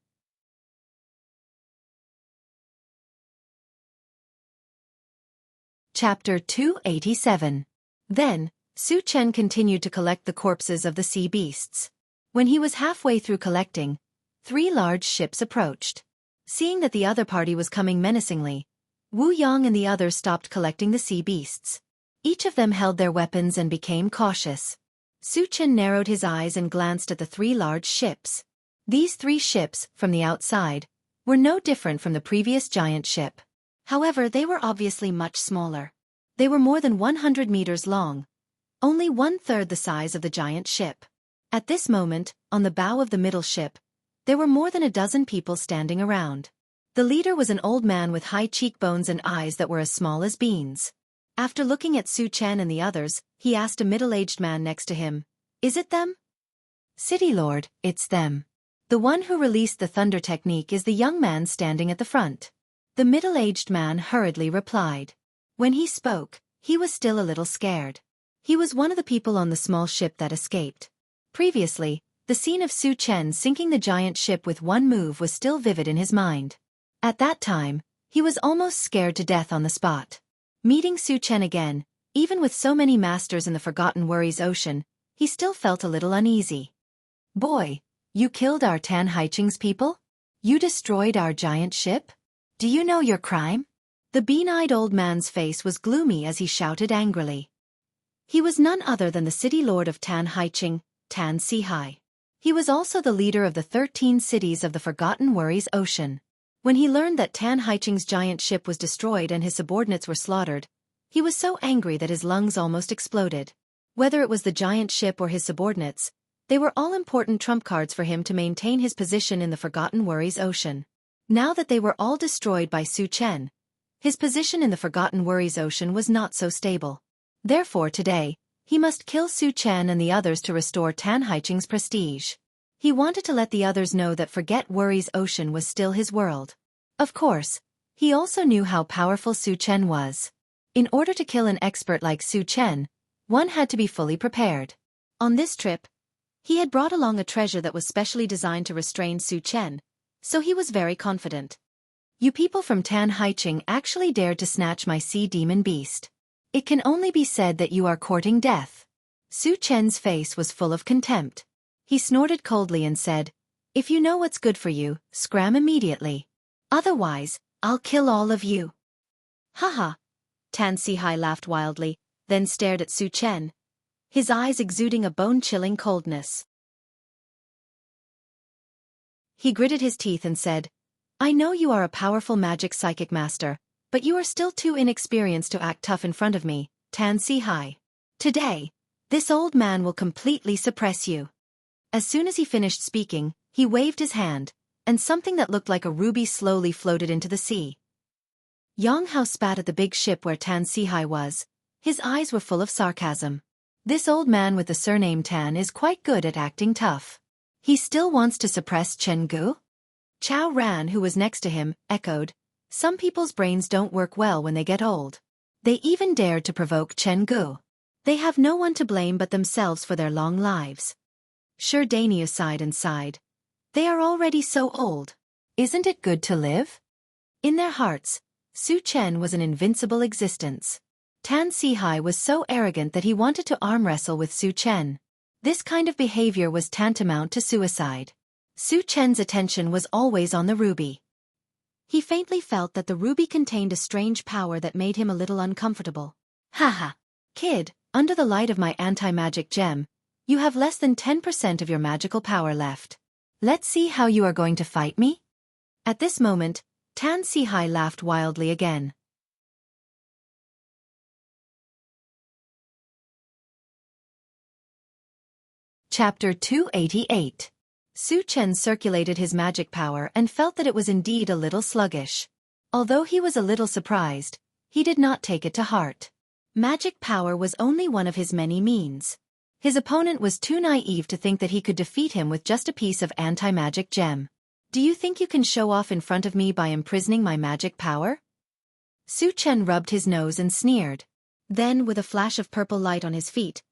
B: Chapter 287. Then, Su Chen continued to collect the corpses of the sea beasts. When he was halfway through collecting, 3 large ships approached. Seeing that the other party was coming menacingly, Wu Yang and the others stopped collecting the sea beasts. Each of them held their weapons and became cautious. Su Chen narrowed his eyes and glanced at the 3 large ships. These 3 ships, from the outside, were no different from the previous giant ship. However, they were obviously much smaller. They were more than 100 meters long, only 1/3 the size of the giant ship. At this moment, on the bow of the middle ship, there were more than a dozen people standing around. The leader was an old man with high cheekbones and eyes that were as small as beans. After looking at Su Chen and the others, he asked a middle-aged man next to him, "Is it them?" "City Lord, it's them. The one who released the thunder technique is the young man standing at the front." The middle-aged man hurriedly replied. When he spoke, he was still a little scared. He was one of the people on the small ship that escaped. Previously, the scene of Su Chen sinking the giant ship with one move was still vivid in his mind. At that time, he was almost scared to death on the spot. Meeting Su Chen again, even with so many masters in the Forgotten Worries Ocean, he still felt a little uneasy. "Boy, you killed our Tan Haiching's people? You destroyed our giant ship? Do you know your crime?" The bean-eyed old man's face was gloomy as he shouted angrily. He was none other than the city lord of Tan Haiching, Tan Sihai. He was also the leader of the 13 cities of the Forgotten Worries Ocean. When he learned that Tan Haiching's giant ship was destroyed and his subordinates were slaughtered, he was so angry that his lungs almost exploded. Whether it was the giant ship or his subordinates, they were all important trump cards for him to maintain his position in the Forgotten Worries Ocean. Now that they were all destroyed by Su Chen, his position in the Forgotten Worries Ocean was not so stable. Therefore today, he must kill Su Chen and the others to restore Tan Haiching's prestige. He wanted to let the others know that Forget Worries Ocean was still his world. Of course, he also knew how powerful Su Chen was. In order to kill an expert like Su Chen, one had to be fully prepared. On this trip, he had brought along a treasure that was specially designed to restrain Su Chen, so he was very confident. "You people from Tan Haiching actually dared to snatch my sea demon beast. It can only be said that you are courting death." Su Chen's face was full of contempt. He snorted coldly and said, "If you know what's good for you, scram immediately. Otherwise, I'll kill all of you." "Haha. Tan Sihai laughed wildly, then stared at Su Chen, his eyes exuding a bone-chilling coldness. He gritted his teeth and said, "I know you are a powerful magic psychic master, but you are still too inexperienced to act tough in front of me, Tan Sihai. Today, this old man will completely suppress you." As soon as he finished speaking, he waved his hand, and something that looked like a ruby slowly floated into the sea. Jianghu spat at the big ship where Tan Sihai was. His eyes were full of sarcasm. This old man with the surname Tan is quite good at acting tough. He still wants to suppress Jianghu? Chao Ran, who was next to him, echoed, "Some people's brains don't work well when they get old." They even dared to provoke Jianghu. They have no one to blame but themselves for their long lives. Sure, Dania sighed and sighed. They are already so old. Isn't it good to live? In their hearts, Su Chen was an invincible existence. Tan Sihai was so arrogant that he wanted to arm wrestle with Su Chen. This kind of behavior was tantamount to suicide. Su Chen's attention was always on the ruby. He faintly felt that the ruby contained a strange power that made him a little uncomfortable. "Haha. Kid, under the light of my anti-magic gem, you have less than 10% of your magical power left. Let's see how you are going to fight me?" At this moment, Tan Sihai laughed wildly again. Chapter 288. Su Chen circulated his magic power and felt that it was indeed a little sluggish. Although he was a little surprised, he did not take it to heart. Magic power was only one of his many means. His opponent was too naive to think that he could defeat him with just a piece of anti-magic gem. "Do you think you can show off in front of me by imprisoning my magic power?" Su Chen rubbed his nose and sneered. Then, with a flash of purple light on his feet,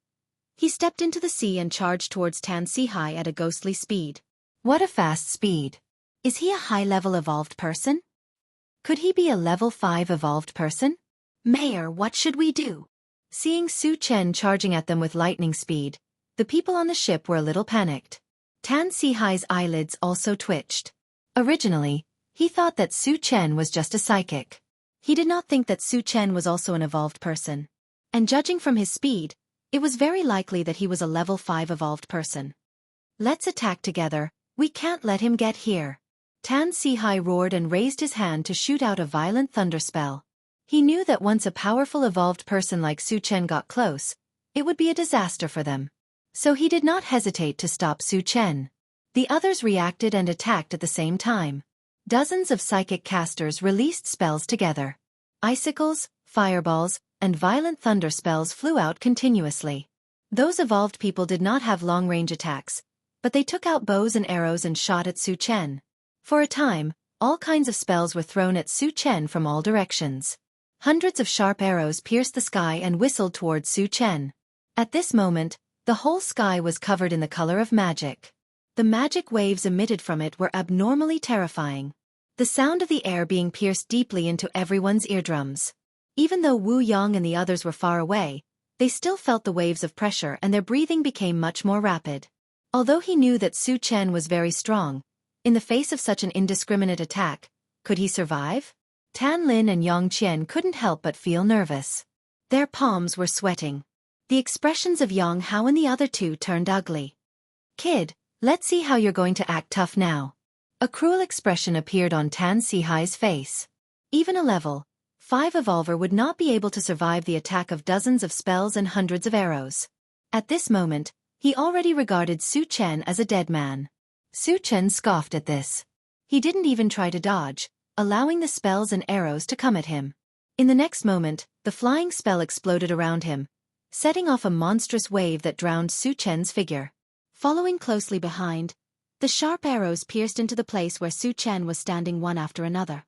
B: he stepped into the sea and charged towards Tan Sihai at a ghostly speed. What a fast speed! Is he a high-level evolved person? Could he be a level 5 evolved person? "Mayor, what should we do?" Seeing Su Chen charging at them with lightning speed, the people on the ship were a little panicked. Tan Sihai's eyelids also twitched. Originally, he thought that Su Chen was just a psychic. He did not think that Su Chen was also an evolved person. And judging from his speed, it was very likely that he was a level 5 evolved person. "Let's attack together, we can't let him get here." Tan Sihai roared and raised his hand to shoot out a violent thunder spell. He knew that once a powerful evolved person like Su Chen got close, it would be a disaster for them. So he did not hesitate to stop Su Chen. The others reacted and attacked at the same time. Dozens of psychic casters released spells together. Icicles, fireballs, and violent thunder spells flew out continuously. Those evolved people did not have long-range attacks, but they took out bows and arrows and shot at Su Chen. For a time, all kinds of spells were thrown at Su Chen from all directions. Hundreds of sharp arrows pierced the sky and whistled towards Su Chen. At this moment, the whole sky was covered in the color of magic. The magic waves emitted from it were abnormally terrifying. The sound of the air being pierced deeply into everyone's eardrums. Even though Wu Yang and the others were far away, they still felt the waves of pressure and their breathing became much more rapid. Although he knew that Su Chen was very strong, in the face of such an indiscriminate attack, could he survive? Tan Lin and Yang Qian couldn't help but feel nervous. Their palms were sweating. The expressions of Yang Hao and the other two turned ugly. "Kid, let's see how you're going to act tough now." A cruel expression appeared on Tan Sihai's face. Even a level 5 evolver would not be able to survive the attack of dozens of spells and hundreds of arrows. At this moment, he already regarded Su Chen as a dead man. Su Chen scoffed at this. He didn't even try to dodge, allowing the spells and arrows to come at him. In the next moment, the flying spell exploded around him, setting off a monstrous wave that drowned Su Chen's figure. Following closely behind, the sharp arrows pierced into the place where Su Chen was standing one after another.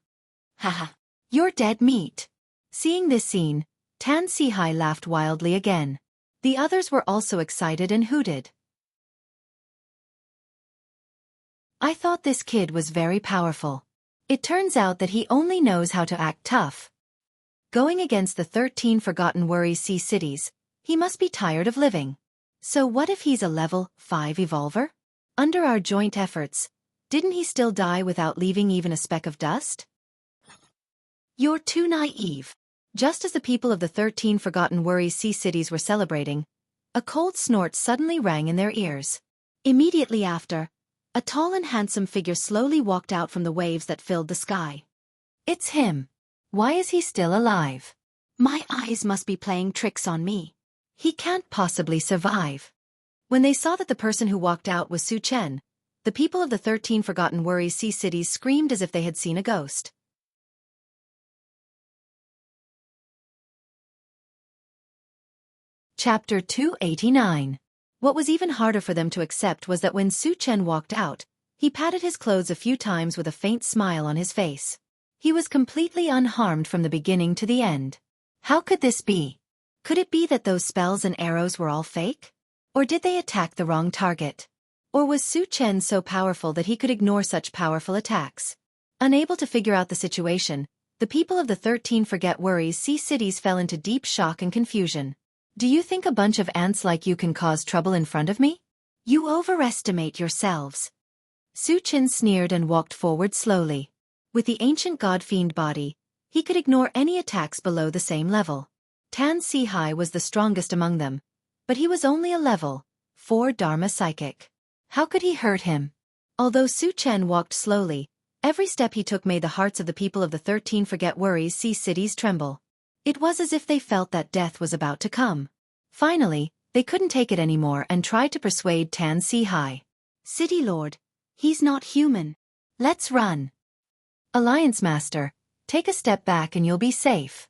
B: "Haha, you're dead meat." Seeing this scene, Tan Sihai laughed wildly again. The others were also excited and hooted. "I thought this kid was very powerful. It turns out that he only knows how to act tough. Going against the 13 Forgotten Worries Sea cities, he must be tired of living. So what if he's a level 5 evolver? Under our joint efforts, didn't he still die without leaving even a speck of dust?" "You're too naive. Just as the people of the 13 Forgotten Worries Sea cities were celebrating, a cold snort suddenly rang in their ears. Immediately after, a tall and handsome figure slowly walked out from the waves that filled the sky.
A: It's him. Why is he still alive?
B: My eyes must be playing tricks on me.
A: He can't possibly survive.
B: When they saw that the person who walked out was Su Chen, the people of the 13 Forgotten Worries Sea cities screamed as if they had seen a ghost.
A: Chapter 289.
B: What was even harder for them to accept was that when Su Chen walked out, he patted his clothes a few times with a faint smile on his face.
A: He was completely unharmed from the beginning to the end. How could this be?
B: Could it be that those spells and arrows were all fake?
A: Or did they attack the wrong target?
B: Or was Su Chen so powerful that he could ignore such powerful attacks? Unable to figure out the situation, the people of the 13 Forget Worries Sea cities fell into deep shock and confusion.
A: Do you think a bunch of ants like you can cause trouble in front of me?
B: You overestimate yourselves.
A: Su Chen sneered and walked forward slowly.
B: With the ancient god-fiend body, he could ignore any attacks below the same level. Tan Si-hai was the strongest among them, but he was only a level 4 Dharma psychic.
A: How could he hurt him?
B: Although Su Chen walked slowly, every step he took made the hearts of the people of the 13 Forget Worries Sea cities tremble. It was as if they felt that death was about to come. Finally, they couldn't take it anymore and tried to persuade Tan Si-hai.
A: City Lord, he's not human. Let's run. Alliance Master, take a step back and you'll be safe.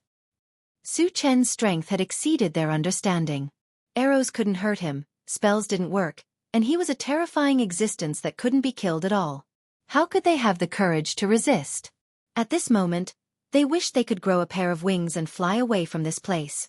B: Su Chen's strength had exceeded their understanding. Arrows couldn't hurt him, spells didn't work, and he was a terrifying existence that couldn't be killed at all.
A: How could they have the courage to resist?
B: At this moment, they wished they could grow a pair of wings and fly away from this place.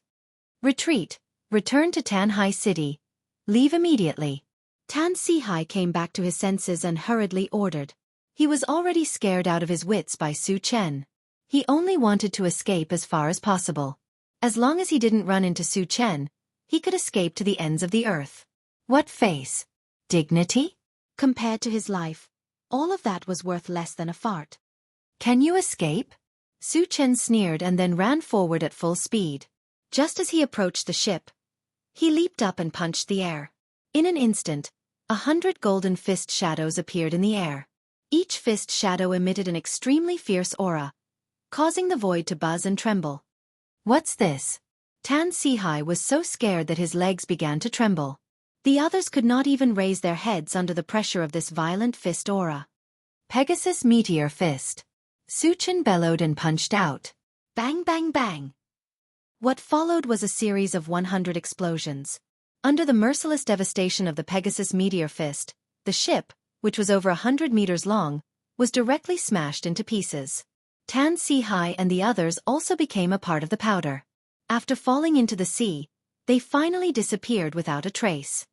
A: Retreat. Return to Tanhai City. Leave immediately.
B: Tan Si-hai came back to his senses and hurriedly ordered. He was already scared out of his wits by Su Chen. He only wanted to escape as far as possible. As long as he didn't run into Su Chen, he could escape to the ends of the earth.
A: What face? Dignity?
B: Compared to his life, all of that was worth less than a fart.
A: Can you escape?
B: Su Chen sneered and then ran forward at full speed. Just as he approached the ship, he leaped up and punched the air. In an instant, 100 golden fist shadows appeared in the air. Each fist shadow emitted an extremely fierce aura, causing the void to buzz and tremble.
A: What's this?
B: Tan Si-hai was so scared that his legs began to tremble. The others could not even raise their heads under the pressure of this violent fist aura.
A: Pegasus Meteor Fist. Su Chen bellowed and punched out.
B: Bang bang bang. What followed was a series of 100 explosions. Under the merciless devastation of the Pegasus Meteor Fist, the ship, which was over 100 meters long, was directly smashed into pieces. Tan Si-hai and the others also became a part of the powder. After falling into the sea, they finally disappeared without a trace.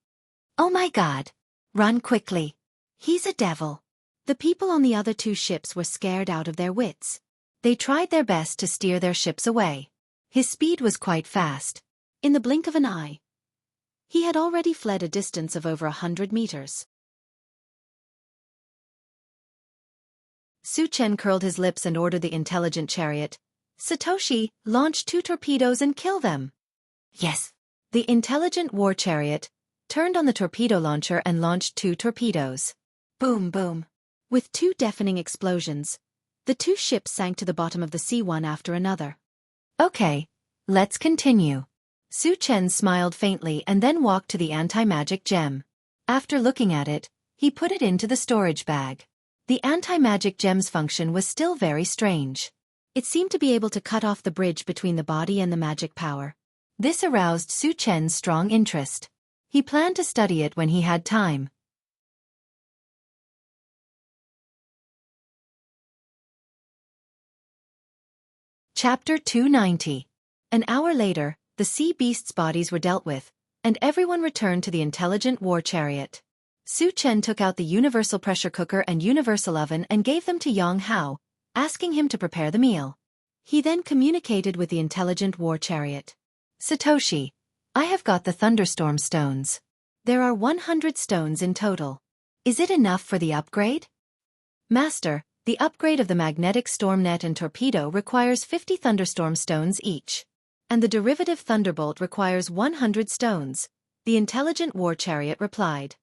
A: Oh my God! Run quickly.
B: He's a devil. The people on the other 2 ships were scared out of their wits. They tried their best to steer their ships away. His speed was quite fast. In the blink of an eye, he had already fled a distance of over 100 meters. Su Chen curled his lips and ordered the intelligent chariot, "Satoshi, launch 2 torpedoes and kill them."
A: Yes.
B: The intelligent war chariot turned on the torpedo launcher and launched 2 torpedoes.
A: Boom boom.
B: With 2 deafening explosions, the 2 ships sank to the bottom of the sea one after another.
A: Okay, let's continue.
B: Su Chen smiled faintly and then walked to the anti-magic gem. After looking at it, he put it into the storage bag. The anti-magic gem's function was still very strange. It seemed to be able to cut off the bridge between the body and the magic power.
A: This aroused Su Chen's strong interest. He planned to study it when he had time.
B: Chapter 290. An hour later, the sea beasts' bodies were dealt with, and everyone returned to the intelligent war chariot. Su Chen took out the universal pressure cooker and universal oven and gave them to Jianghu, asking him to prepare the meal. He then communicated with the intelligent war chariot.
A: Satoshi, I have got the thunderstorm stones.
B: There are 100 stones in total.
A: Is it enough for the upgrade?
B: Master, The upgrade of the magnetic storm net and torpedo requires 50 thunderstorm stones each. And the derivative thunderbolt requires 100 stones, the intelligent war chariot replied.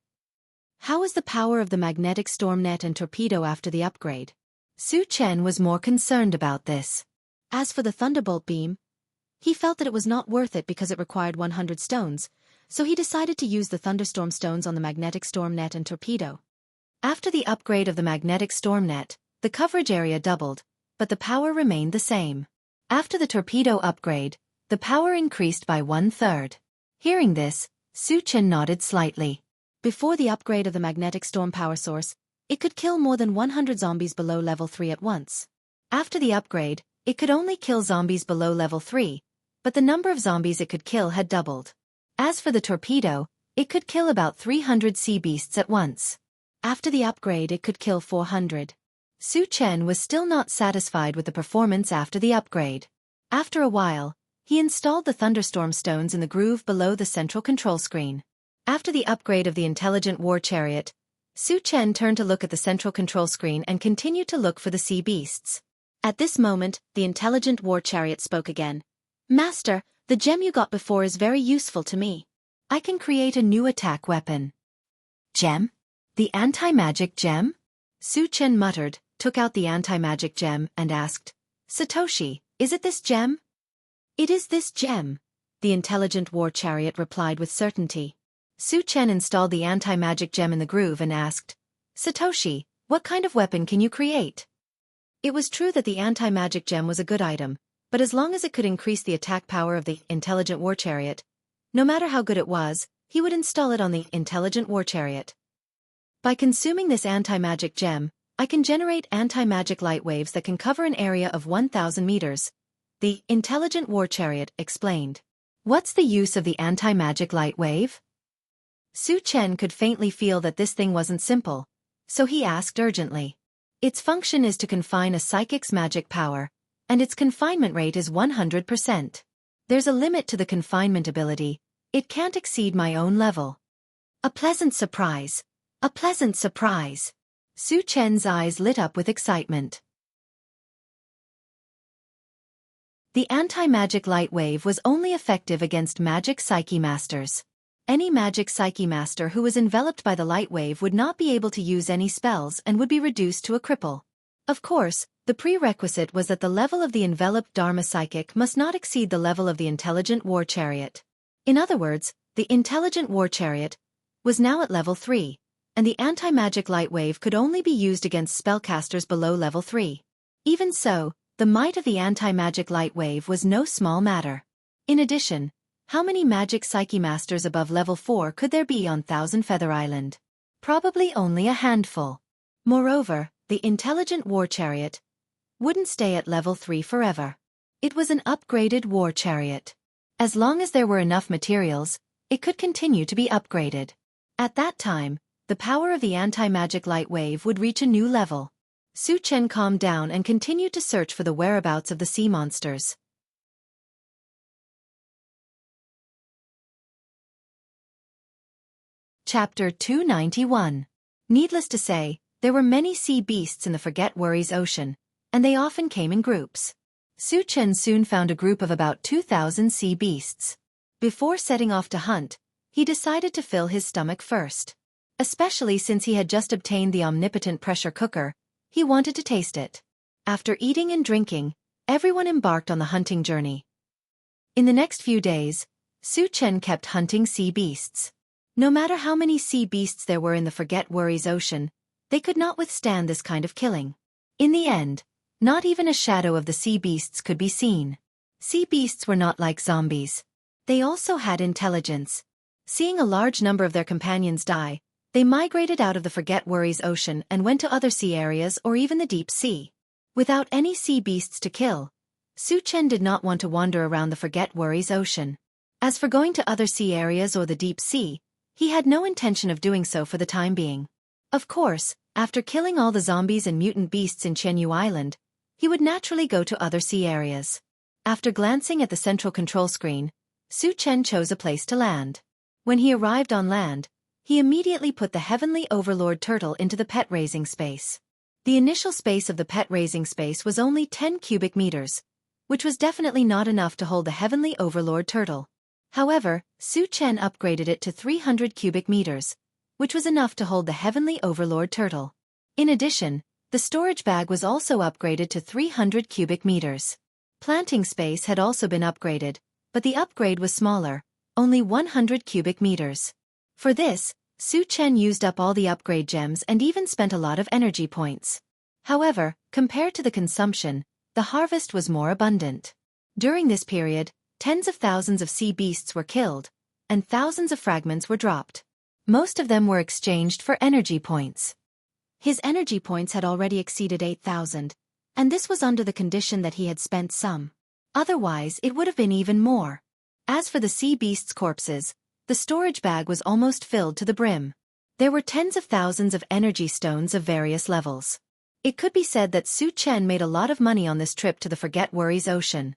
B: How is the power of the magnetic storm net and torpedo after the upgrade? Su Chen was more concerned about this. As for the thunderbolt beam, he felt that it was not worth it because it required 100 stones, so he decided to use the thunderstorm stones on the magnetic storm net and torpedo. After the upgrade of the magnetic storm net, the coverage area doubled, but the power remained the same. After the torpedo upgrade, the power increased by 1/3. Hearing this, Su Chen nodded slightly. Before the upgrade of the magnetic storm power source, it could kill more than 100 zombies below level 3 at once. After the upgrade, it could only kill zombies below level 3, but the number of zombies it could kill had doubled. As for the torpedo, it could kill about 300 sea beasts at once. After the upgrade, it could kill 400. Su Chen was still not satisfied with the performance after the upgrade. After a while, he installed the thunderstorm stones in the groove below the central control screen. After the upgrade of the intelligent war chariot, Su Chen turned to look at the central control screen and continued to look for the sea beasts. At this moment, the intelligent war chariot spoke again. Master, the gem you got before is very useful to me. I can create a new attack weapon. Gem? The anti-magic gem? Su Chen muttered, took out the anti-magic gem, and asked, Satoshi, is it this gem? It is this gem, the intelligent war chariot replied with certainty. Su Chen installed the anti-magic gem in the groove and asked, Satoshi, what kind of weapon can you create? It was true that the anti-magic gem was a good item, but as long as it could increase the attack power of the intelligent war chariot, no matter how good it was, he would install it on the intelligent war chariot. By consuming this anti-magic gem, I can generate anti-magic light waves that can cover an area of 1,000 meters, the intelligent war chariot explained. What's the use of the anti-magic light wave? Su Chen could faintly feel that this thing wasn't simple, so he asked urgently. Its function is to confine a psychic's magic power, and its confinement rate is 100%. There's a limit to the confinement ability, it can't exceed my own level. A pleasant surprise. A pleasant surprise. Su Chen's eyes lit up with excitement. The anti-magic light wave was only effective against magic psyche masters. Any magic psyche master who was enveloped by the light wave would not be able to use any spells and would be reduced to a cripple. Of course, the prerequisite was that the level of the enveloped Dharma psychic must not exceed the level of the intelligent war chariot. In other words, the intelligent war chariot was now at level 3. And the anti-magic light wave could only be used against spellcasters below level 3. Even so, the might of the anti-magic light wave was no small matter. In addition, how many magic psyche masters above level 4 could there be on Thousand Feather Island? Probably only a handful. Moreover, the intelligent war chariot wouldn't stay at level 3 forever. It was an upgraded war chariot. As long as there were enough materials, it could continue to be upgraded. At that time, the power of the anti-magic light wave would reach a new level. Su Chen calmed down and continued to search for the whereabouts of the sea monsters. Chapter 291. Needless to say, there were many sea beasts in the Forget Worries Ocean, and they often came in groups. Su Chen soon found a group of about 2,000 sea beasts. Before setting off to hunt, he decided to fill his stomach first. Especially since he had just obtained the omnipotent pressure cooker, he wanted to taste it. After eating and drinking, everyone embarked on the hunting journey. In the next few days, Su Chen kept hunting sea beasts. No matter how many sea beasts there were in the Forget Worries Ocean, they could not withstand this kind of killing. In the end, not even a shadow of the sea beasts could be seen. Sea beasts were not like zombies. They also had intelligence. Seeing a large number of their companions die, they migrated out of the Forget Worries Ocean and went to other sea areas or even the deep sea. Without any sea beasts to kill, Su Chen did not want to wander around the Forget Worries Ocean. As for going to other sea areas or the deep sea, he had no intention of doing so for the time being. Of course, after killing all the zombies and mutant beasts in Jianghu Island, he would naturally go to other sea areas. After glancing at the central control screen, Su Chen chose a place to land. When he arrived on land, he immediately put the Heavenly Overlord turtle into the pet raising space. The initial space of the pet raising space was only 10 cubic meters, which was definitely not enough to hold the Heavenly Overlord turtle. However, Su Chen upgraded it to 300 cubic meters, which was enough to hold the Heavenly Overlord turtle. In addition, the storage bag was also upgraded to 300 cubic meters. Planting space had also been upgraded, but the upgrade was smaller, only 100 cubic meters. For this, Su Chen used up all the upgrade gems and even spent a lot of energy points. However, compared to the consumption, the harvest was more abundant. During this period, tens of thousands of sea beasts were killed, and thousands of fragments were dropped. Most of them were exchanged for energy points. His energy points had already exceeded 8,000, and this was under the condition that he had spent some. Otherwise, it would have been even more. As for the sea beasts' corpses, the storage bag was almost filled to the brim. There were tens of thousands of energy stones of various levels. It could be said that Su Chen made a lot of money on this trip to the Forget Worries Ocean.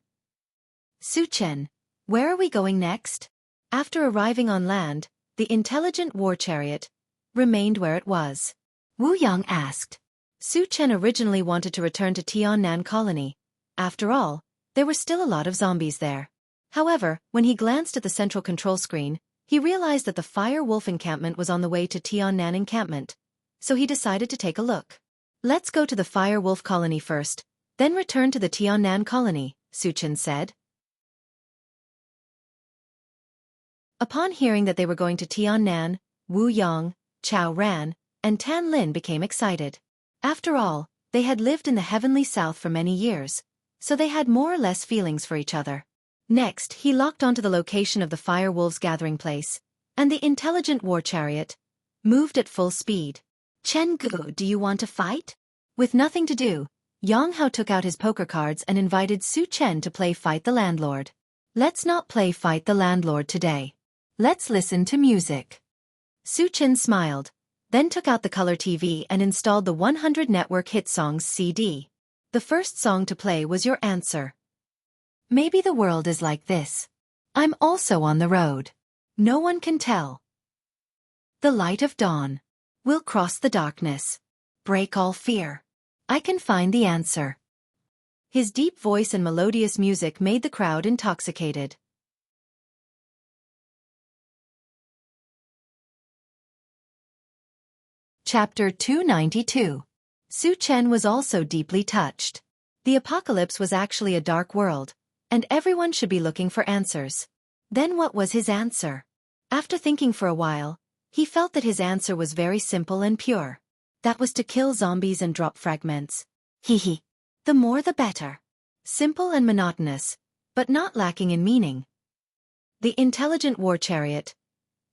B: Su Chen, where are we going next? After arriving on land, the intelligent war chariot remained where it was. Wu Yang asked. Su Chen originally wanted to return to Tiannan Colony. After all, there were still a lot of zombies there. However, when he glanced at the central control screen, he realized that the Fire Wolf encampment was on the way to Tiannan encampment, so he decided to take a look. Let's go to the Fire Wolf colony first, then return to the Tiannan colony, Su Chen said. Upon hearing that they were going to Tiannan, Wu Yang, Chao Ran, and Tan Lin became excited. After all, they had lived in the Heavenly South for many years, so they had more or less feelings for each other. Next, he locked onto the location of the Fire Wolves' gathering place, and the intelligent war chariot moved at full speed. Chen Gu, do you want to fight? With nothing to do, Yang Hao took out his poker cards and invited Su Chen to play Fight the Landlord. Let's not play Fight the Landlord today. Let's listen to music. Su Chen smiled, then took out the color TV and installed the 100 Network Hit Songs CD. The first song to play was Your Answer. Maybe the world is like this. I'm also on the road. No one can tell. The light of dawn will cross the darkness. Break all fear. I can find the answer. His deep voice and melodious music made the crowd intoxicated. Chapter 292. Su Chen was also deeply touched. The apocalypse was actually a dark world, and everyone should be looking for answers. Then what was his answer? After thinking for a while, he felt that his answer was very simple and pure. That was to kill zombies and drop fragments. Hehe. The more the better. Simple and monotonous, but not lacking in meaning. The intelligent war chariot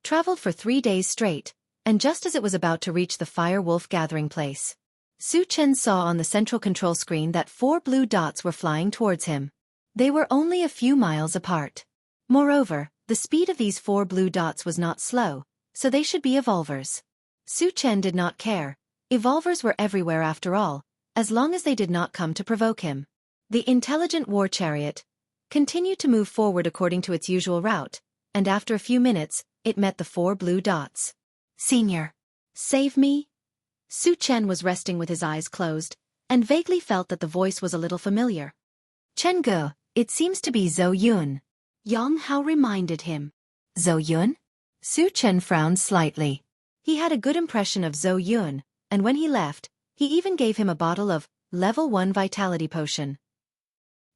B: traveled for 3 days straight, and just as it was about to reach the Fire Wolf gathering place, Su Chen saw on the central control screen that 4 blue dots were flying towards him. They were only a few miles apart. Moreover, the speed of these 4 blue dots was not slow, so they should be evolvers. Su Chen did not care. Evolvers were everywhere after all, as long as they did not come to provoke him. The intelligent war chariot continued to move forward according to its usual route, and after a few minutes, it met the 4 blue dots. Senior, save me? Su Chen was resting with his eyes closed, and vaguely felt that the voice was a little familiar. Chen Ge, it seems to be Zhou Yun. Yang Hao reminded him. Zhou Yun? Su Chen frowned slightly. He had a good impression of Zhou Yun, and when he left, he even gave him a bottle of Level 1 Vitality Potion.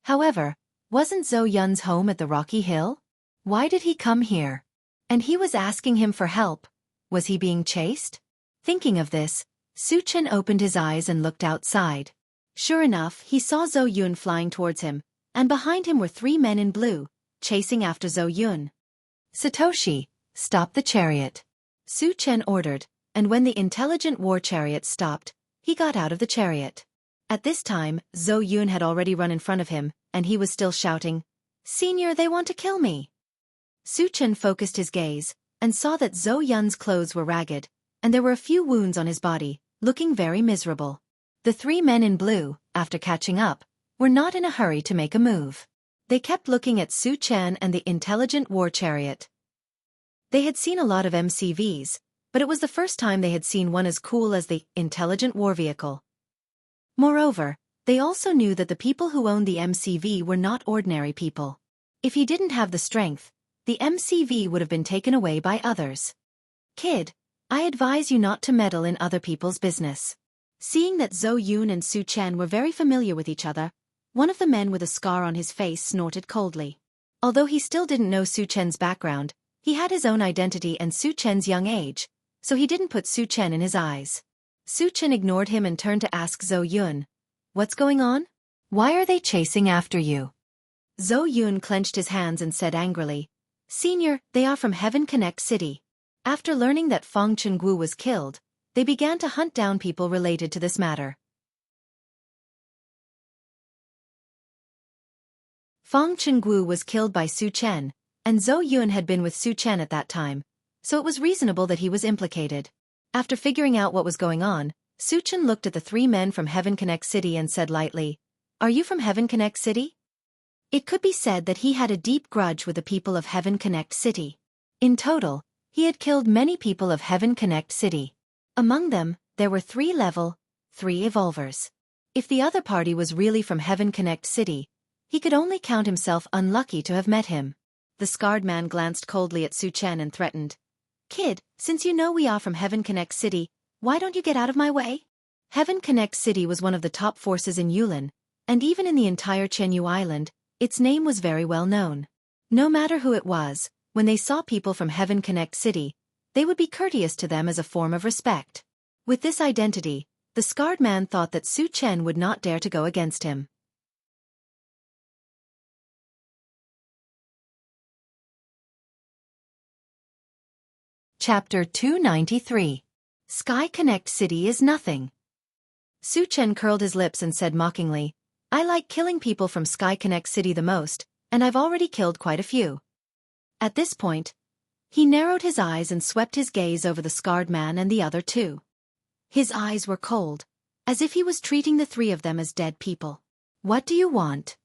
B: However, wasn't Zhou Yun's home at the Rocky Hill? Why did he come here? And he was asking him for help. Was he being chased? Thinking of this, Su Chen opened his eyes and looked outside. Sure enough, he saw Zhou Yun flying towards him, and behind him were 3 men in blue, chasing after Zhou Yun. Satoshi, stop the chariot. Su Chen ordered, and when the intelligent war chariot stopped, he got out of the chariot. At this time, Zhou Yun had already run in front of him, and he was still shouting, Senior, they want to kill me. Su Chen focused his gaze, and saw that Zhou Yun's clothes were ragged, and there were a few wounds on his body, looking very miserable. The 3 men in blue, after catching up, were not in a hurry to make a move. They kept looking at Su Chen and the intelligent war chariot. They had seen a lot of MCVs, but it was the first time they had seen one as cool as the intelligent war vehicle. Moreover, they also knew that the people who owned the MCV were not ordinary people. If he didn't have the strength, the MCV would have been taken away by others. Kid, I advise you not to meddle in other people's business. Seeing that Zhou Yun and Su Chen were very familiar with each other, one of the men with a scar on his face snorted coldly. Although he still didn't know Su Chen's background, he had his own identity and Su Chen's young age, so he didn't put Su Chen in his eyes. Su Chen ignored him and turned to ask Zhou Yun, "What's going on?
A: Why are they chasing after you?"
B: Zhou Yun clenched his hands and said angrily, "Senior, they are from Heaven Connect City." After learning that Feng Chenggu was killed, they began to hunt down people related to this matter. Feng Chenggu was killed by Su Chen, and Zhou Yun had been with Su Chen at that time, so it was reasonable that he was implicated. After figuring out what was going on, Su Chen looked at the three men from Heaven Connect City and said lightly, "Are you from Heaven Connect City?" It could be said that he had a deep grudge with the people of Heaven Connect City. In total, he had killed many people of Heaven Connect City. Among them, there were 3 level 3 evolvers. If the other party was really from Heaven Connect City, he could only count himself unlucky to have met him. The scarred man glanced coldly at Su Chen and threatened, "Kid, since you know we are from Heaven Connect City, why don't you get out of my way?" Heaven Connect City was one of the top forces in Yulin, and even in the entire Chenyu Island, its name was very well known. No matter who it was, when they saw people from Heaven Connect City, they would be courteous to them as a form of respect. With this identity, the scarred man thought that Su Chen would not dare to go against him.
A: Chapter 293.
B: Sky Connect City is nothing. Su Chen curled his lips and said mockingly, "I like killing people from Sky Connect City the most, and I've already killed quite a few." At this point, he narrowed his eyes and swept his gaze over the scarred man and the other two. His eyes were cold, as if he was treating the 3 of them as dead people.
A: "What do you want?"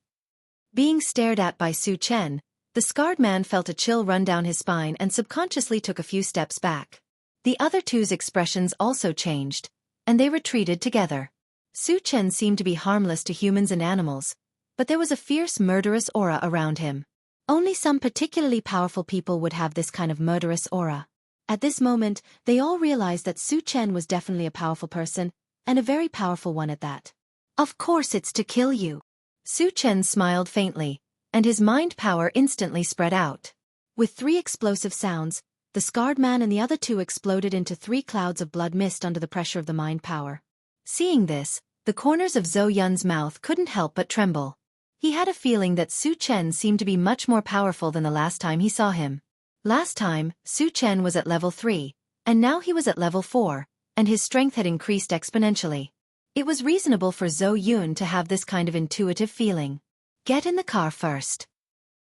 B: Being stared at by Su Chen, the scarred man felt a chill run down his spine and subconsciously took a few steps back. The other two's expressions also changed, and they retreated together. Su Chen seemed to be harmless to humans and animals, but there was a fierce murderous aura around him. Only some particularly powerful people would have this kind of murderous aura. At this moment, they all realized that Su Chen was definitely a powerful person, and a very powerful one at that.
A: "Of course it's to kill you."
B: Su Chen smiled faintly, and his mind power instantly spread out. With 3 explosive sounds, the scarred man and the other 2 exploded into 3 clouds of blood mist under the pressure of the mind power. Seeing this, the corners of Zhou Yun's mouth couldn't help but tremble. He had a feeling that Su Chen seemed to be much more powerful than the last time he saw him. Last time, Su Chen was at level 3, and now he was at level 4, and his strength had increased exponentially. It was reasonable for Zhou Yun to have this kind of intuitive feeling.
A: "Get in the car first."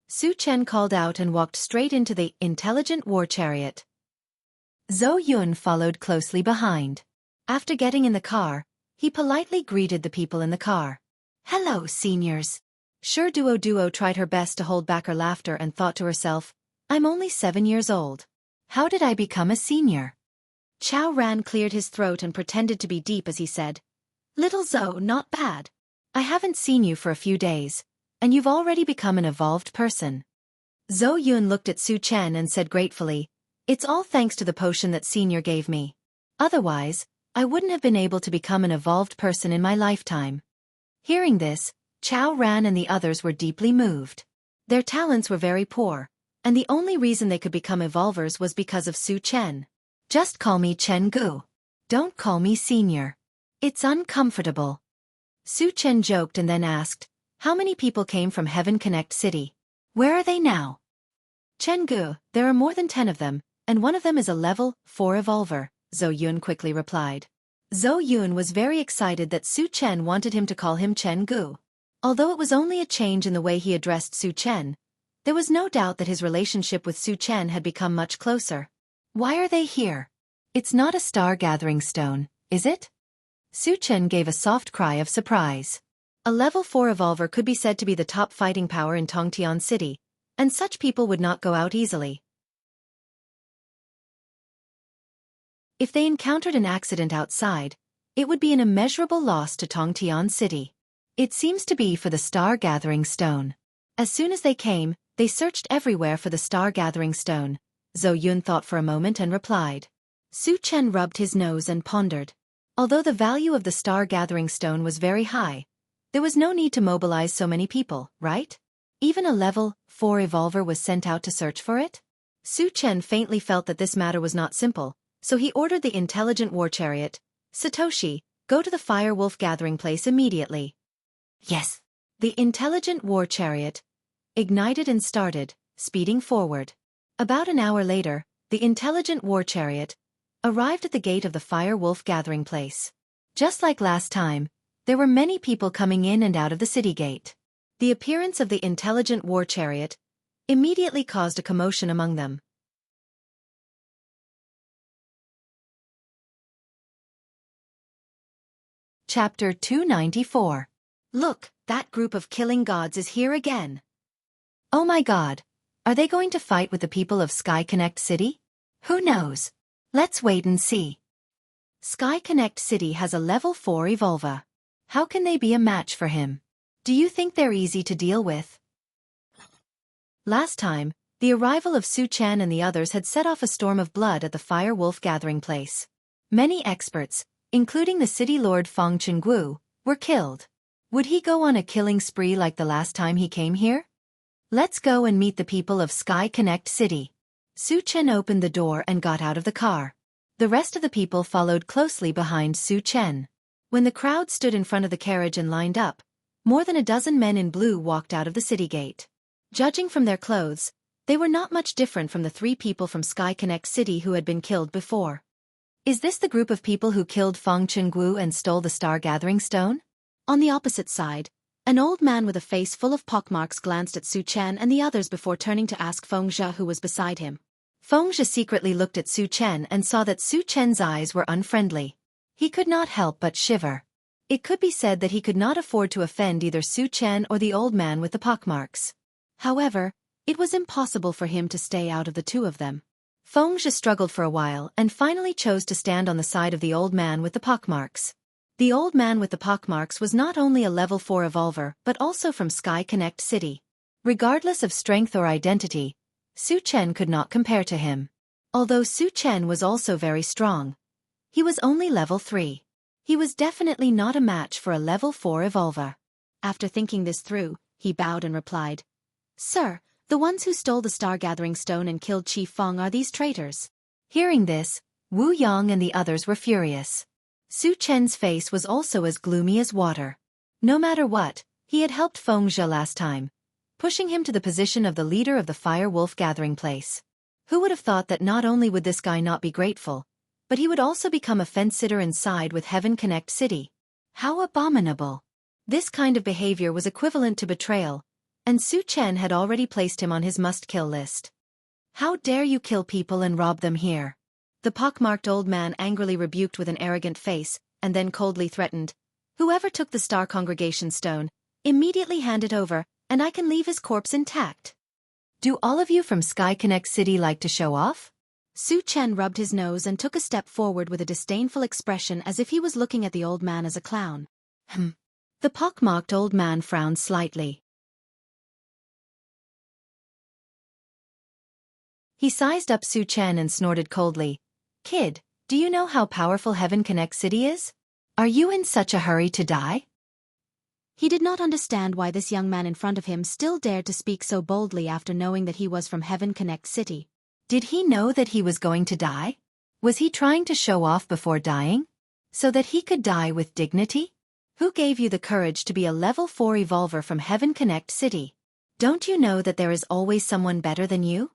B: Su Chen called out and walked straight into the intelligent war chariot.
A: Zhou Yun followed closely behind.
B: After getting in the car, he politely greeted the people in the car.
A: "Hello, seniors."
B: Sure Duo tried her best to hold back her laughter and thought to herself, "I'm only 7 years old.
A: How did I become a senior?"
B: Chao Ran cleared his throat and pretended to be deep as he said, "Little Zhou, not bad. I haven't seen you for a few days, and you've already become an evolved person." Zhou Yun looked at Su Chen and said gratefully, "It's all thanks to the potion that Senior gave me. Otherwise, I wouldn't have been able to become an evolved person in my lifetime." Hearing this, Chao Ran and the others were deeply moved. Their talents were very poor, and the only reason they could become evolvers was because of Su Chen.
A: "Just call me Chen Gu. Don't call me senior. It's uncomfortable."
B: Su Chen joked and then asked, "How many people came from Heaven Connect City?
A: Where are they now?"
B: "Chen Gu, there are more than 10 of them, and one of them is a level 4 evolver," Zhou Yun quickly replied. Zhou Yun was very excited that Su Chen wanted him to call him Chen Gu. Although it was only a change in the way he addressed Su Chen, there was no doubt that his relationship with Su Chen had become much closer.
A: "Why are they here? It's not a star-gathering stone, is it?"
B: Su Chen gave a soft cry of surprise. A level 4 evolver could be said to be the top fighting power in Tongtian City, and such people would not go out easily. If they encountered an accident outside,
A: It would be an immeasurable loss to Tongtian City. It seems to be for the star-gathering stone. As soon as they came, they searched everywhere for the star-gathering stone. Zhou Yun thought for a moment and replied. Su Chen rubbed his nose and pondered. Although the value of the star-gathering stone was very high, there was no need to mobilize so many people, right? Even a level 4 evolver was sent out to search for it? Su Chen faintly felt that this matter was not simple, so he ordered the intelligent war chariot, Satoshi, go to the fire wolf gathering place immediately. Yes. The intelligent war chariot ignited and started, speeding forward. About an hour later, the intelligent war chariot arrived at the gate of the fire wolf gathering place. Just like last time, there were many people coming in and out of the city gate. The appearance of the intelligent war chariot immediately caused a commotion among them. Chapter 294. Look, that group of killing gods is here again. Oh my god, are they going to fight with the people of Sky Connect City? Who knows? Let's wait and see. Sky Connect City has a level 4 evolver. How can they be a match for him? Do you think they're easy to deal with? Last time, the arrival of Su Chen and the others had set off a storm of blood at the Fire Wolf gathering place. Many experts, including the city lord Feng Chenggu, were killed. Would he go on a killing spree like the last time he came here? Let's go and meet the people of Sky Connect City. Su Chen opened the door and got out of the car. The rest of the people followed closely behind Su Chen. When the crowd stood in front of the carriage and lined up, more than a dozen men in blue walked out of the city gate. Judging from their clothes, they were not much different from the 3 people from Sky Connect City who had been killed before. Is this the group of people who killed Feng Chenggu and stole the star-gathering stone? On the opposite side, an old man with a face full of pockmarks glanced at Su Chen and the others before turning to ask Fengzhe who was beside him. Fengzhe secretly looked at Su Chen and saw that Su Chen's eyes were unfriendly. He could not help but shiver. It could be said that he could not afford to offend either Su Chen or the old man with the pockmarks. However, it was impossible for him to stay out of the two of them. Fengzhe struggled for a while and finally chose to stand on the side of the old man with the pockmarks. The old man with the pockmarks was not only a level 4 evolver but also from Sky Connect City. Regardless of strength or identity, Su Chen could not compare to him. Although Su Chen was also very strong, he was only level 3. He was definitely not a match for a level 4 evolver. After thinking this through, he bowed and replied, Sir, the ones who stole the star-gathering stone and killed Chief Feng are these traitors. Hearing this, Wu Yang and the others were furious. Su Chen's face was also as gloomy as water. No matter what, he had helped Fengzhe last time, pushing him to the position of the leader of the Fire Wolf gathering place. Who would have thought that not only would this guy not be grateful, but he would also become a fence-sitter and side with Heaven Connect City? How abominable! This kind of behavior was equivalent to betrayal, and Su Chen had already placed him on his must-kill list. How dare you kill people and rob them here? The pockmarked old man angrily rebuked with an arrogant face, and then coldly threatened, Whoever took the Star Congregation stone, immediately hand it over, and I can leave his corpse intact. Do all of you from Sky Connect City like to show off? Su Chen rubbed his nose and took a step forward with a disdainful expression as if he was looking at the old man as a clown. The pockmarked old man frowned slightly. He sized up Su Chen and snorted coldly, Kid, do you know how powerful Heaven Connect City is? Are you in such a hurry to die? He did not understand why this young man in front of him still dared to speak so boldly after knowing that he was from Heaven Connect City. Did he know that he was going to die? Was he trying to show off before dying? So that he could die with dignity? Who gave you the courage to be a level 4 evolver from Heaven Connect City? Don't you know that there is always someone better than you?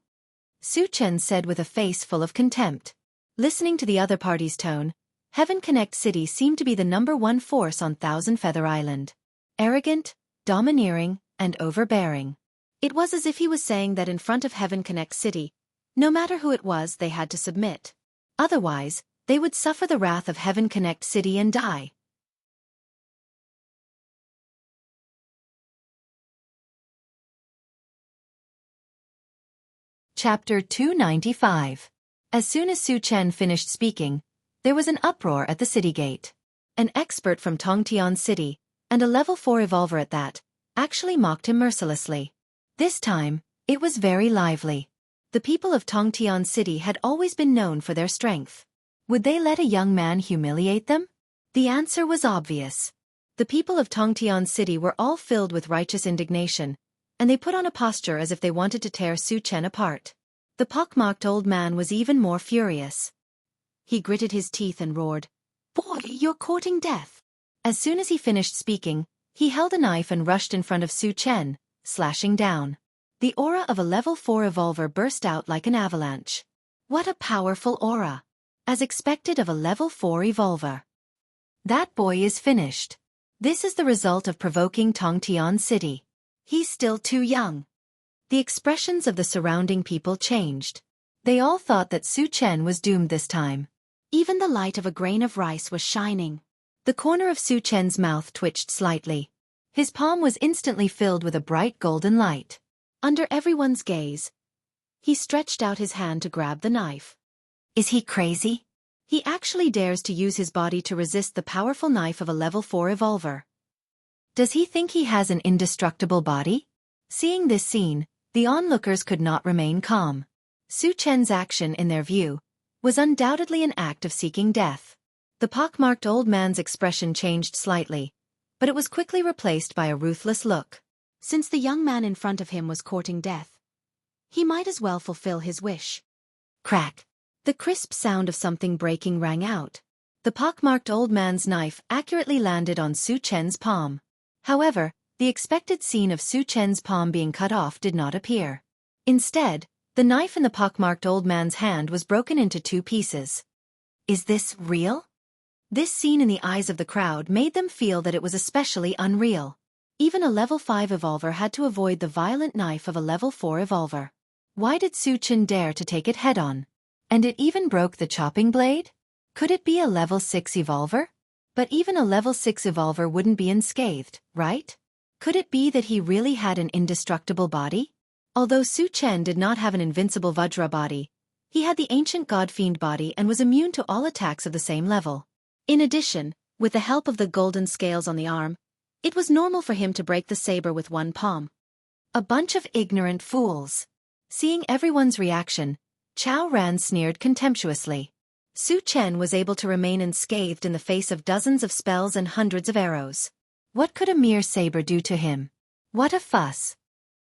A: Su Chen said with a face full of contempt. Listening to the other party's tone, Heaven Connect City seemed to be the #1 force on Thousand Feather Island. Arrogant, domineering, and overbearing. It was as if he was saying that in front of Heaven Connect City, no matter who it was, they had to submit. Otherwise, they would suffer the wrath of Heaven Connect City and die. Chapter 295. As soon as Su Chen finished speaking, there was an uproar at the city gate.
B: an expert from Tongtian City, and a level 4 evolver at that, actually mocked him mercilessly. This time, it was very lively. The people of Tongtian City had always been known for their strength. Would they let a young man humiliate them? The answer was obvious. The people of Tongtian City were all filled with righteous indignation, and they put on a posture as if they wanted to tear Su Chen apart. The pockmarked old man was even more furious. He gritted his teeth and roared, "Boy, you're courting death." As soon as he finished speaking, he held a knife and rushed in front of Su Chen, slashing down. The aura of a level 4 evolver burst out like an avalanche. What a powerful aura! As expected of a level 4 evolver. That boy is finished. This is the result of provoking Tongtian City. He's still too young. The expressions of the surrounding people changed. They all thought that Su Chen was doomed this time. Even the light of a grain of rice was shining. The corner of Su Chen's mouth twitched slightly. His palm was instantly filled with a bright golden light. Under everyone's gaze, he stretched out his hand to grab the knife. Is he crazy? He actually dares to use his body to resist the powerful knife of a level 4 evolver. Does he think he has an indestructible body? Seeing this scene, the onlookers could not remain calm. Su Chen's action, in their view, was undoubtedly an act of seeking death. The pockmarked old man's expression changed slightly, but it was quickly replaced by a ruthless look. Since the young man in front of him was courting death, he might as well fulfill his wish. Crack! The crisp sound of something breaking rang out. The pockmarked old man's knife accurately landed on Su Chen's palm. However, the expected scene of Su Chen's palm being cut off did not appear. Instead, the knife in the pockmarked old man's hand was broken into 2 pieces. Is this real? This scene in the eyes of the crowd made them feel that it was especially unreal. Even a level 5 evolver had to avoid the violent knife of a level 4 evolver. Why did Su Chen dare to take it head-on? And it even broke the chopping blade? Could it be a level 6 evolver? But even a level 6 evolver wouldn't be unscathed, right? Could it be that he really had an indestructible body? Although Su Chen did not have an invincible Vajra body, he had the ancient God-fiend body and was immune to all attacks of the same level. In addition, with the help of the golden scales on the arm, it was normal for him to break the saber with one palm. A bunch of ignorant fools. Seeing everyone's reaction, Chao Ran sneered contemptuously. Su Chen was able to remain unscathed in the face of dozens of spells and hundreds of arrows. What could a mere saber do to him? What a fuss!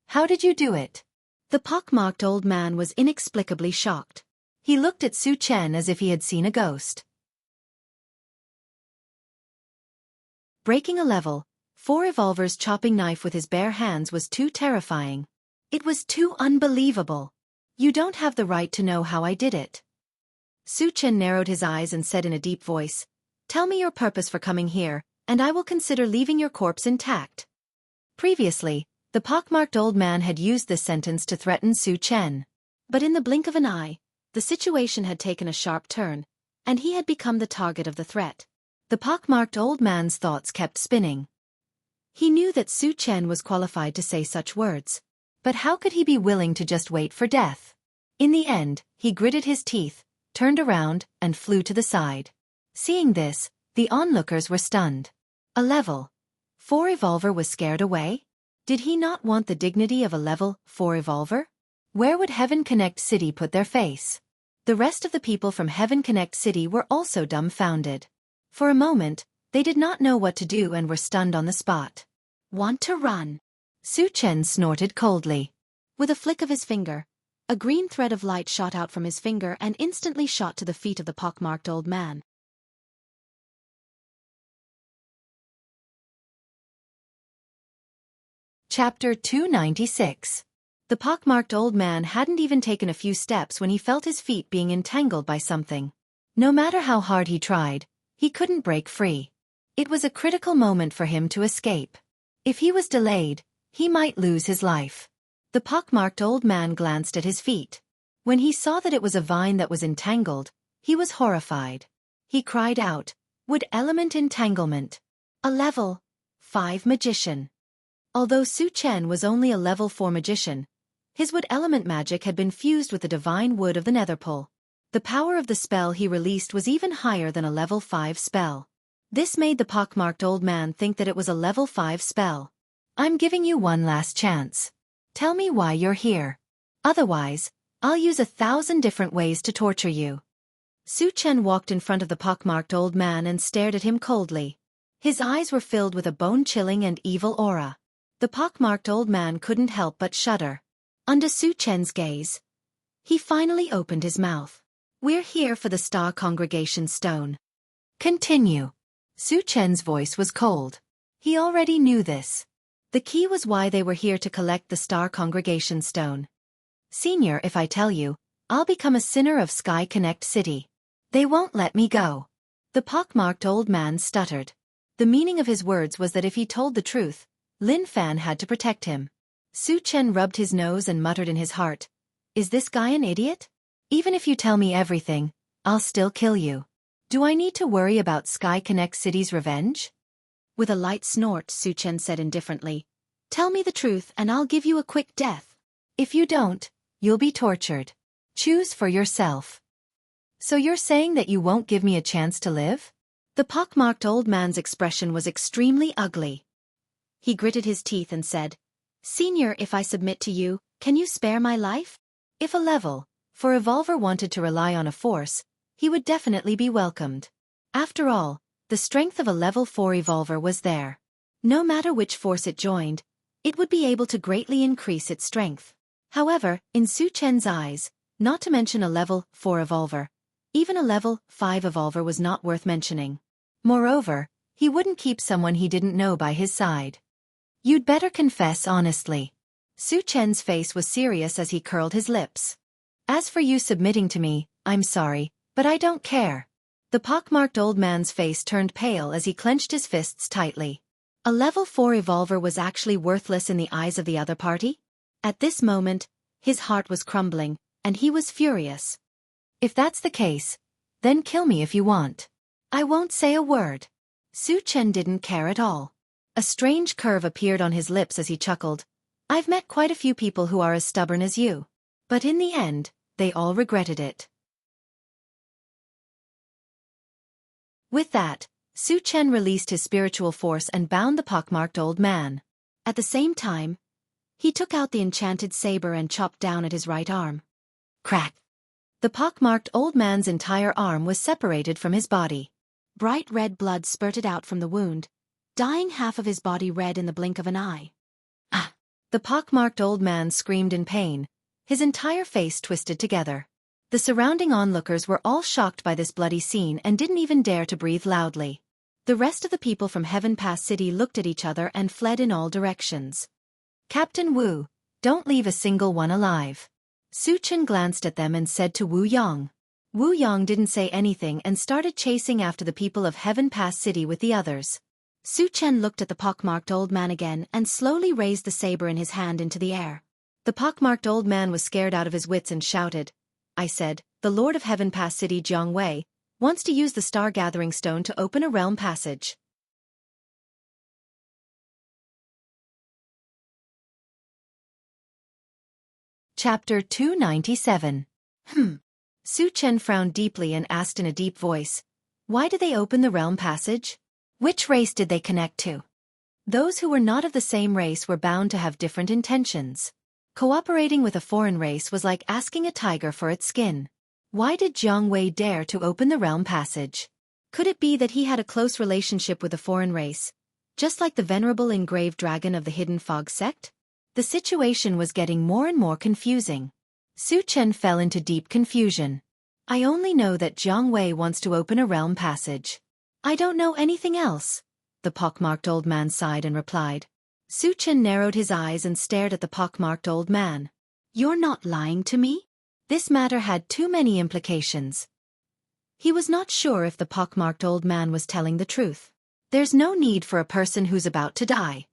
B: How did you do it? The pockmarked old man was inexplicably shocked. He looked at Su Chen as if he had seen a ghost. Breaking a level 4 evolver's chopping knife with his bare hands was too terrifying. It was too unbelievable. You don't have the right to know how I did it. Su Chen narrowed his eyes and said in a deep voice, "Tell me your purpose for coming here, and I will consider leaving your corpse intact." Previously, the pockmarked old man had used this sentence to threaten Su Chen. But in the blink of an eye, the situation had taken a sharp turn, and he had become the target of the threat. The pockmarked old man's thoughts kept spinning. He knew that Su Chen was qualified to say such words. But how could he be willing to just wait for death? In the end, he gritted his teeth, turned around, and flew to the side. Seeing this, the onlookers were stunned. A level 4 evolver was scared away? Did he not want the dignity of a level 4 evolver? Where would Heaven Connect City put their face? The rest of the people from Heaven Connect City were also dumbfounded. For a moment, they did not know what to do and were stunned on the spot. Want to run? Su Chen snorted coldly. With a flick of his finger, a green thread of light shot out from his finger and instantly shot to the feet of the pockmarked old man. Chapter 296. The pockmarked old man hadn't even taken a few steps when he felt his feet being entangled by something. No matter how hard he tried, he couldn't break free. It was a critical moment for him to escape. If he was delayed, he might lose his life. The pockmarked old man glanced at his feet. When he saw that it was a vine that was entangled, he was horrified. He cried out, "Wood element entanglement! A level 5 magician." Although Su Chen was only a level 4 magician, his wood element magic had been fused with the divine wood of the netherpole. The power of the spell he released was even higher than a level 5 spell. This made the pockmarked old man think that it was a level 5 spell.
A: I'm giving you one last chance. Tell me why you're here. Otherwise, I'll use 1,000 different ways to torture you.
B: Su Chen walked in front of the pockmarked old man and stared at him coldly. His eyes were filled with a bone-chilling and evil aura. The pockmarked old man couldn't help but shudder. Under Su Chen's gaze, he finally opened his mouth. We're here for the Star Congregation Stone.
A: Continue. Su Chen's voice was cold. He already knew this.
B: The key was why they were here to collect the Star Congregation Stone.
A: Senior, if I tell you, I'll become a sinner of Sky Connect City. They won't let me go.
B: The pockmarked old man stuttered. The meaning of his words was that if he told the truth, Lin Fan had to protect him. Su Chen rubbed his nose and muttered in his heart, "Is this guy an idiot?
A: Even if you tell me everything, I'll still kill you. Do I need to worry about Sky Connect City's revenge?"
B: With a light snort, Su Chen said indifferently, "Tell me the truth and I'll give you a quick death.
A: If you don't, you'll be tortured. Choose for yourself." So you're saying that you won't give me a chance to live?
B: The pockmarked old man's expression was extremely ugly. He gritted his teeth and said, "Senior, if I submit to you, can you spare my life?" If a level 4 evolver wanted to rely on a force, he would definitely be welcomed. After all, the strength of a level 4 evolver was there. No matter which force it joined, it would be able to greatly increase its strength. However, in Su Chen's eyes, not to mention a level 4 evolver, even a level 5 evolver was not worth mentioning.
A: Moreover, he wouldn't keep someone he didn't know by his side. You'd better confess honestly.
B: Su Chen's face was serious as he curled his lips.
A: As for you submitting to me, I'm sorry, but I don't care.
B: The pockmarked old man's face turned pale as he clenched his fists tightly. A level 4 evolver was actually worthless in the eyes of the other party? At this moment, his heart was crumbling, and he was furious.
A: If that's the case, then kill me if you want.
B: I won't say a word. Su Chen didn't care at all. A strange curve appeared on his lips as he chuckled. I've met quite a few people who are as stubborn as you. But in the end, they all regretted it. With that, Su Chen released his spiritual force and bound the pockmarked old man. At the same time, he took out the enchanted saber and chopped down at his right arm. Crack! The pockmarked old man's entire arm was separated from his body. Bright red blood spurted out from the wound, dyeing half of his body red in the blink of an eye. Ah! The pockmarked old man screamed in pain, his entire face twisted together. The surrounding onlookers were all shocked by this bloody scene and didn't even dare to breathe loudly. The rest of the people from Heaven Pass City looked at each other and fled in all directions.
A: Captain Wu, don't leave a single one alive.
B: Su Chen glanced at them and said to Wu Yang. Wu Yang didn't say anything and started chasing after the people of Heaven Pass City with the others. Su Chen looked at the pockmarked old man again and slowly raised the saber in his hand into the air. The pockmarked old man was scared out of his wits and shouted, "I said, the Lord of Heaven Pass City Jianghu wants to use the Star Gathering Stone to open a realm passage."
A: Chapter 297.
B: Su Chen frowned deeply and asked in a deep voice, "Why did they open the realm passage?
A: Which race did they connect to?"
B: Those who were not of the same race were bound to have different intentions. Cooperating with a foreign race was like asking a tiger for its skin. Why did Jianghu dare to open the realm passage? Could it be that he had a close relationship with a foreign race, just like the venerable engraved dragon of the Hidden Fog sect? The situation was getting more and more confusing. Su Chen fell into deep confusion. I only know that Jianghu wants to open a realm passage. I don't know anything else. The pockmarked old man sighed and replied. Su Chen narrowed his eyes and stared at the pockmarked old man. You're not lying to me? This matter had too many implications. He was not sure if the pockmarked old man was telling the truth. There's no need for a person who's about to die.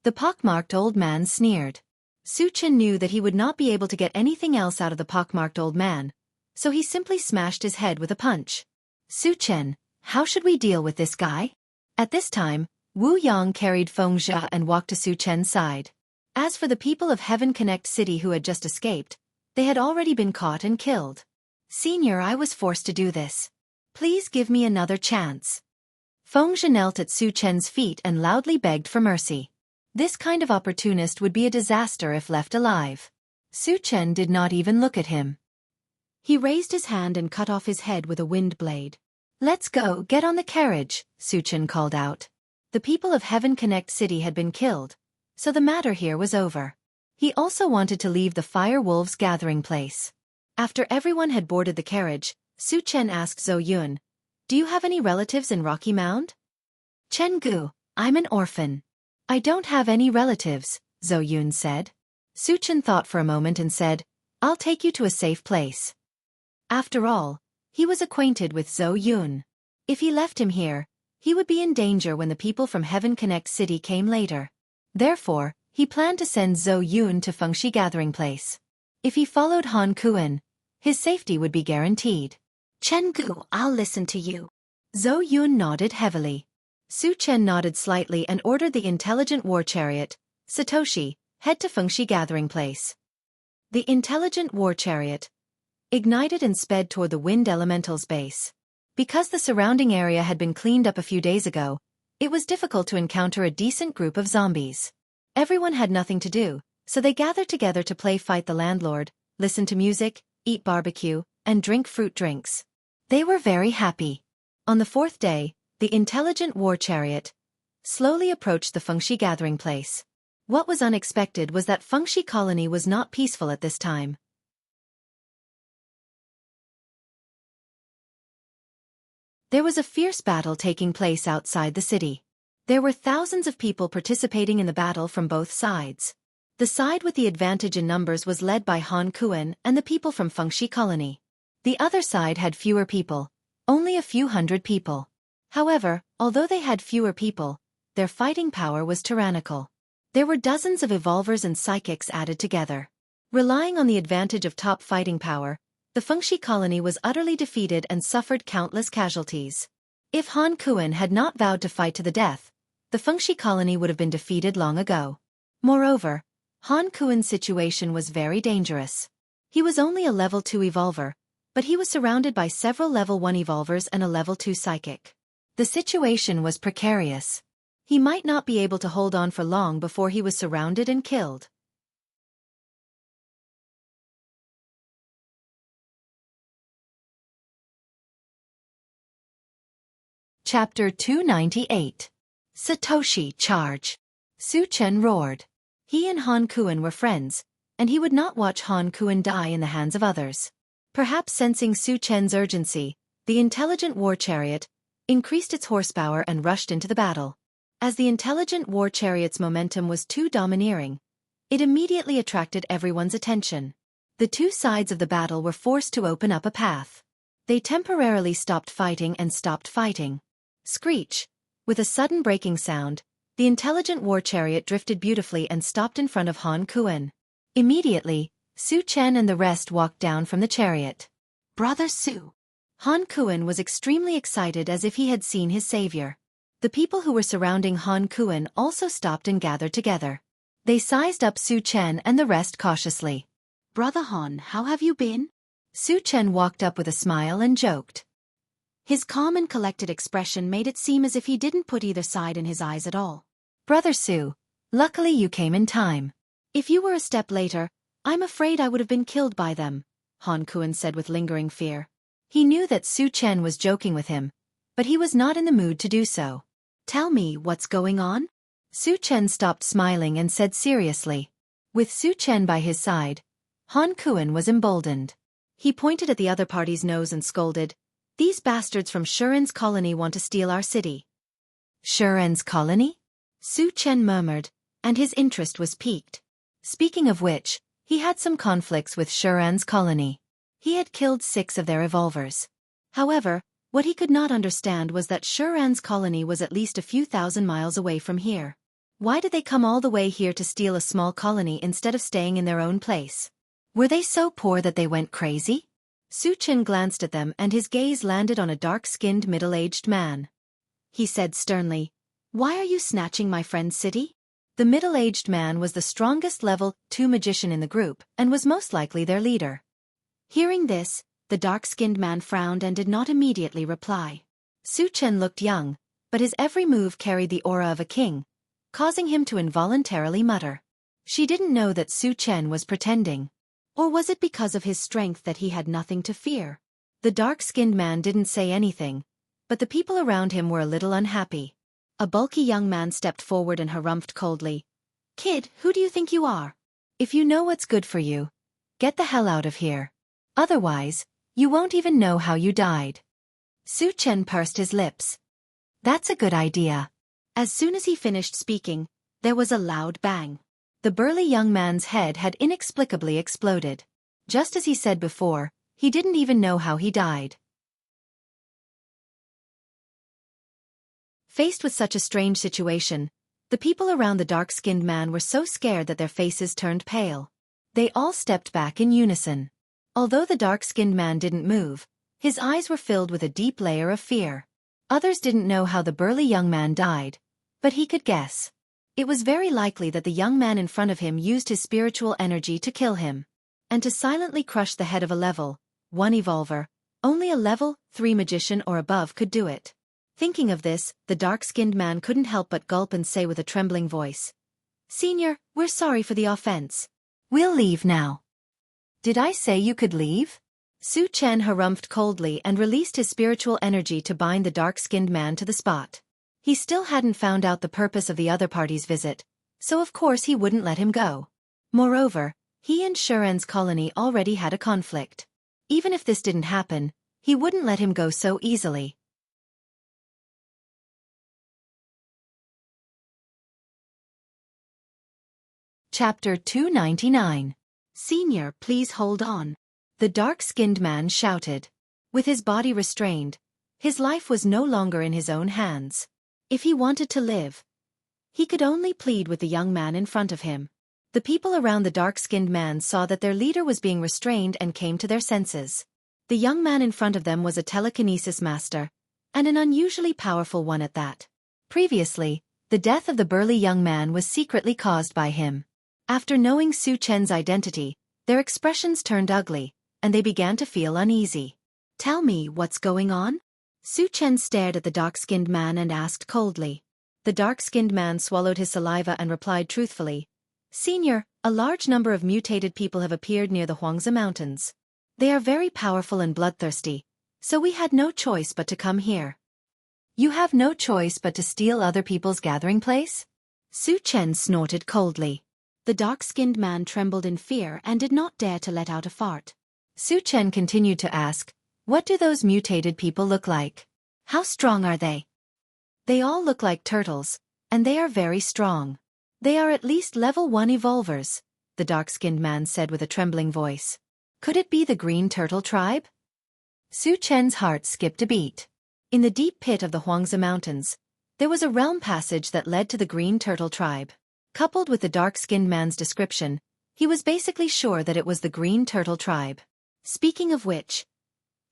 B: The pockmarked old man sneered. Su Chen knew that he would not be able to get anything else out of the pockmarked old man, so he simply smashed his head with a punch.
A: Su Chen, how should we deal with this guy? At this time, Wu Yang carried Fengxia and walked to Su Chen's side.
B: As for the people of Heaven Connect City who had just escaped, they had already been caught and killed. Senior, I was forced to do this. Please give me another chance.
A: Fengzhi knelt at Su Chen's feet and loudly begged for mercy. This kind of opportunist would be a disaster if left alive. Su Chen did not even look at him. He raised his hand and cut off his head with a wind blade. "Let's go, get on the carriage," Su Chen called out. The people of Heaven Connect City had been killed, so the matter here was over. He also wanted to leave the Fire Wolves' gathering place. After everyone had boarded the carriage, Su Chen asked Zhou Yun, "Do you have any relatives in Rocky Mound?" "Chen Gu, I'm an orphan. I don't have any relatives," Zhou Yun said. Su Chen thought for a moment and said, "I'll take you to a safe place." After all, he was acquainted with Zhou Yun. If he left him here, he would be in danger when the people from Heaven Connect City came later. Therefore, he planned to send Zhou Yun to Fengxi Gathering Place. If he followed Han Kuan, his safety would be guaranteed. "Chen Gu, I'll listen to you." Zhou Yun nodded heavily. Su Chen nodded slightly and ordered the intelligent war chariot, Satoshi, head to Fengxi Gathering Place. The intelligent war chariot ignited and sped toward the wind elemental's base. Because the surrounding area had been cleaned up a few days ago, it was difficult to encounter a decent group of zombies. Everyone had nothing to do, so they gathered together to play Fight the Landlord, listen to music, eat barbecue, and drink fruit drinks. They were very happy. On the fourth day, the intelligent war chariot slowly approached the Fengxi Gathering Place. What was unexpected was that Fengxi Colony was not peaceful at this time. There was a fierce battle taking place outside the city. There were thousands of people participating in the battle from both sides. The side with the advantage in numbers was led by Han Kuan and the people from Fengxi Colony. The other side had fewer people, only a few hundred people. However, although they had fewer people, their fighting power was tyrannical. There were dozens of evolvers and psychics added together. Relying on the advantage of top fighting power, the Fengxi Colony was utterly defeated and suffered countless casualties. If Han Kuan had not vowed to fight to the death, the Fengxi Colony would have been defeated long ago. Moreover, Han Kuan's situation was very dangerous. He was only a level 2 evolver, but he was surrounded by several level 1 evolvers and a level 2 psychic. The situation was precarious. He might not be able to hold on for long before he was surrounded and killed. Chapter 298. Satoshi Charge. Su Chen roared. He and Han Kuan were friends, and he would not watch Han Kuan die in the hands of others. Perhaps sensing Su Chen's urgency, the intelligent war chariot increased its horsepower and rushed into the battle. As the intelligent war chariot's momentum was too domineering, it immediately attracted everyone's attention. The two sides of the battle were forced to open up a path. They temporarily stopped fighting and stopped fighting. Screech! With a sudden breaking sound, the intelligent war chariot drifted beautifully and stopped in front of Han Kuan. Immediately, Su Chen and the rest walked down from the chariot. "Brother Su!" Han Kuan was extremely excited as if he had seen his savior. The people who were surrounding Han Kuan also stopped and gathered together. They sized up Su Chen and the rest cautiously. "Brother Han, how have you been?" Su Chen walked up with a smile and joked. His calm and collected expression made it seem as if he didn't put either side in his eyes at all. "Brother Su, luckily you came in time. If you were a step later, I'm afraid I would have been killed by them," Han Kuan said with lingering fear. He knew that Su Chen was joking with him, but he was not in the mood to do so. "Tell me what's going on?" Su Chen stopped smiling and said seriously. With Su Chen by his side, Han Kuan was emboldened. He pointed at the other party's nose and scolded, "These bastards from Shuren's colony want to steal our city." "Shuren's colony?" Su Chen murmured, and his interest was piqued. Speaking of which, he had some conflicts with Shuren's colony. He had killed 6 of their evolvers. However, what he could not understand was that Shuren's colony was at least a few thousand miles away from here. Why did they come all the way here to steal a small colony instead of staying in their own place? Were they so poor that they went crazy? Su Chen glanced at them and his gaze landed on a dark-skinned middle-aged man. He said sternly, "Why are you snatching my friend's city?" The middle-aged man was the strongest level 2 magician in the group and was most likely their leader. Hearing this, the dark-skinned man frowned and did not immediately reply. Su Chen looked young,
B: but his every move carried the aura of a king, causing him to involuntarily mutter. She didn't know that Su Chen was pretending. Or was it because of his strength that he had nothing to fear? The dark-skinned man didn't say anything, but the people around him were a little unhappy. A bulky young man stepped forward and harumphed coldly. "Kid, who do you think you are? If you know what's good for you, get the hell out of here. Otherwise, you won't even know how you died." Su Chen pursed his lips. "That's a good idea." As soon as he finished speaking, there was a loud bang. The burly young man's head had inexplicably exploded. Just as he said before, he didn't even know how he died. Faced with such a strange situation, the people around the dark-skinned man were so scared that their faces turned pale. They all stepped back in unison. Although the dark-skinned man didn't move, his eyes were filled with a deep layer of fear. Others didn't know how the burly young man died, but he could guess. It was very likely that the young man in front of him used his spiritual energy to kill him. And to silently crush the head of a level 1 evolver, only a level 3 magician or above could do it. Thinking of this, the dark-skinned man couldn't help but gulp and say with a trembling voice, "Senior, we're sorry for the offense. We'll leave now." "Did I say you could leave?" Su Chen harumphed coldly and released his spiritual energy to bind the dark-skinned man to the spot. He still hadn't found out the purpose of the other party's visit, so of course he wouldn't let him go. Moreover, he and Shuren's colony already had a conflict. Even if this didn't happen, he wouldn't let him go so easily. Chapter 299. "Senior, please hold on," the dark-skinned man shouted. With his body restrained, his life was no longer in his own hands. If he wanted to live, he could only plead with the young man in front of him. The people around the dark-skinned man saw that their leader was being restrained and came to their senses. The young man in front of them was a telekinesis master, and an unusually powerful one at that. Previously, the death of the burly young man was secretly caused by him. After knowing Su Chen's identity, their expressions turned ugly, and they began to feel uneasy. "Tell me what's going on?" Su Chen stared at the dark-skinned man and asked coldly. The dark-skinned man swallowed his saliva and replied truthfully, "Senior, a large number of mutated people have appeared near the Xianxia mountains. They are very powerful and bloodthirsty, so we had no choice but to come here." "You have no choice but to steal other people's gathering place?" Su Chen snorted coldly. The dark-skinned man trembled in fear and did not dare to let out a fart. Su Chen continued to ask, "What do those mutated people look like? How strong are they?" "They all look like turtles, and they are very strong. They are at least level 1 evolvers," the dark-skinned man said with a trembling voice. "Could it be the green turtle tribe?" Su Chen's heart skipped a beat. In the deep pit of the Xianxia mountains, there was a realm passage that led to the green turtle tribe. Coupled with the dark-skinned man's description, he was basically sure that it was the green turtle tribe. Speaking of which,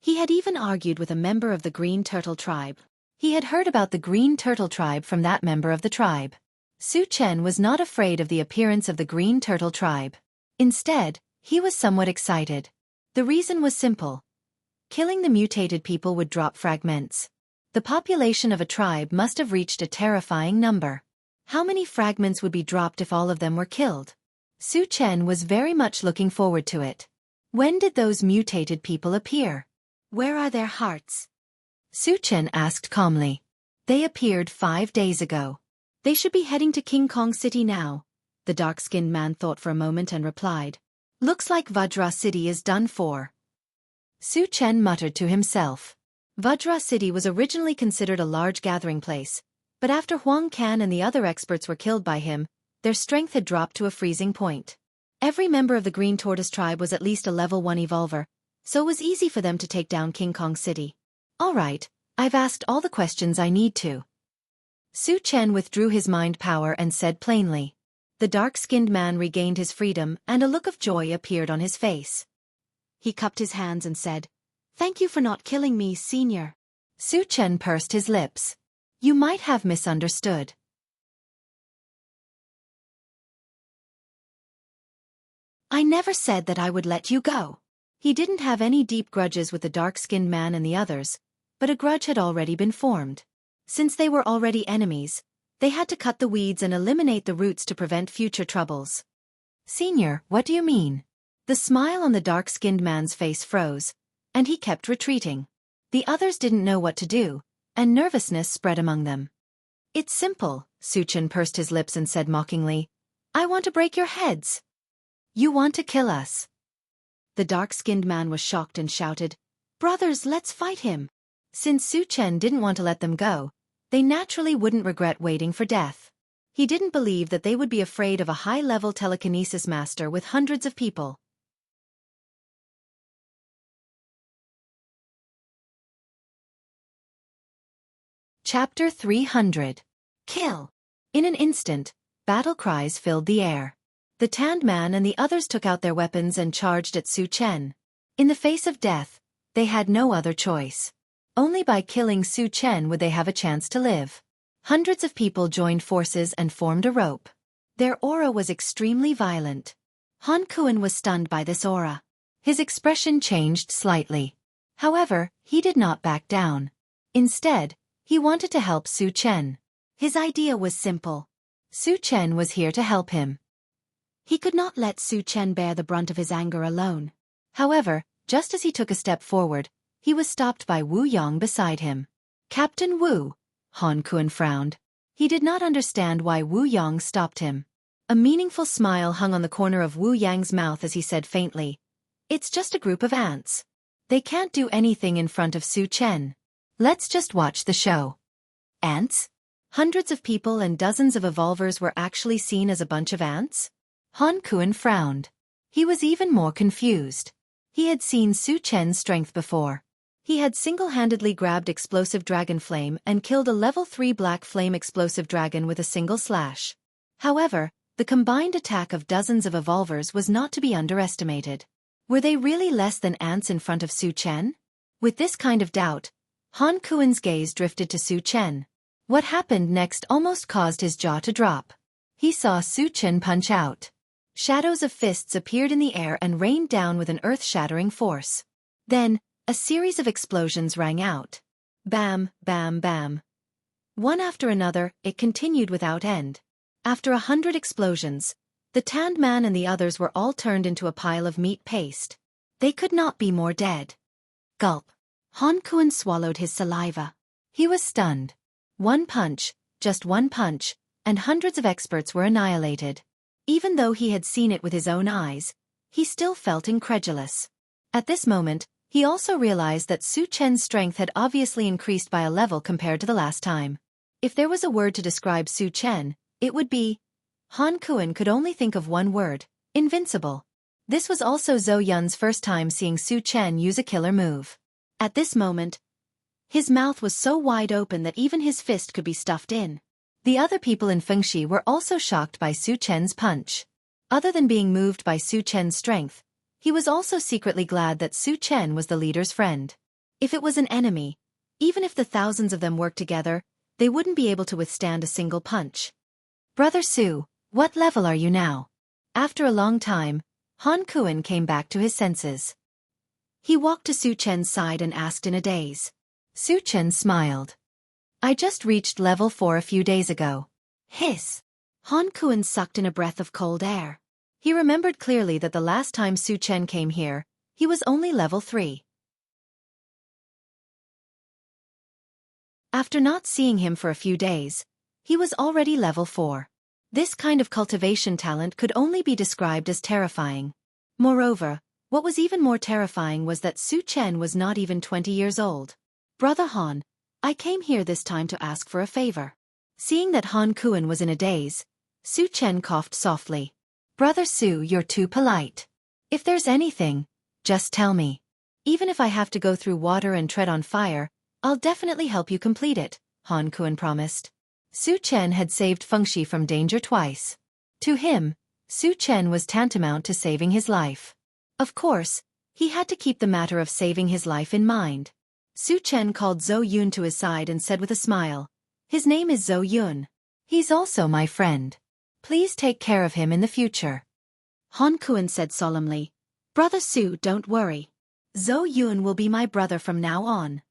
B: he had even argued with a member of the green turtle tribe. He had heard about the green turtle tribe from that member of the tribe. Su Chen was not afraid of the appearance of the green turtle tribe. Instead, he was somewhat excited. The reason was simple. Killing the mutated people would drop fragments. The population of a tribe must have reached a terrifying number. How many fragments would be dropped if all of them were killed? Su Chen was very much looking forward to it. When did those mutated people appear? Where are their hearts? Su Chen asked calmly. They appeared 5 days ago. They should be heading to King Kong City now, the dark-skinned man thought for a moment and replied. Looks like Vajra City is done for. Su Chen muttered to himself. Vajra City was originally considered a large gathering place, but after Huang Can and the other experts were killed by him, their strength had dropped to a freezing point. Every member of the Green Tortoise tribe was at least a level 1 evolver, so it was easy for them to take down King Kong City. All right, I've asked all the questions I need to. Su Chen withdrew his mind power and said plainly. The dark-skinned man regained his freedom and a look of joy appeared on his face. He cupped his hands and said, "Thank you for not killing me, senior." Su Chen pursed his lips. You might have misunderstood. I never said that I would let you go. He didn't have any deep grudges with the dark-skinned man and the others, but a grudge had already been formed. Since they were already enemies, they had to cut the weeds and eliminate the roots to prevent future troubles.
A: Senior, what do you mean?
B: The smile on the dark-skinned man's face froze, and he kept retreating. The others didn't know what to do, and nervousness spread among them.
A: It's simple, Suchen pursed his lips and said mockingly. I want to break your heads. You want to kill us.
B: The dark-skinned man was shocked and shouted, Brothers, let's fight him.
A: Since Suchen didn't want to let them go, they naturally wouldn't regret waiting for death. He didn't believe that they would be afraid of a high-level telekinesis master with hundreds of people. Chapter 300. Kill. In an instant, battle cries filled the air. The tanned man and the others took out their weapons and charged at Suchen. In the face of death, they had no other choice. Only by killing Suchen would they have a chance to live. Hundreds of people joined forces and formed a rope. Their aura was extremely violent. Han Kuan was stunned by this aura. His expression changed slightly. However, he did not back down. Instead, he wanted to help Suchen. His idea was simple. Suchen was here to help him. He could not let Suchen bear the brunt of his anger alone. However, just as he took a step forward, he was stopped by Wu Yang beside him. Captain Wu. Han Kuan frowned. He did not understand why Wu Yang stopped him. A meaningful smile hung on the corner of Wu Yang's mouth as he said faintly, It's just a group of ants. They can't do anything in front of Suchen. Let's just watch the show. Ants? Hundreds of people and dozens of evolvers were actually seen as a bunch of ants? Han Kuan frowned. He was even more confused. He had seen Suchen's strength before. He had single-handedly grabbed explosive dragon flame and killed a level 3 black flame explosive dragon with a single slash. However, the combined attack of dozens of evolvers was not to be underestimated. Were they really less than ants in front of Suchen? With this kind of doubt, Han Kuan's gaze drifted to Suchen. What happened next almost caused his jaw to drop. He saw Suchen punch out. Shadows of fists appeared in the air and rained down with an earth-shattering force. Then, a series of explosions rang out. Bam, bam, bam. One after another, it continued without end. After 100 explosions, the tanned man and the others were all turned into a pile of meat paste. They could not be more dead. Gulp. Han Kuan swallowed his saliva. He was stunned. One punch, just one punch, and hundreds of experts were annihilated. Even though he had seen it with his own eyes, he still felt incredulous. At this moment, he also realized that Suchen's strength had obviously increased by a level compared to the last time. If there was a word to describe Suchen, it would be... Han Kuan could only think of one word, invincible. This was also Zhou Yun's first time seeing Suchen use a killer move. At this moment, his mouth was so wide open that even his fist could be stuffed in. The other people in Fengxi were also shocked by Suchen's punch. Other than being moved by Suchen's strength, he was also secretly glad that Suchen was the leader's friend. If it was an enemy, even if the thousands of them worked together, they wouldn't be able to withstand a single punch. Brother Su, what level are you now? After a long time, Han Kuan came back to his senses. He walked to Suchen's side and asked in a daze. Suchen smiled. I just reached level 4 a few days ago. Hiss. Han Kuan sucked in a breath of cold air. He remembered clearly that the last time Suchen came here, he was only level 3. After not seeing him for a few days, he was already level 4. This kind of cultivation talent could only be described as terrifying. Moreover, what was even more terrifying was that Suchen was not even 20 years old. Brother Han, I came here this time to ask for a favor. Seeing that Han Kuan was in a daze, Suchen coughed softly. Brother Su, you're too polite. If there's anything, just tell me. Even if I have to go through water and tread on fire, I'll definitely help you complete it, Han Kuan promised. Suchen had saved Fengxi from danger twice. To him, Suchen was tantamount to saving his life. Of course, he had to keep the matter of saving his life in mind. Suchen called Zhou Yun to his side and said with a smile, His name is Zhou Yun. He's also my friend. Please take care of him in the future. Han Kuan said solemnly, Brother Su, don't worry. Zhou Yun will be my brother from now on.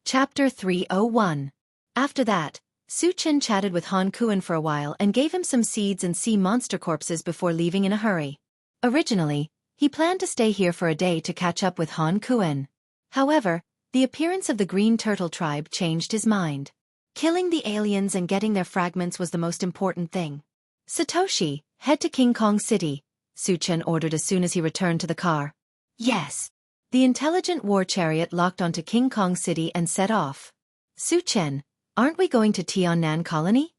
A: Chapter 301. After that, Su Chen chatted with Han Kuan for a while and gave him some seeds and sea monster corpses before leaving in a hurry. Originally, he planned to stay here for a day to catch up with Han Kuan. However, the appearance of the Green Turtle tribe changed his mind. Killing the aliens and getting their fragments was the most important thing. Satoshi, head to King Kong City, Su Chen ordered as soon as he returned to the car. Yes. The intelligent war chariot locked onto King Kong City and set off. Su Chen, aren't we going to Tiannan Colony?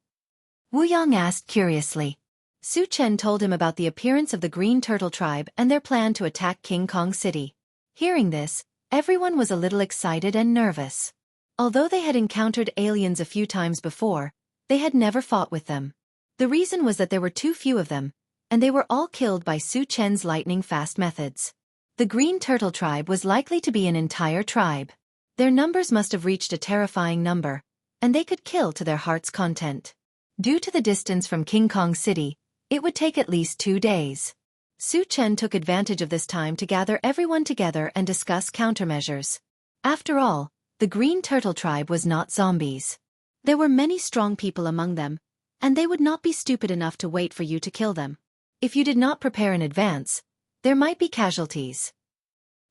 A: Wu Yang asked curiously. Su Chen told him about the appearance of the Green Turtle tribe and their plan to attack King Kong City. Hearing this, everyone was a little excited and nervous. Although they had encountered aliens a few times before, they had never fought with them. The reason was that there were too few of them, and they were all killed by Su Chen's lightning-fast methods. The Green Turtle tribe was likely to be an entire tribe. Their numbers must have reached a terrifying number, and they could kill to their heart's content. Due to the distance from King Kong City, it would take at least 2 days. Su Chen took advantage of this time to gather everyone together and discuss countermeasures. After all, the Green Turtle tribe was not zombies. There were many strong people among them, and they would not be stupid enough to wait for you to kill them. If you did not prepare in advance, there might be casualties.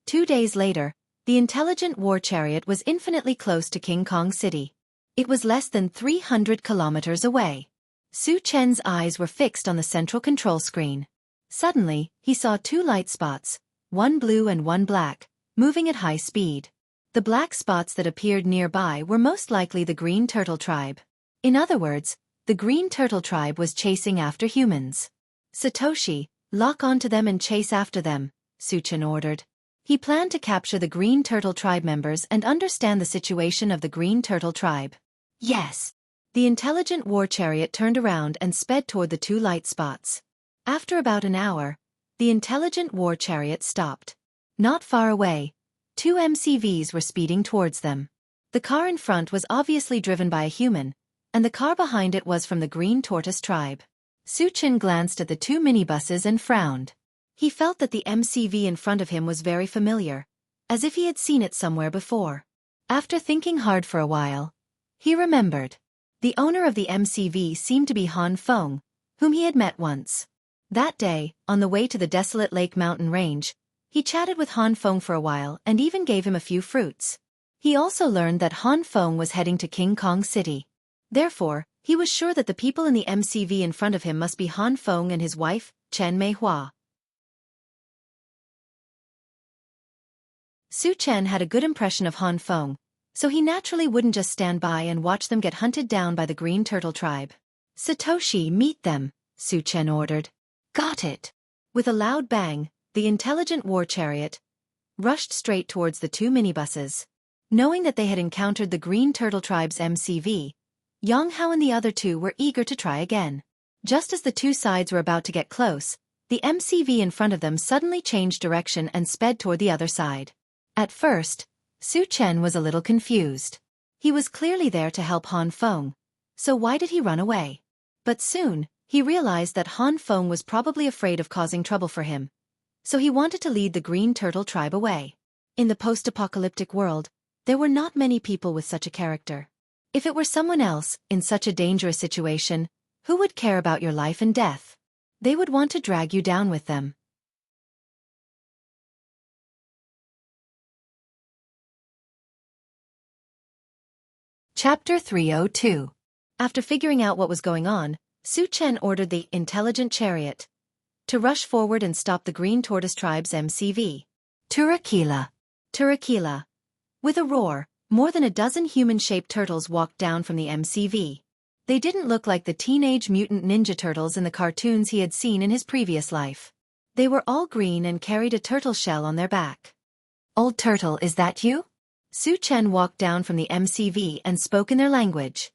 A: 2 days later, the intelligent war chariot was infinitely close to King Kong City. It was less than 300 kilometers away. Su Chen's eyes were fixed on the central control screen. Suddenly, he saw 2 light spots, one blue and one black, moving at high speed. The black spots that appeared nearby were most likely the Green Turtle tribe. In other words, the Green Turtle tribe was chasing after humans. Satoshi, lock onto them and chase after them, Su Chen ordered. He planned to capture the Green Turtle tribe members and understand the situation of the Green Turtle tribe. Yes. The intelligent war chariot turned around and sped toward the 2 light spots. After about an hour, the intelligent war chariot stopped. Not far away, 2 MCVs were speeding towards them. The car in front was obviously driven by a human, and the car behind it was from the Green Tortoise tribe. Su Chen glanced at the 2 minibuses and frowned. He felt that the MCV in front of him was very familiar, as if he had seen it somewhere before. After thinking hard for a while, he remembered. The owner of the MCV seemed to be Han Feng, whom he had met once. That day, on the way to the desolate Lake Mountain Range, he chatted with Han Feng for a while and even gave him a few fruits. He also learned that Han Feng was heading to King Kong City. Therefore, he was sure that the people in the MCV in front of him must be Han Feng and his wife, Chen Meihua. Su Chen had a good impression of Han Feng, so he naturally wouldn't just stand by and watch them get hunted down by the Green Turtle tribe. Satoshi, meet them, Su Chen ordered. Got it. With a loud bang, the intelligent war chariot rushed straight towards the 2 minibuses. Knowing that they had encountered the Green Turtle tribe's MCV, Jianghu and the other 2 were eager to try again. Just as the 2 sides were about to get close, the MCV in front of them suddenly changed direction and sped toward the other side. At first, Su Chen was a little confused. He was clearly there to help Han Feng, so why did he run away? But soon, he realized that Han Feng was probably afraid of causing trouble for him, so he wanted to lead the Green Turtle tribe away. In the post-apocalyptic world, there were not many people with such a character. If it were someone else, in such a dangerous situation, who would care about your life and death? They would want to drag you down with them. Chapter 302. After figuring out what was going on, Su Chen ordered the intelligent chariot to rush forward and stop the Green Tortoise tribe's MCV. Turakila. Turakila. With a roar, more than a dozen human-shaped turtles walked down from the MCV. They didn't look like the Teenage Mutant Ninja Turtles in the cartoons he had seen in his previous life. They were all green and carried a turtle shell on their back. Old Turtle, is that you? Su Chen walked down from the MCV and spoke in their language.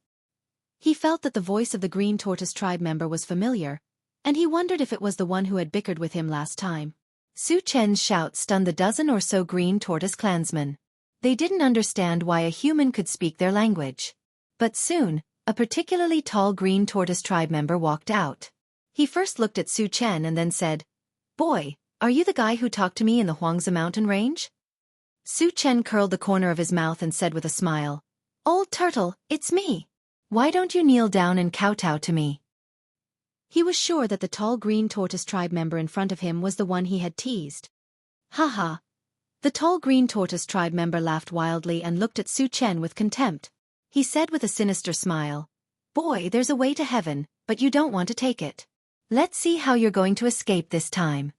A: He felt that the voice of the Green Tortoise tribe member was familiar, and he wondered if it was the one who had bickered with him last time. Su Chen's shout stunned the dozen or so Green Tortoise clansmen. They didn't understand why a human could speak their language. But soon, a particularly tall Green Tortoise tribe member walked out. He first looked at Su Chen and then said, "Boy, are you the guy who talked to me in the Huangzi mountain range?"
B: Su Chen curled the corner of his mouth and said with a smile, "Old turtle, it's me. Why don't you kneel down and kowtow to me?" He was sure that the tall green tortoise tribe member in front of him was the one he had teased. "Ha." The tall green tortoise tribe member laughed wildly and looked at Su Chen with contempt. He said with a sinister smile, "Boy, there's a way to heaven, but you don't want to take it. Let's see how you're going to escape this time."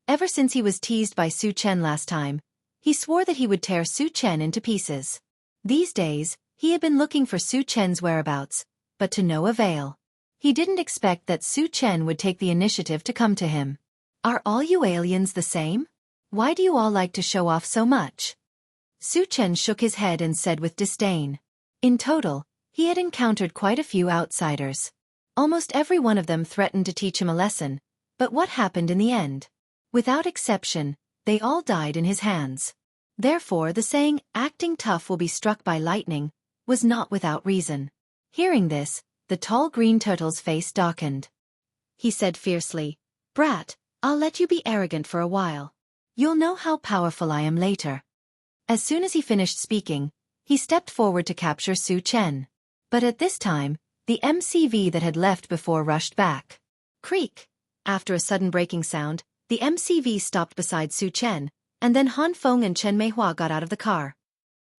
B: Ever since he was teased by Su Chen last time, he swore that he would tear Su Chen into pieces. These days, he had been looking for Su Chen's whereabouts, but to no avail. He didn't expect that Su Chen would take the initiative to come to him. "Are all you aliens the same? Why do you all like to show off so much?" Su Chen shook his head and said with disdain. In total, he had encountered quite a few outsiders. Almost every one of them threatened to teach him a lesson, but what happened in the end? Without exception, they all died in his hands. Therefore the saying, "acting tough will be struck by lightning," was not without reason. Hearing this, the tall green turtle's face darkened. He said fiercely, "Brat, I'll let you be arrogant for a while. You'll know how powerful I am later." As soon as he finished speaking, he stepped forward to capture Su Chen. But at this time, the MCV that had left before rushed back. Creak! After a sudden breaking sound, the MCV stopped beside Su Chen, and then Han Feng and Chen Meihua got out of the car.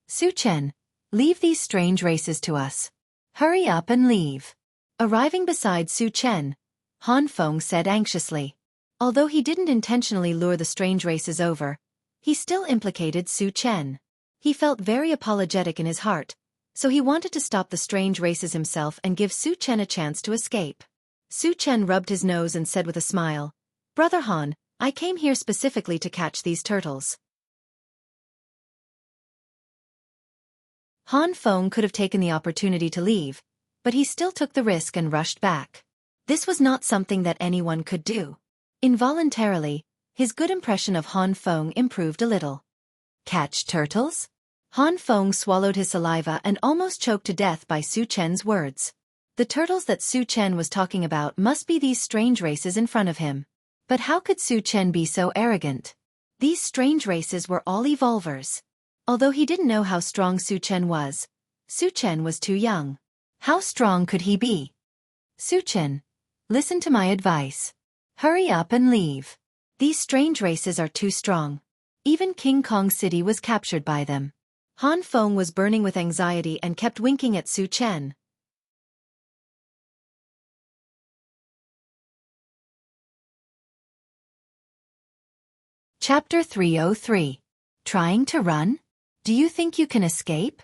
B: "Su Chen, leave these strange races to us. Hurry up and leave." Arriving beside Su Chen, Han Feng said anxiously. Although he didn't intentionally lure the strange races over, he still implicated Su Chen. He felt very apologetic in his heart, so he wanted to stop the strange races himself and give Su Chen a chance to escape. Su Chen rubbed his nose and said with a smile, "Brother Han, I came here specifically to catch these turtles." Han Feng could have taken the opportunity to leave, but he still took the risk and rushed back. This was not something that anyone could do. Involuntarily, his good impression of Han Feng improved a little. "Catch turtles?" Han Feng swallowed his saliva and almost choked to death by Su Chen's words. The turtles that Su Chen was talking about must be these strange races in front of him. But how could Su Chen be so arrogant? These strange races were all evolvers. Although he didn't know how strong Su Chen was too young. How strong could he be? "Su Chen, listen to my advice. Hurry up and leave. These strange races are too strong. Even King Kong City was captured by them." Han Feng was burning with anxiety and kept winking at Su Chen. Chapter 303. Trying to run? Do you think you can escape?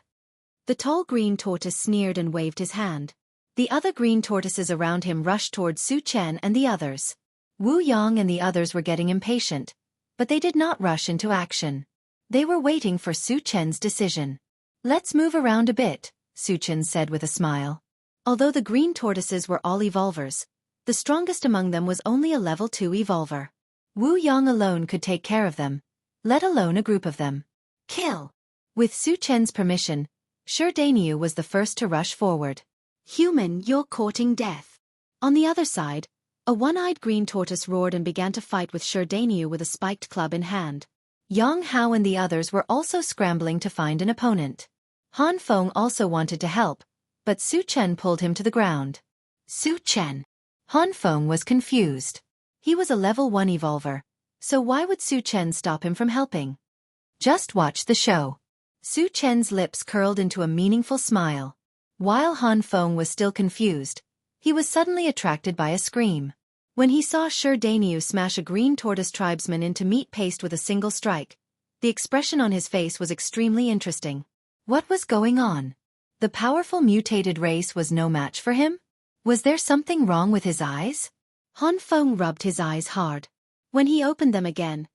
B: The tall green tortoise sneered and waved his hand. The other green tortoises around him rushed towards Su Chen and the others. Wu Yang and the others were getting impatient, but they did not rush into action. They were waiting for Su Chen's decision. "Let's move around a bit," Su Chen said with a smile. Although the green tortoises were all evolvers, the strongest among them was only a level 2 evolver. Wu Yang alone could take care of them, let alone a group of them. Kill! With Su Chen's permission, Xianxia was the first to rush forward. "Human, you're courting death." On the other side, a one-eyed green tortoise roared and began to fight with Xianxia with a spiked club in hand. Yang Hao and the others were also scrambling to find an opponent. Han Feng also wanted to help, but Su Chen pulled him to the ground. "Su Chen!" Han Feng was confused. He was a level 1 evolver, so why would Su Chen stop him from helping? "Just watch the show." Su Chen's lips curled into a meaningful smile. While Han Feng was still confused, he was suddenly attracted by a scream. When he saw Xianxia smash a green tortoise tribesman into meat paste with a single strike, the expression on his face was extremely interesting. What was going on? The powerful mutated race was no match for him? Was there something wrong with his eyes? Han Feng rubbed his eyes hard. When he opened them again,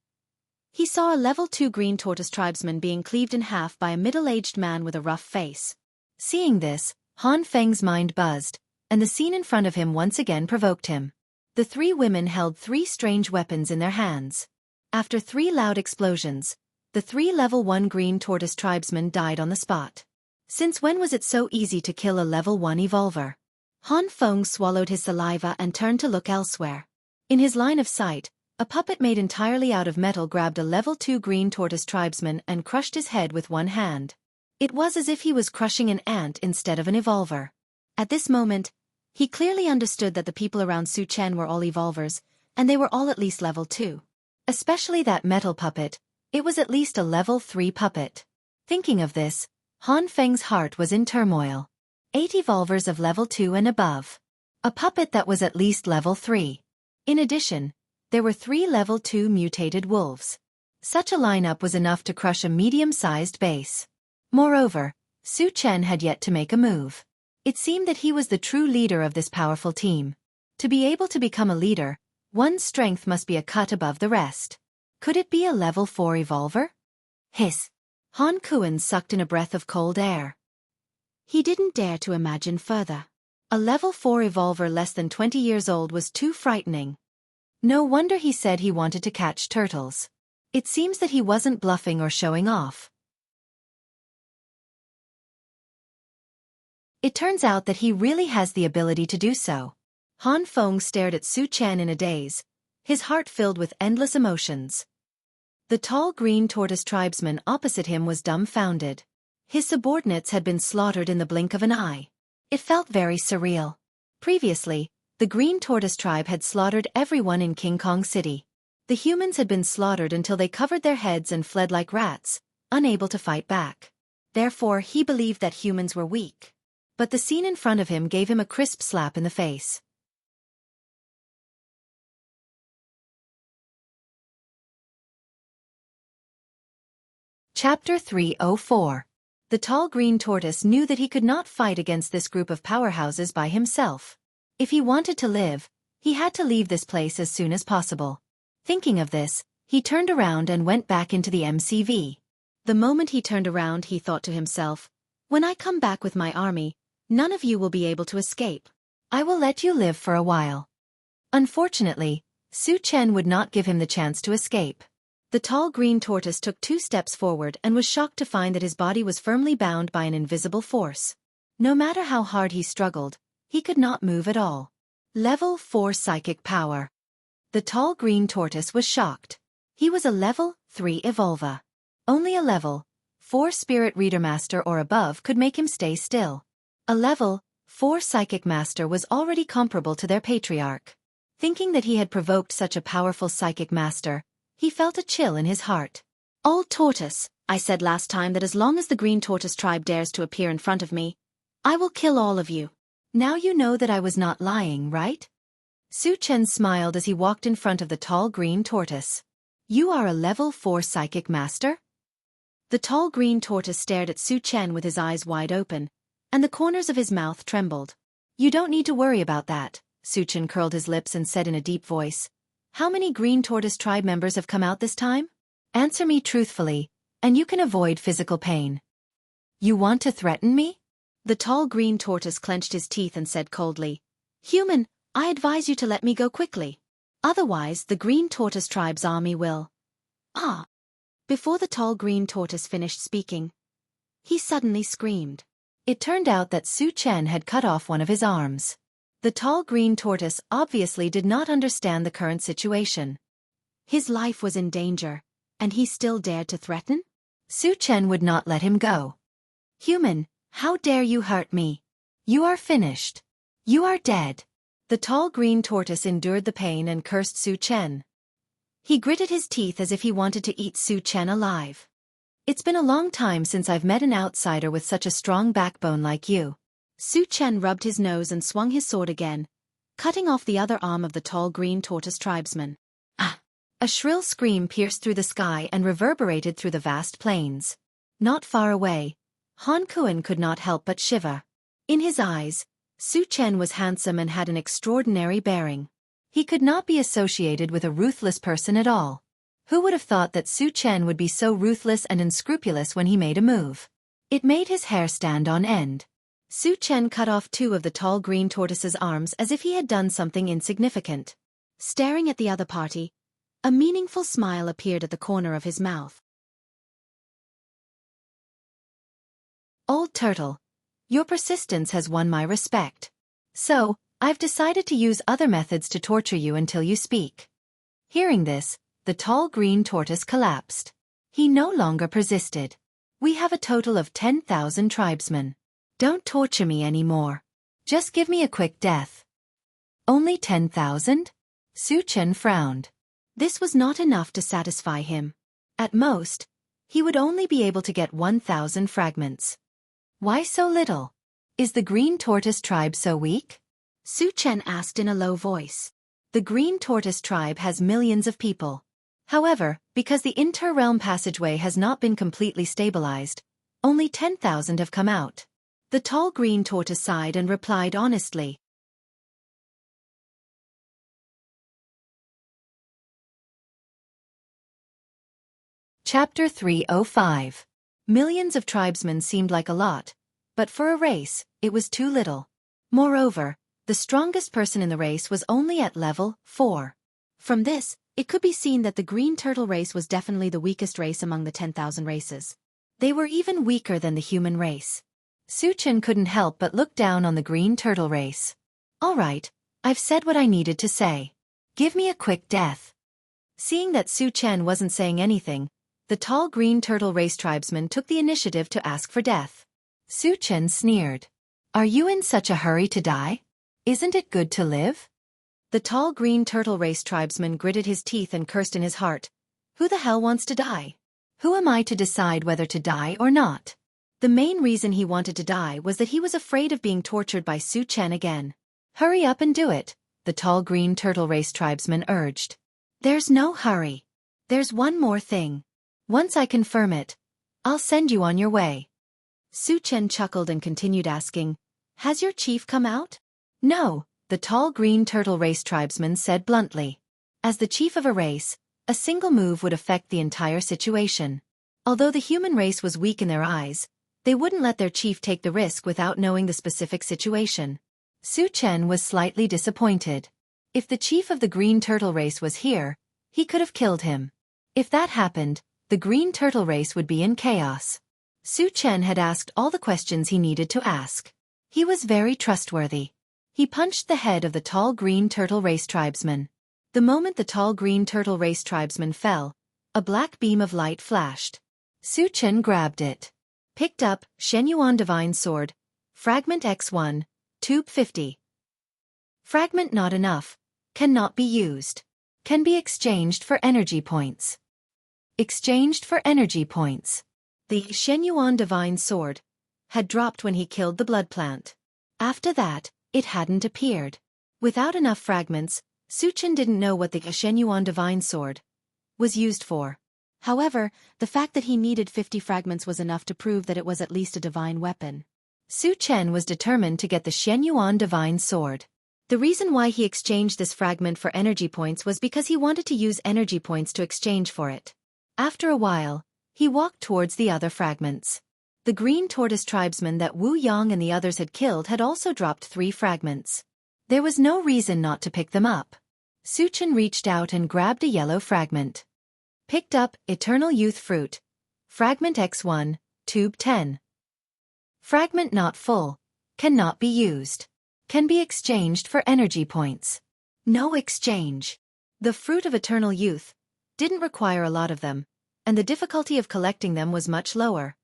B: he saw a level 2 green tortoise tribesman being cleaved in half by a middle-aged man with a rough face. Seeing this, Han Feng's mind buzzed, and the scene in front of him once again provoked him. The 3 women held 3 strange weapons in their hands. After 3 loud explosions, the 3 level 1 green tortoise tribesmen died on the spot. Since when was it so easy to kill a level 1 evolver? Han Feng swallowed his saliva and turned to look elsewhere. In his line of sight, A puppet made entirely out of metal grabbed a level 2 green tortoise tribesman and crushed his head with one hand. It was as if he was crushing an ant instead of an evolver. At this moment, he clearly understood that the people around Su Chen were all evolvers, and they were all at least level 2. Especially that metal puppet, it was at least a level 3 puppet. Thinking of this, Han Feng's heart was in turmoil. 8 evolvers of level 2 and above. A puppet that was at least level 3. In addition, there were 3 level 2 mutated wolves. Such a lineup was enough to crush a medium-sized base. Moreover, Su Chen had yet to make a move. It seemed that he was the true leader of this powerful team. To be able to become a leader, one's strength must be a cut above the rest. Could it be a level 4 evolver? Hiss. Han Kuan sucked in a breath of cold air. He didn't dare to imagine further. A level 4 evolver less than 20 years old was too frightening. No wonder he said he wanted to catch turtles. It seems that he wasn't bluffing or showing off. It turns out that he really has the ability to do so. Han Feng stared at Su Chen in a daze, his heart filled with endless emotions. The tall green tortoise tribesman opposite him was dumbfounded. His subordinates had been slaughtered in the blink of an eye. It felt very surreal. Previously, the green tortoise tribe had slaughtered everyone in King Kong City. The humans had been slaughtered until they covered their heads and fled like rats, unable to fight back. Therefore, he believed that humans were weak. But the scene in front of him gave him a crisp slap in the face. Chapter 304. The tall green tortoise knew that he could not fight against this group of powerhouses by himself. If he wanted to live, he had to leave this place as soon as possible. Thinking of this, he turned around and went back into the MCV. The moment he turned around, he thought to himself, "When I come back with my army, none of you will be able to escape. I will let you live for a while." Unfortunately, Su Chen would not give him the chance to escape. The tall green tortoise took 2 steps forward and was shocked to find that his body was firmly bound by an invisible force. No matter how hard he struggled, he could not move at all. Level 4 psychic power. The tall green tortoise was shocked. He was a level 3 evolver. Only a level 4 spirit reader master or above could make him stay still. A level 4 psychic master was already comparable to their patriarch. Thinking that he had provoked such a powerful psychic master, he felt a chill in his heart. "Old tortoise, I said last time that as long as the green tortoise tribe dares to appear in front of me, I will kill all of you. Now you know that I was not lying, right?" Su Chen smiled as he walked in front of the tall green tortoise. "You are a level 4 psychic master?" The tall green tortoise stared at Su Chen with his eyes wide open, and the corners of his mouth trembled. "You don't need to worry about that," Su Chen curled his lips and said in a deep voice. "How many green tortoise tribe members have come out this time? Answer me truthfully, and you can avoid physical pain." "You want to threaten me?" The tall green tortoise clenched his teeth and said coldly, "Human, I advise you to let me go quickly. Otherwise, the green tortoise tribe's army will..." "Ah!" Before the tall green tortoise finished speaking, he suddenly screamed. It turned out that Su Chen had cut off one of his arms. The tall green tortoise obviously did not understand the current situation. His life was in danger, and he still dared to threaten? Su Chen would not let him go. "Human, how dare you hurt me? You are finished. You are dead." The tall green tortoise endured the pain and cursed Su Chen. He gritted his teeth as if he wanted to eat Su Chen alive. "It's been a long time since I've met an outsider with such a strong backbone like you." Su Chen rubbed his nose and swung his sword again, cutting off the other arm of the tall green tortoise tribesman. Ah! A shrill scream pierced through the sky and reverberated through the vast plains. Not far away, Han Kuan could not help but shiver. In his eyes, Su Chen was handsome and had an extraordinary bearing. He could not be associated with a ruthless person at all. Who would have thought that Su Chen would be so ruthless and unscrupulous when he made a move? It made his hair stand on end. Su Chen cut off 2 of the tall green tortoise's arms as if he had done something insignificant. Staring at the other party, a meaningful smile appeared at the corner of his mouth. "Old turtle, your persistence has won my respect. So, I've decided to use other methods to torture you until you speak."
A: Hearing this, the tall green tortoise collapsed. He no longer persisted. We have a total of 10,000 tribesmen. Don't torture me anymore. Just give me a quick death. Only 10,000? Su Chen frowned. This was not enough to satisfy him. At most, he would only be able to get 1,000 fragments. Why so little? Is the green tortoise tribe so weak? Su Chen asked in a low voice. The green tortoise tribe has millions of people. However, because the inter-realm passageway has not been completely stabilized, only 10,000 have come out. The tall green tortoise sighed and replied honestly. Chapter 305. Millions of tribesmen seemed like a lot, but for a race, it was too little. Moreover, the strongest person in the race was only at level 4. From this, it could be seen that the green turtle race was definitely the weakest race among the 10,000 races. They were even weaker than the human race. Su Chen couldn't help but look down on the green turtle race. All right, I've said what I needed to say. Give me a quick death. Seeing that Su Chen wasn't saying anything, the tall green turtle race tribesman took the initiative to ask for death. Su Chen sneered. Are you in such a hurry to die? Isn't it good to live? The tall green turtle race tribesman gritted his teeth and cursed in his heart. Who the hell wants to die? Who am I to decide whether to die or not? The main reason he wanted to die was that he was afraid of being tortured by Su Chen again. Hurry up and do it, the tall green turtle race tribesman urged. There's no hurry. There's one more thing. Once I confirm it, I'll send you on your way. Su Chen chuckled and continued asking, has your chief come out? No, the tall green turtle race tribesman said bluntly. As the chief of a race, a single move would affect the entire situation. Although the human race was weak in their eyes, they wouldn't let their chief take the risk without knowing the specific situation. Su Chen was slightly disappointed. If the chief of the green turtle race was here, he could have killed him. If that happened, the green turtle race would be in chaos. Su Chen had asked all the questions he needed to ask. He was very trustworthy. He punched the head of the tall green turtle race tribesman. The moment the tall green turtle race tribesman fell, a black beam of light flashed. Su Chen grabbed it. Picked up Xianxia Divine Sword, Fragment X1, Tube 50. Fragment not enough. Cannot be used. Can be exchanged for energy points. Exchanged for energy points. The Xianxia Divine Sword had dropped when he killed the blood plant. After that, it hadn't appeared. Without enough fragments, Su Chen didn't know what the Xianxia Divine Sword was used for. However, the fact that he needed 50 fragments was enough to prove that it was at least a divine weapon. Su Chen was determined to get the Xianxia Divine Sword. The reason why he exchanged this fragment for energy points was because he wanted to use energy points to exchange for it. After a while, he walked towards the other fragments. The green tortoise tribesman that Wu Yang and the others had killed had also dropped 3 fragments. There was no reason not to pick them up. Su Chen reached out and grabbed a yellow fragment. Picked up Eternal Youth Fruit, Fragment X1, Tube 10. Fragment not full. Cannot be used. Can be exchanged for energy points. No exchange. The Fruit of Eternal Youth didn't require a lot of them, and the difficulty of collecting them was much lower.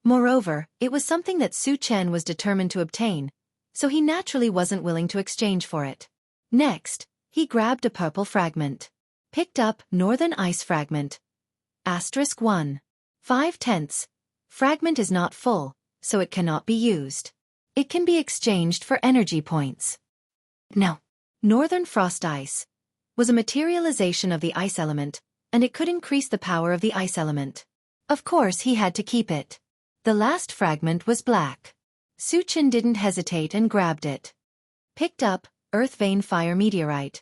A: Moreover, it was something that Su Chen was determined to obtain, so he naturally wasn't willing to exchange for it. Next, he grabbed a purple fragment. Picked up Northern Ice Fragment. Asterisk 1. 5/10. Fragment is not full, so it cannot be used. It can be exchanged for energy points. No. Northern Frost Ice was a materialization of the ice element, and it could increase the power of the ice element. Of course he had to keep it. The last fragment was black. Su Chen didn't hesitate and grabbed it. Picked up Earth Vein Fire Meteorite.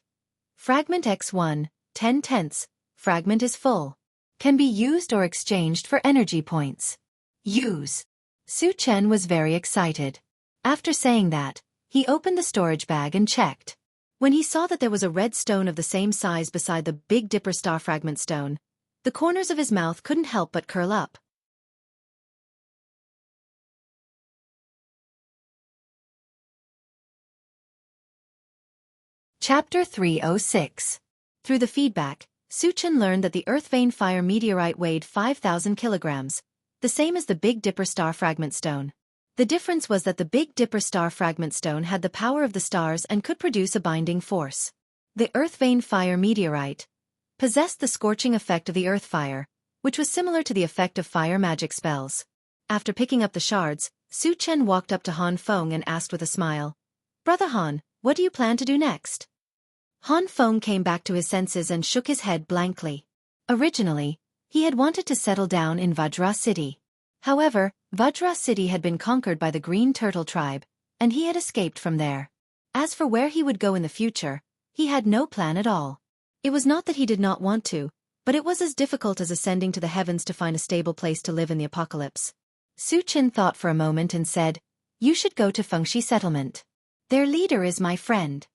A: Fragment X1, 10/10. Fragment is full. Can be used or exchanged for energy points. Use. Su Chen was very excited. After saying that, he opened the storage bag and checked. When he saw that there was a red stone of the same size beside the Big Dipper Star Fragment stone, the corners of his mouth couldn't help but curl up. Chapter 306.
B: Through the feedback, Su Chen learned that the Earth Vein Fire meteorite weighed 5,000 kilograms, the same as the Big Dipper Star Fragment Stone. The difference was that the Big Dipper Star Fragment Stone had the power of the stars and could produce a binding force. The Earth Vein Fire meteorite possessed the scorching effect of the earth fire, which was similar to the effect of fire magic spells. After picking up the shards, Su Chen walked up to Han Feng and asked with a smile, "Brother Han, what do you plan to do next?" Han Feng came back to his senses and shook his head blankly. Originally, he had wanted to settle down in Vajra City. However, Vajra City had been conquered by the Green Turtle tribe, and he had escaped from there. As for where he would go in the future, he had no plan at all. It was not that he did not want to, but it was as difficult as ascending to the heavens to find a stable place to live in the apocalypse. Su Chen thought for a moment and said, "You should go to Fengxi settlement. Their leader is my friend."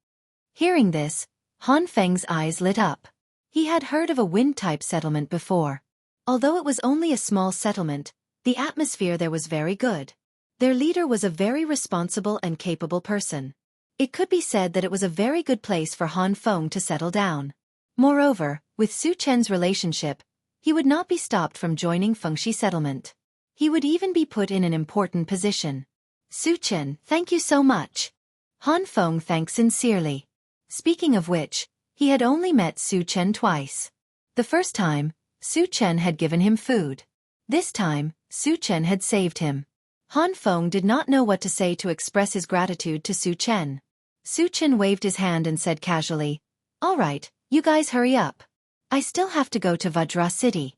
B: Hearing this, Han Feng's eyes lit up. He had heard of a wind-type settlement before. Although it was only a small settlement, the atmosphere there was very good. Their leader was a very responsible and capable person. It could be said that it was a very good place for Han Feng to settle down. Moreover, with Su Chen's relationship, he would not be stopped from joining Fengxi settlement. He would even be put in an important position. "Su Chen, thank you so much." Han Feng thanked sincerely. Speaking of which, he had only met Su Chen twice. The first time, Su Chen had given him food. This time, Su Chen had saved him. Han Feng did not know what to say to express his gratitude to Su Chen. Su Chen waved his hand and said casually, "All right, you guys hurry up. I still have to go to Vajra City."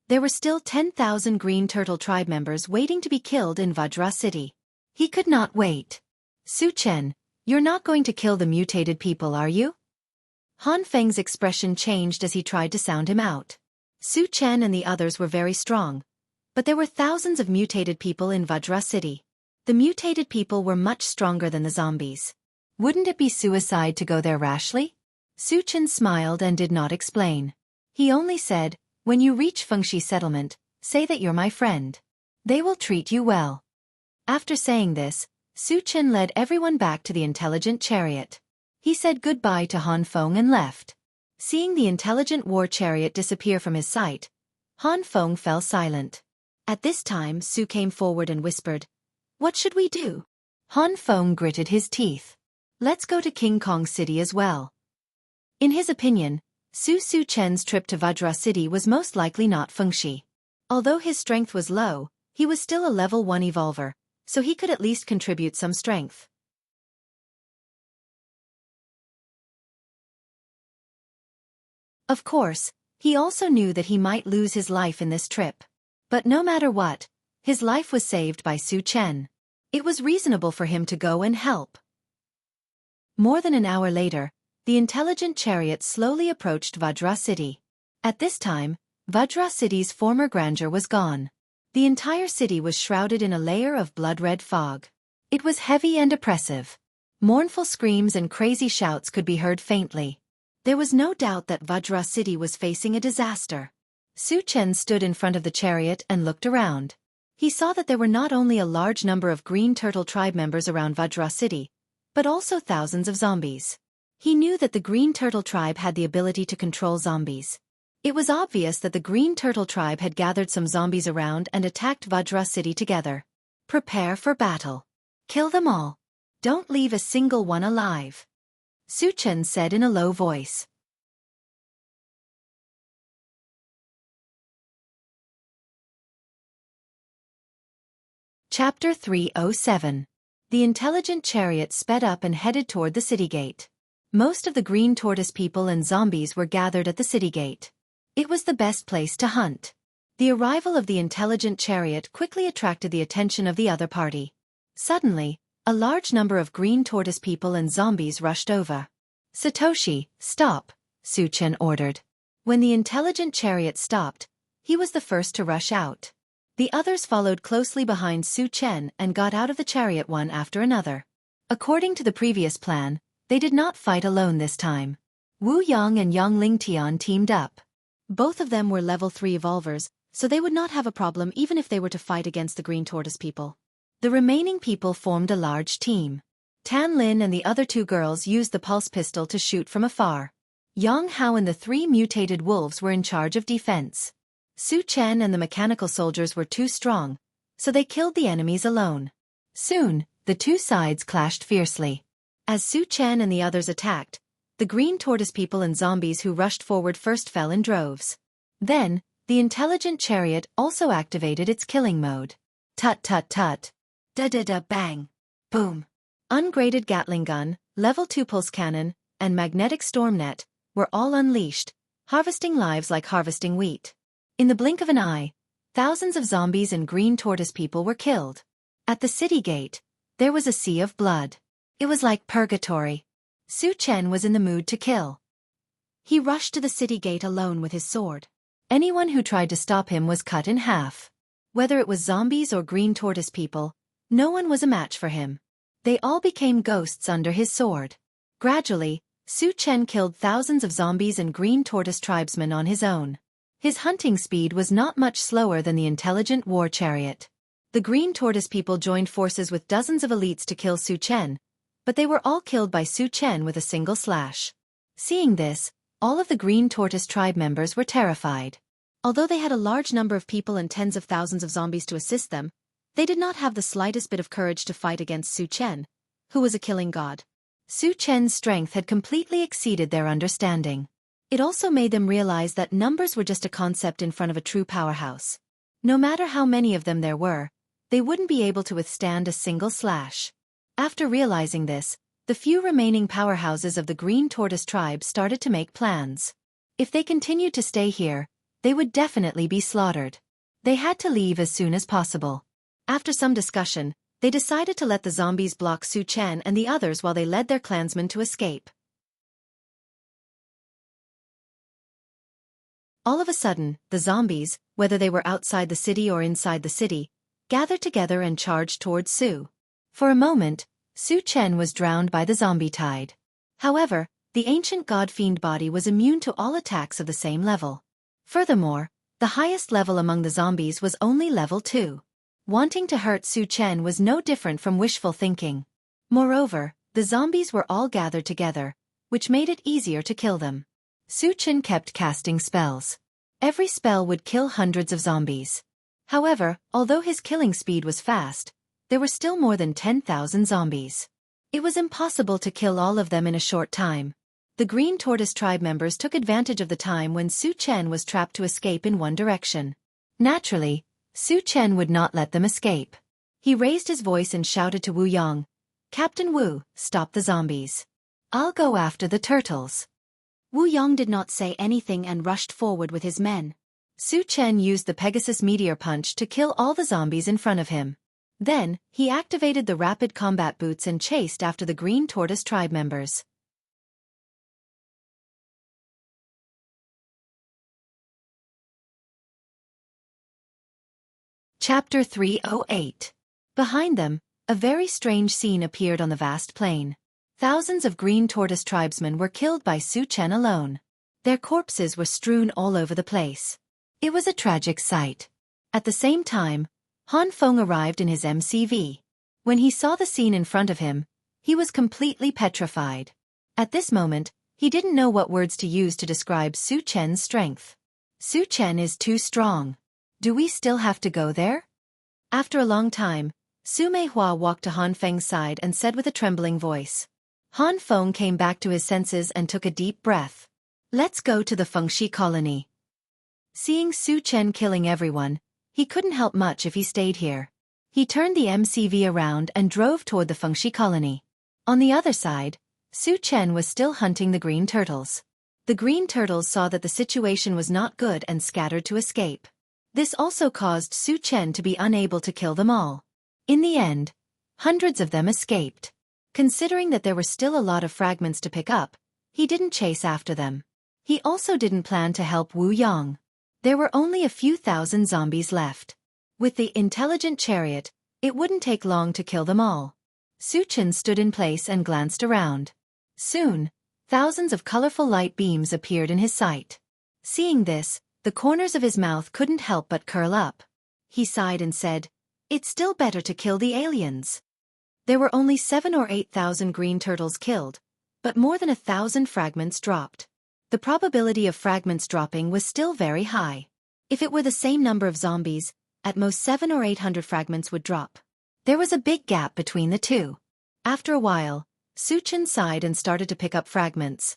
B: There were still 10,000 Green Turtle tribe members waiting to be killed in Vajra City. He could not wait. "Su Chen, you're not going to kill the mutated people, are you?" Han Feng's expression changed as he tried to sound him out. Su Chen and the others were very strong, but there were thousands of mutated people in Vajra City. The mutated people were much stronger than the zombies. Wouldn't it be suicide to go there rashly? Su Chen smiled and did not explain. He only said, "When you reach Fengxi settlement, say that you're my friend. They will treat you well." After saying this, Su Chen led everyone back to the intelligent chariot. He said goodbye to Han Feng and left. Seeing the intelligent war chariot disappear from his sight, Han Feng fell silent. At this time Su came forward and whispered, "What should we do?" Han Feng gritted his teeth. "Let's go to King Kong City as well." In his opinion, Su Chen's trip to Vajra City was most likely not Fengxi. Although his strength was low, he was still a level 1 evolver, so he could at least contribute some strength. Of course, he also knew that he might lose his life in this trip. But no matter what, his life was saved by Su Chen. It was reasonable for him to go and help. More than an hour later, the intelligent chariot slowly approached Vajra City. At this time, Vajra City's former grandeur was gone. The entire city was shrouded in a layer of blood-red fog. It was heavy and oppressive. Mournful screams and crazy shouts could be heard faintly. There was no doubt that Vajra City was facing a disaster. Su Chen stood in front of the chariot and looked around. He saw that there were not only a large number of Green Turtle tribe members around Vajra City, but also thousands of zombies. He knew that the Green Turtle tribe had the ability to control zombies. It was obvious that the Green Turtle tribe had gathered some zombies around and attacked Vajra City together. "Prepare for battle. Kill them all. Don't leave a single one alive," Su Chen said in a low voice. Chapter 307. The intelligent chariot sped up and headed toward the city gate. Most of the green tortoise people and zombies were gathered at the city gate. It was the best place to hunt. The arrival of the intelligent chariot quickly attracted the attention of the other party. Suddenly, a large number of green tortoise people and zombies rushed over. "Satoshi, stop," Su Chen ordered. When the intelligent chariot stopped, he was the first to rush out. The others followed closely behind Su Chen and got out of the chariot one after another. According to the previous plan, they did not fight alone this time. Wu Yang and Yang Lingtian teamed up. Both of them were level 3 evolvers, so they would not have a problem even if they were to fight against the green tortoise people. The remaining people formed a large team. Tan Lin and the other two girls used the pulse pistol to shoot from afar. Yang Hao and the three mutated wolves were in charge of defense. Su Chen and the mechanical soldiers were too strong, so they killed the enemies alone. Soon, the two sides clashed fiercely. As Su Chen and the others attacked, the green tortoise people and zombies who rushed forward first fell in droves. Then, the intelligent chariot also activated its killing mode. Tut tut tut. Da-da-da bang. Boom. Ungraded Gatling gun, level 2 pulse cannon, and magnetic storm net were all unleashed, harvesting lives like harvesting wheat. In the blink of an eye, thousands of zombies and green tortoise people were killed. At the city gate, there was a sea of blood. It was like purgatory. Su Chen was in the mood to kill. He rushed to the city gate alone with his sword. Anyone who tried to stop him was cut in half. Whether it was zombies or green tortoise people, no one was a match for him. They all became ghosts under his sword. Gradually, Su Chen killed thousands of zombies and green tortoise tribesmen on his own. His hunting speed was not much slower than the intelligent war chariot. The green tortoise people joined forces with dozens of elites to kill Su Chen, but they were all killed by Su Chen with a single slash. Seeing this, all of the green tortoise tribe members were terrified. Although they had a large number of people and tens of thousands of zombies to assist them, they did not have the slightest bit of courage to fight against Su Chen, who was a killing god. Su Chen's strength had completely exceeded their understanding. It also made them realize that numbers were just a concept in front of a true powerhouse. No matter how many of them there were, they wouldn't be able to withstand a single slash. After realizing this, the few remaining powerhouses of the green tortoise tribe started to make plans. If they continued to stay here, they would definitely be slaughtered. They had to leave as soon as possible. After some discussion, they decided to let the zombies block Su Chen and the others while they led their clansmen to escape. All of a sudden, the zombies, whether they were outside the city or inside the city, gathered together and charged towards Su. For a moment, Su Chen was drowned by the zombie tide. However, the ancient god-fiend body was immune to all attacks of the same level. Furthermore, the highest level among the zombies was only level 2. Wanting to hurt Su Chen was no different from wishful thinking. Moreover, the zombies were all gathered together, which made it easier to kill them. Su Chen kept casting spells. Every spell would kill hundreds of zombies. However, although his killing speed was fast, there were still more than 10,000 zombies. It was impossible to kill all of them in a short time. The green tortoise tribe members took advantage of the time when Su Chen was trapped to escape in one direction. Naturally, Su Chen would not let them escape. He raised his voice and shouted to Wu Yang, "Captain Wu, stop the zombies. I'll go after the turtles." Wu Yang did not say anything and rushed forward with his men. Su Chen used the Pegasus Meteor Punch to kill all the zombies in front of him. Then, he activated the rapid combat boots and chased after the green tortoise tribe members. Chapter 308. Behind them, a very strange scene appeared on the vast plain. Thousands of green tortoise tribesmen were killed by Su Chen alone. Their corpses were strewn all over the place. It was a tragic sight. At the same time, Han Feng arrived in his MCV. When he saw the scene in front of him, he was completely petrified. At this moment, he didn't know what words to use to describe Su Chen's strength. Su Chen is too strong. Do we still have to go there? After a long time, Su Meihua walked to Han Feng's side and said with a trembling voice. Han Feng came back to his senses and took a deep breath. Let's go to the Fengxi colony. Seeing Su Chen killing everyone, he couldn't help much if he stayed here. He turned the MCV around and drove toward the Fengxi colony. On the other side, Su Chen was still hunting the green turtles. The green turtles saw that the situation was not good and scattered to escape. This also caused Su Chen to be unable to kill them all. In the end, hundreds of them escaped. Considering that there were still a lot of fragments to pick up, he didn't chase after them. He also didn't plan to help Wu Yang. There were only a few thousand zombies left. With the intelligent chariot, it wouldn't take long to kill them all. Su Chen stood in place and glanced around. Soon, thousands of colorful light beams appeared in his sight. Seeing this, the corners of his mouth couldn't help but curl up. He sighed and said, "It's still better to kill the aliens." There were only 7 or 8,000 green turtles killed, but more than 1,000 fragments dropped. The probability of fragments dropping was still very high. If it were the same number of zombies, at most 700 or 800 fragments would drop. There was a big gap between the two. After a while, Su Chen sighed and started to pick up fragments.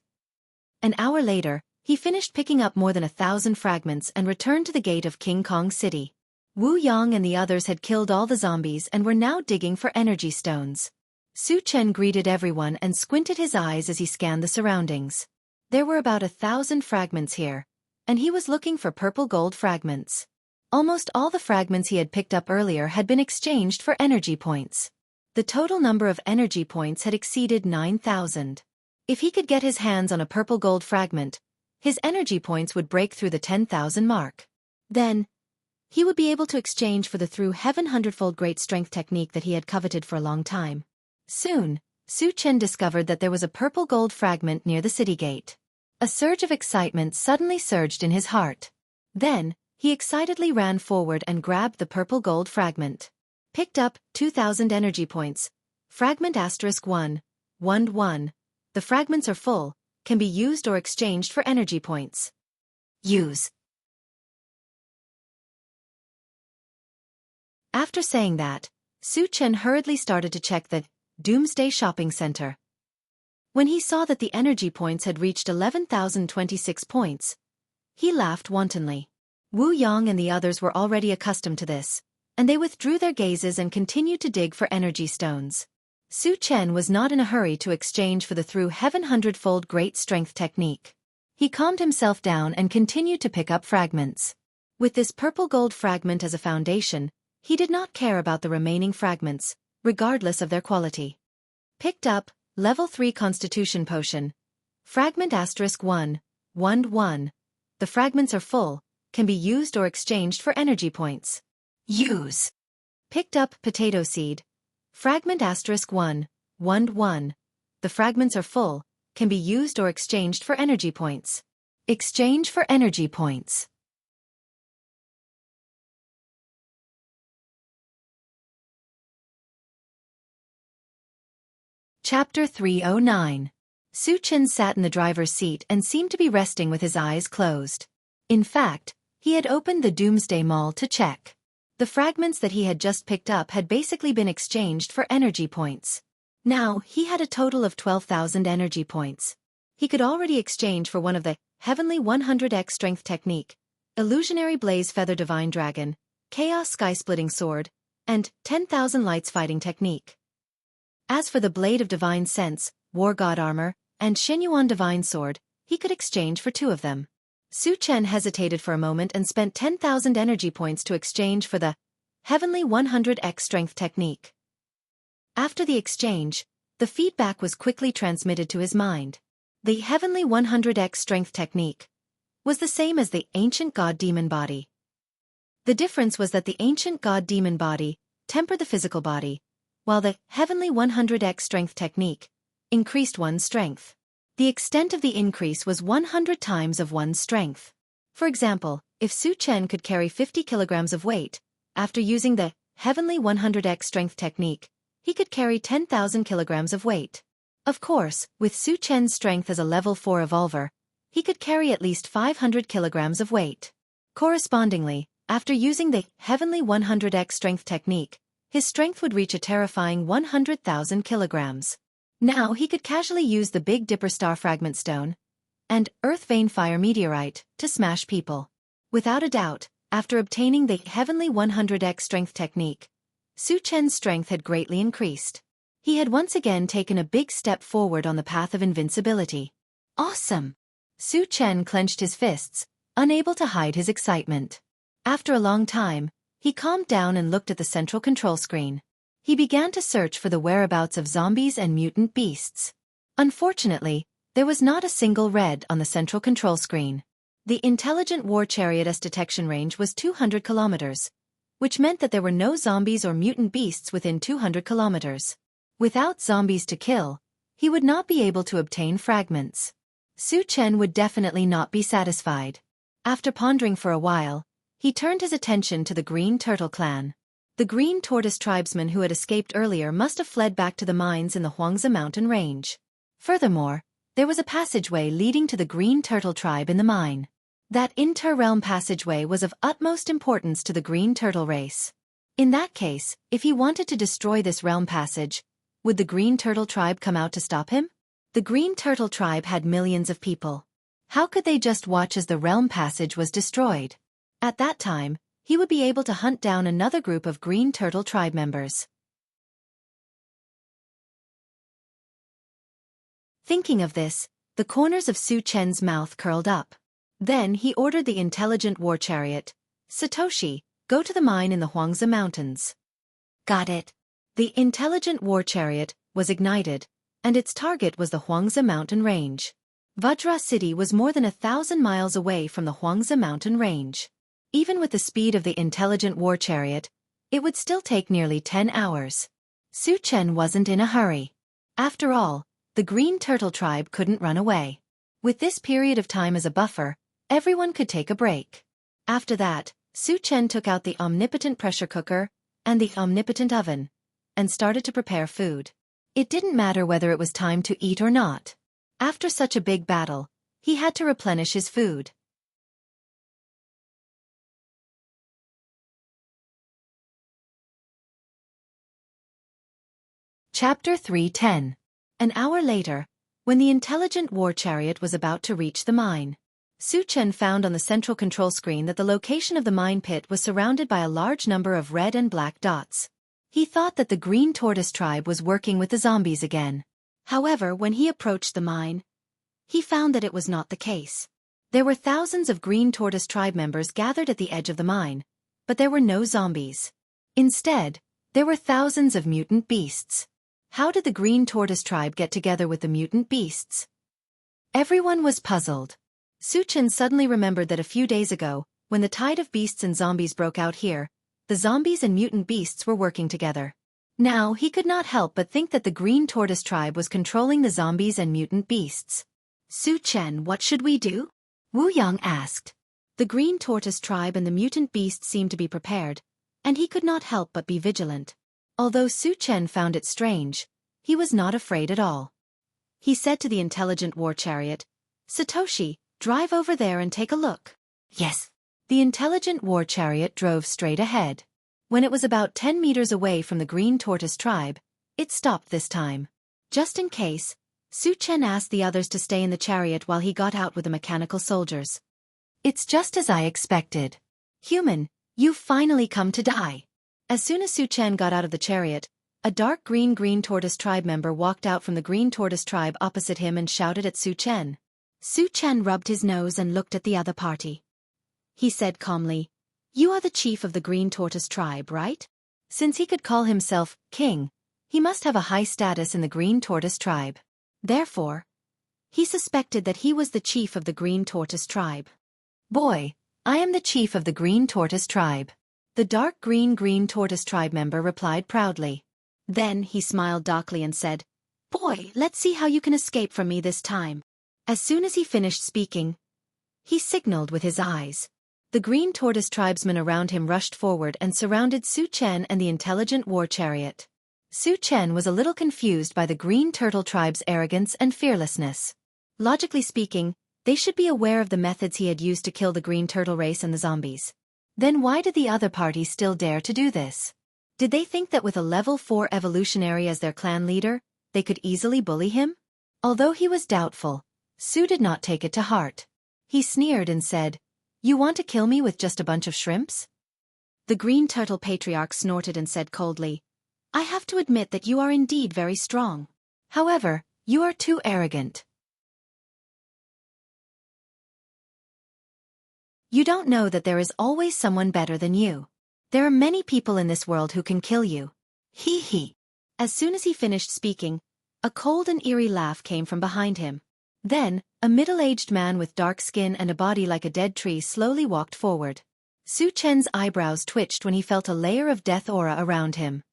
B: An hour later, he finished picking up more than 1,000 fragments and returned to the gate of King Kong City. Wu Yang and the others had killed all the zombies and were now digging for energy stones. Su Chen greeted everyone and squinted his eyes as he scanned the surroundings. There were about 1,000 fragments here, and he was looking for purple gold fragments. Almost all the fragments he had picked up earlier had been exchanged for energy points. The total number of energy points had exceeded 9,000. If he could get his hands on a purple gold fragment, his energy points would break through the 10,000 mark. Then, he would be able to exchange for the through heaven hundredfold great strength technique that he had coveted for a long time. Soon, Su Chen discovered that there was a purple gold fragment near the city gate. A surge of excitement suddenly surged in his heart. Then, he excitedly ran forward and grabbed the purple gold fragment. Picked up 2,000 energy points. Fragment *1, 1. The fragments are full, can be used or exchanged for energy points. Use. After saying that, Su Chen hurriedly started to check the Doomsday Shopping Center. When he saw that the energy points had reached 11,026 points, he laughed wantonly. Wu Yang and the others were already accustomed to this, and they withdrew their gazes and continued to dig for energy stones. Su Chen was not in a hurry to exchange for the through heaven hundredfold great strength technique. He calmed himself down and continued to pick up fragments. With this purple gold fragment as a foundation, he did not care about the remaining fragments, regardless of their quality. Picked up, Level 3 Constitution Potion. Fragment *1, 1. The fragments are full, can be used or exchanged for energy points. Use. Picked up Potato Seed. Fragment *1, 1. The fragments are full, can be used or exchanged for energy points. Exchange for energy points. Chapter 309. Su Chen sat in the driver's seat and seemed to be resting with his eyes closed. In fact, he had opened the Doomsday Mall to check. The fragments that he had just picked up had basically been exchanged for energy points. Now, he had a total of 12,000 energy points. He could already exchange for one of the Heavenly 100x Strength Technique, Illusionary Blaze Feather Divine Dragon, Chaos Sky-Splitting Sword, and 10,000 Lights Fighting Technique. As for the Blade of Divine Sense, War God Armor, and Shenyuan Divine Sword, he could exchange for 2 of them. Su Chen hesitated for a moment and spent 10,000 energy points to exchange for the Heavenly 100x Strength Technique. After the exchange, the feedback was quickly transmitted to his mind. The Heavenly 100x Strength Technique was the same as the Ancient God Demon Body. The difference was that the Ancient God Demon Body tempered the physical body, while the Heavenly 100x Strength Technique increased one's strength. The extent of the increase was 100 times of one's strength. For example, if Su Chen could carry 50 kilograms of weight, after using the Heavenly 100x Strength Technique, he could carry 10,000 kilograms of weight. Of course, with Su Chen's strength as a level 4 evolver, he could carry at least 500 kilograms of weight. Correspondingly, after using the Heavenly 100x Strength Technique, his strength would reach a terrifying 100,000 kilograms. Now he could casually use the Big Dipper Star Fragment Stone and Earth Vein Fire Meteorite to smash people. Without a doubt, after obtaining the Heavenly 100x Strength Technique, Su Chen's strength had greatly increased. He had once again taken a big step forward on the path of invincibility. Awesome! Su Chen clenched his fists, unable to hide his excitement. After a long time, he calmed down and looked at the central control screen. He began to search for the whereabouts of zombies and mutant beasts. Unfortunately, there was not a single red on the central control screen. The Intelligent War Chariot's detection range was 200 kilometers, which meant that there were no zombies or mutant beasts within 200 kilometers. Without zombies to kill, he would not be able to obtain fragments. Su Chen would definitely not be satisfied. After pondering for a while, he turned his attention to the Green Turtle Clan. The green tortoise tribesmen who had escaped earlier must have fled back to the mines in the Huangzi mountain range. Furthermore, there was a passageway leading to the green turtle tribe in the mine. That inter-realm passageway was of utmost importance to the green turtle race. In that case, if he wanted to destroy this realm passage, would the green turtle tribe come out to stop him? The green turtle tribe had millions of people. How could they just watch as the realm passage was destroyed? At that time, he would be able to hunt down another group of green turtle tribe members. Thinking of this, the corners of Su Chen's mouth curled up. Then he ordered the intelligent war chariot, Satoshi, go to the mine in the Huangzi Mountains. Got it. The intelligent war chariot was ignited, and its target was the Huangzi mountain range. Vajra City was more than 1,000 miles away from the Huangzi mountain range. Even with the speed of the intelligent war chariot, it would still take nearly 10 hours. Su Chen wasn't in a hurry. After all, the green turtle tribe couldn't run away. With this period of time as a buffer, everyone could take a break. After that, Su Chen took out the omnipotent pressure cooker and the omnipotent oven and started to prepare food. It didn't matter whether it was time to eat or not. After such a big battle, he had to replenish his food. Chapter 3:10. An hour later, when the intelligent war chariot was about to reach the mine, Su Chen found on the central control screen that the location of the mine pit was surrounded by a large number of red and black dots. He thought that the green tortoise tribe was working with the zombies again. However, when he approached the mine, he found that it was not the case. There were thousands of green tortoise tribe members gathered at the edge of the mine, but there were no zombies. Instead, there were thousands of mutant beasts. How did the green tortoise tribe get together with the mutant beasts? Everyone was puzzled. Su Chen suddenly remembered that a few days ago, when the tide of beasts and zombies broke out here, the zombies and mutant beasts were working together. Now he could not help but think that the green tortoise tribe was controlling the zombies and mutant beasts. Su Chen, what should we do? Wu Yang asked. The green tortoise tribe and the mutant beast seemed to be prepared, and he could not help but be vigilant. Although Su Chen found it strange, he was not afraid at all. He said to the intelligent war chariot, Satoshi, drive over there and take a look. Yes. The intelligent war chariot drove straight ahead. When it was about 10 meters away from the green tortoise tribe, it stopped this time. Just in case, Su Chen asked the others to stay in the chariot while he got out with the mechanical soldiers. It's just as I expected. Human, you've finally come to die. As soon as Su Chen got out of the chariot, a dark green tortoise tribe member walked out from the green tortoise tribe opposite him and shouted at Su Chen. Su Chen rubbed his nose and looked at the other party. He said calmly, You are the chief of the green tortoise tribe, right? Since he could call himself king, he must have a high status in the green tortoise tribe. Therefore, he suspected that he was the chief of the green tortoise tribe. Boy, I am the chief of the green tortoise tribe. The dark green tortoise tribe member replied proudly. Then he smiled darkly and said, Boy, let's see how you can escape from me this time. As soon as he finished speaking, he signaled with his eyes. The green tortoise tribesmen around him rushed forward and surrounded Su Chen and the intelligent war chariot. Su Chen was a little confused by the green turtle tribe's arrogance and fearlessness. Logically speaking, they should be aware of the methods he had used to kill the green turtle race and the zombies. Then why did the other party still dare to do this? Did they think that with a level 4 evolutionary as their clan leader, they could easily bully him? Although he was doubtful, Su did not take it to heart. He sneered and said, You want to kill me with just a bunch of shrimps? The green turtle patriarch snorted and said coldly, I have to admit that you are indeed very strong. However, you are too arrogant. You don't know that there is always someone better than you. There are many people in this world who can kill you. Hee hee. As soon as he finished speaking, a cold and eerie laugh came from behind him. Then, a middle-aged man with dark skin and a body like a dead tree slowly walked forward. Su Chen's eyebrows twitched when he felt a layer of death aura around him.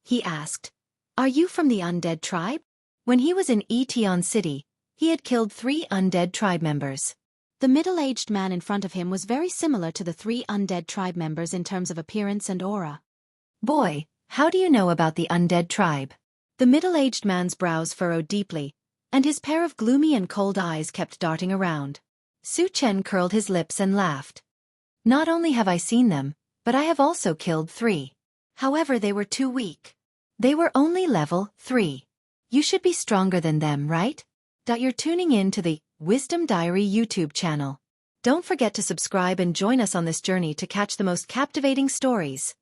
B: He asked, Are you from the undead tribe? When he was in Etion City, he had killed 3 undead tribe members. The middle-aged man in front of him was very similar to the 3 undead tribe members in terms of appearance and aura.
A: Boy, how do you know about the undead tribe?
B: The middle-aged man's brows furrowed deeply, and his pair of gloomy and cold eyes kept darting around.
A: Su Chen curled his lips and laughed. Not only have I seen them, but I have also killed 3. However, they were too weak. They were only level 3. You should be stronger than them, right? You're tuning in to the Wisdom Diary YouTube channel. Don't forget to subscribe and join us on this journey to catch the most captivating stories.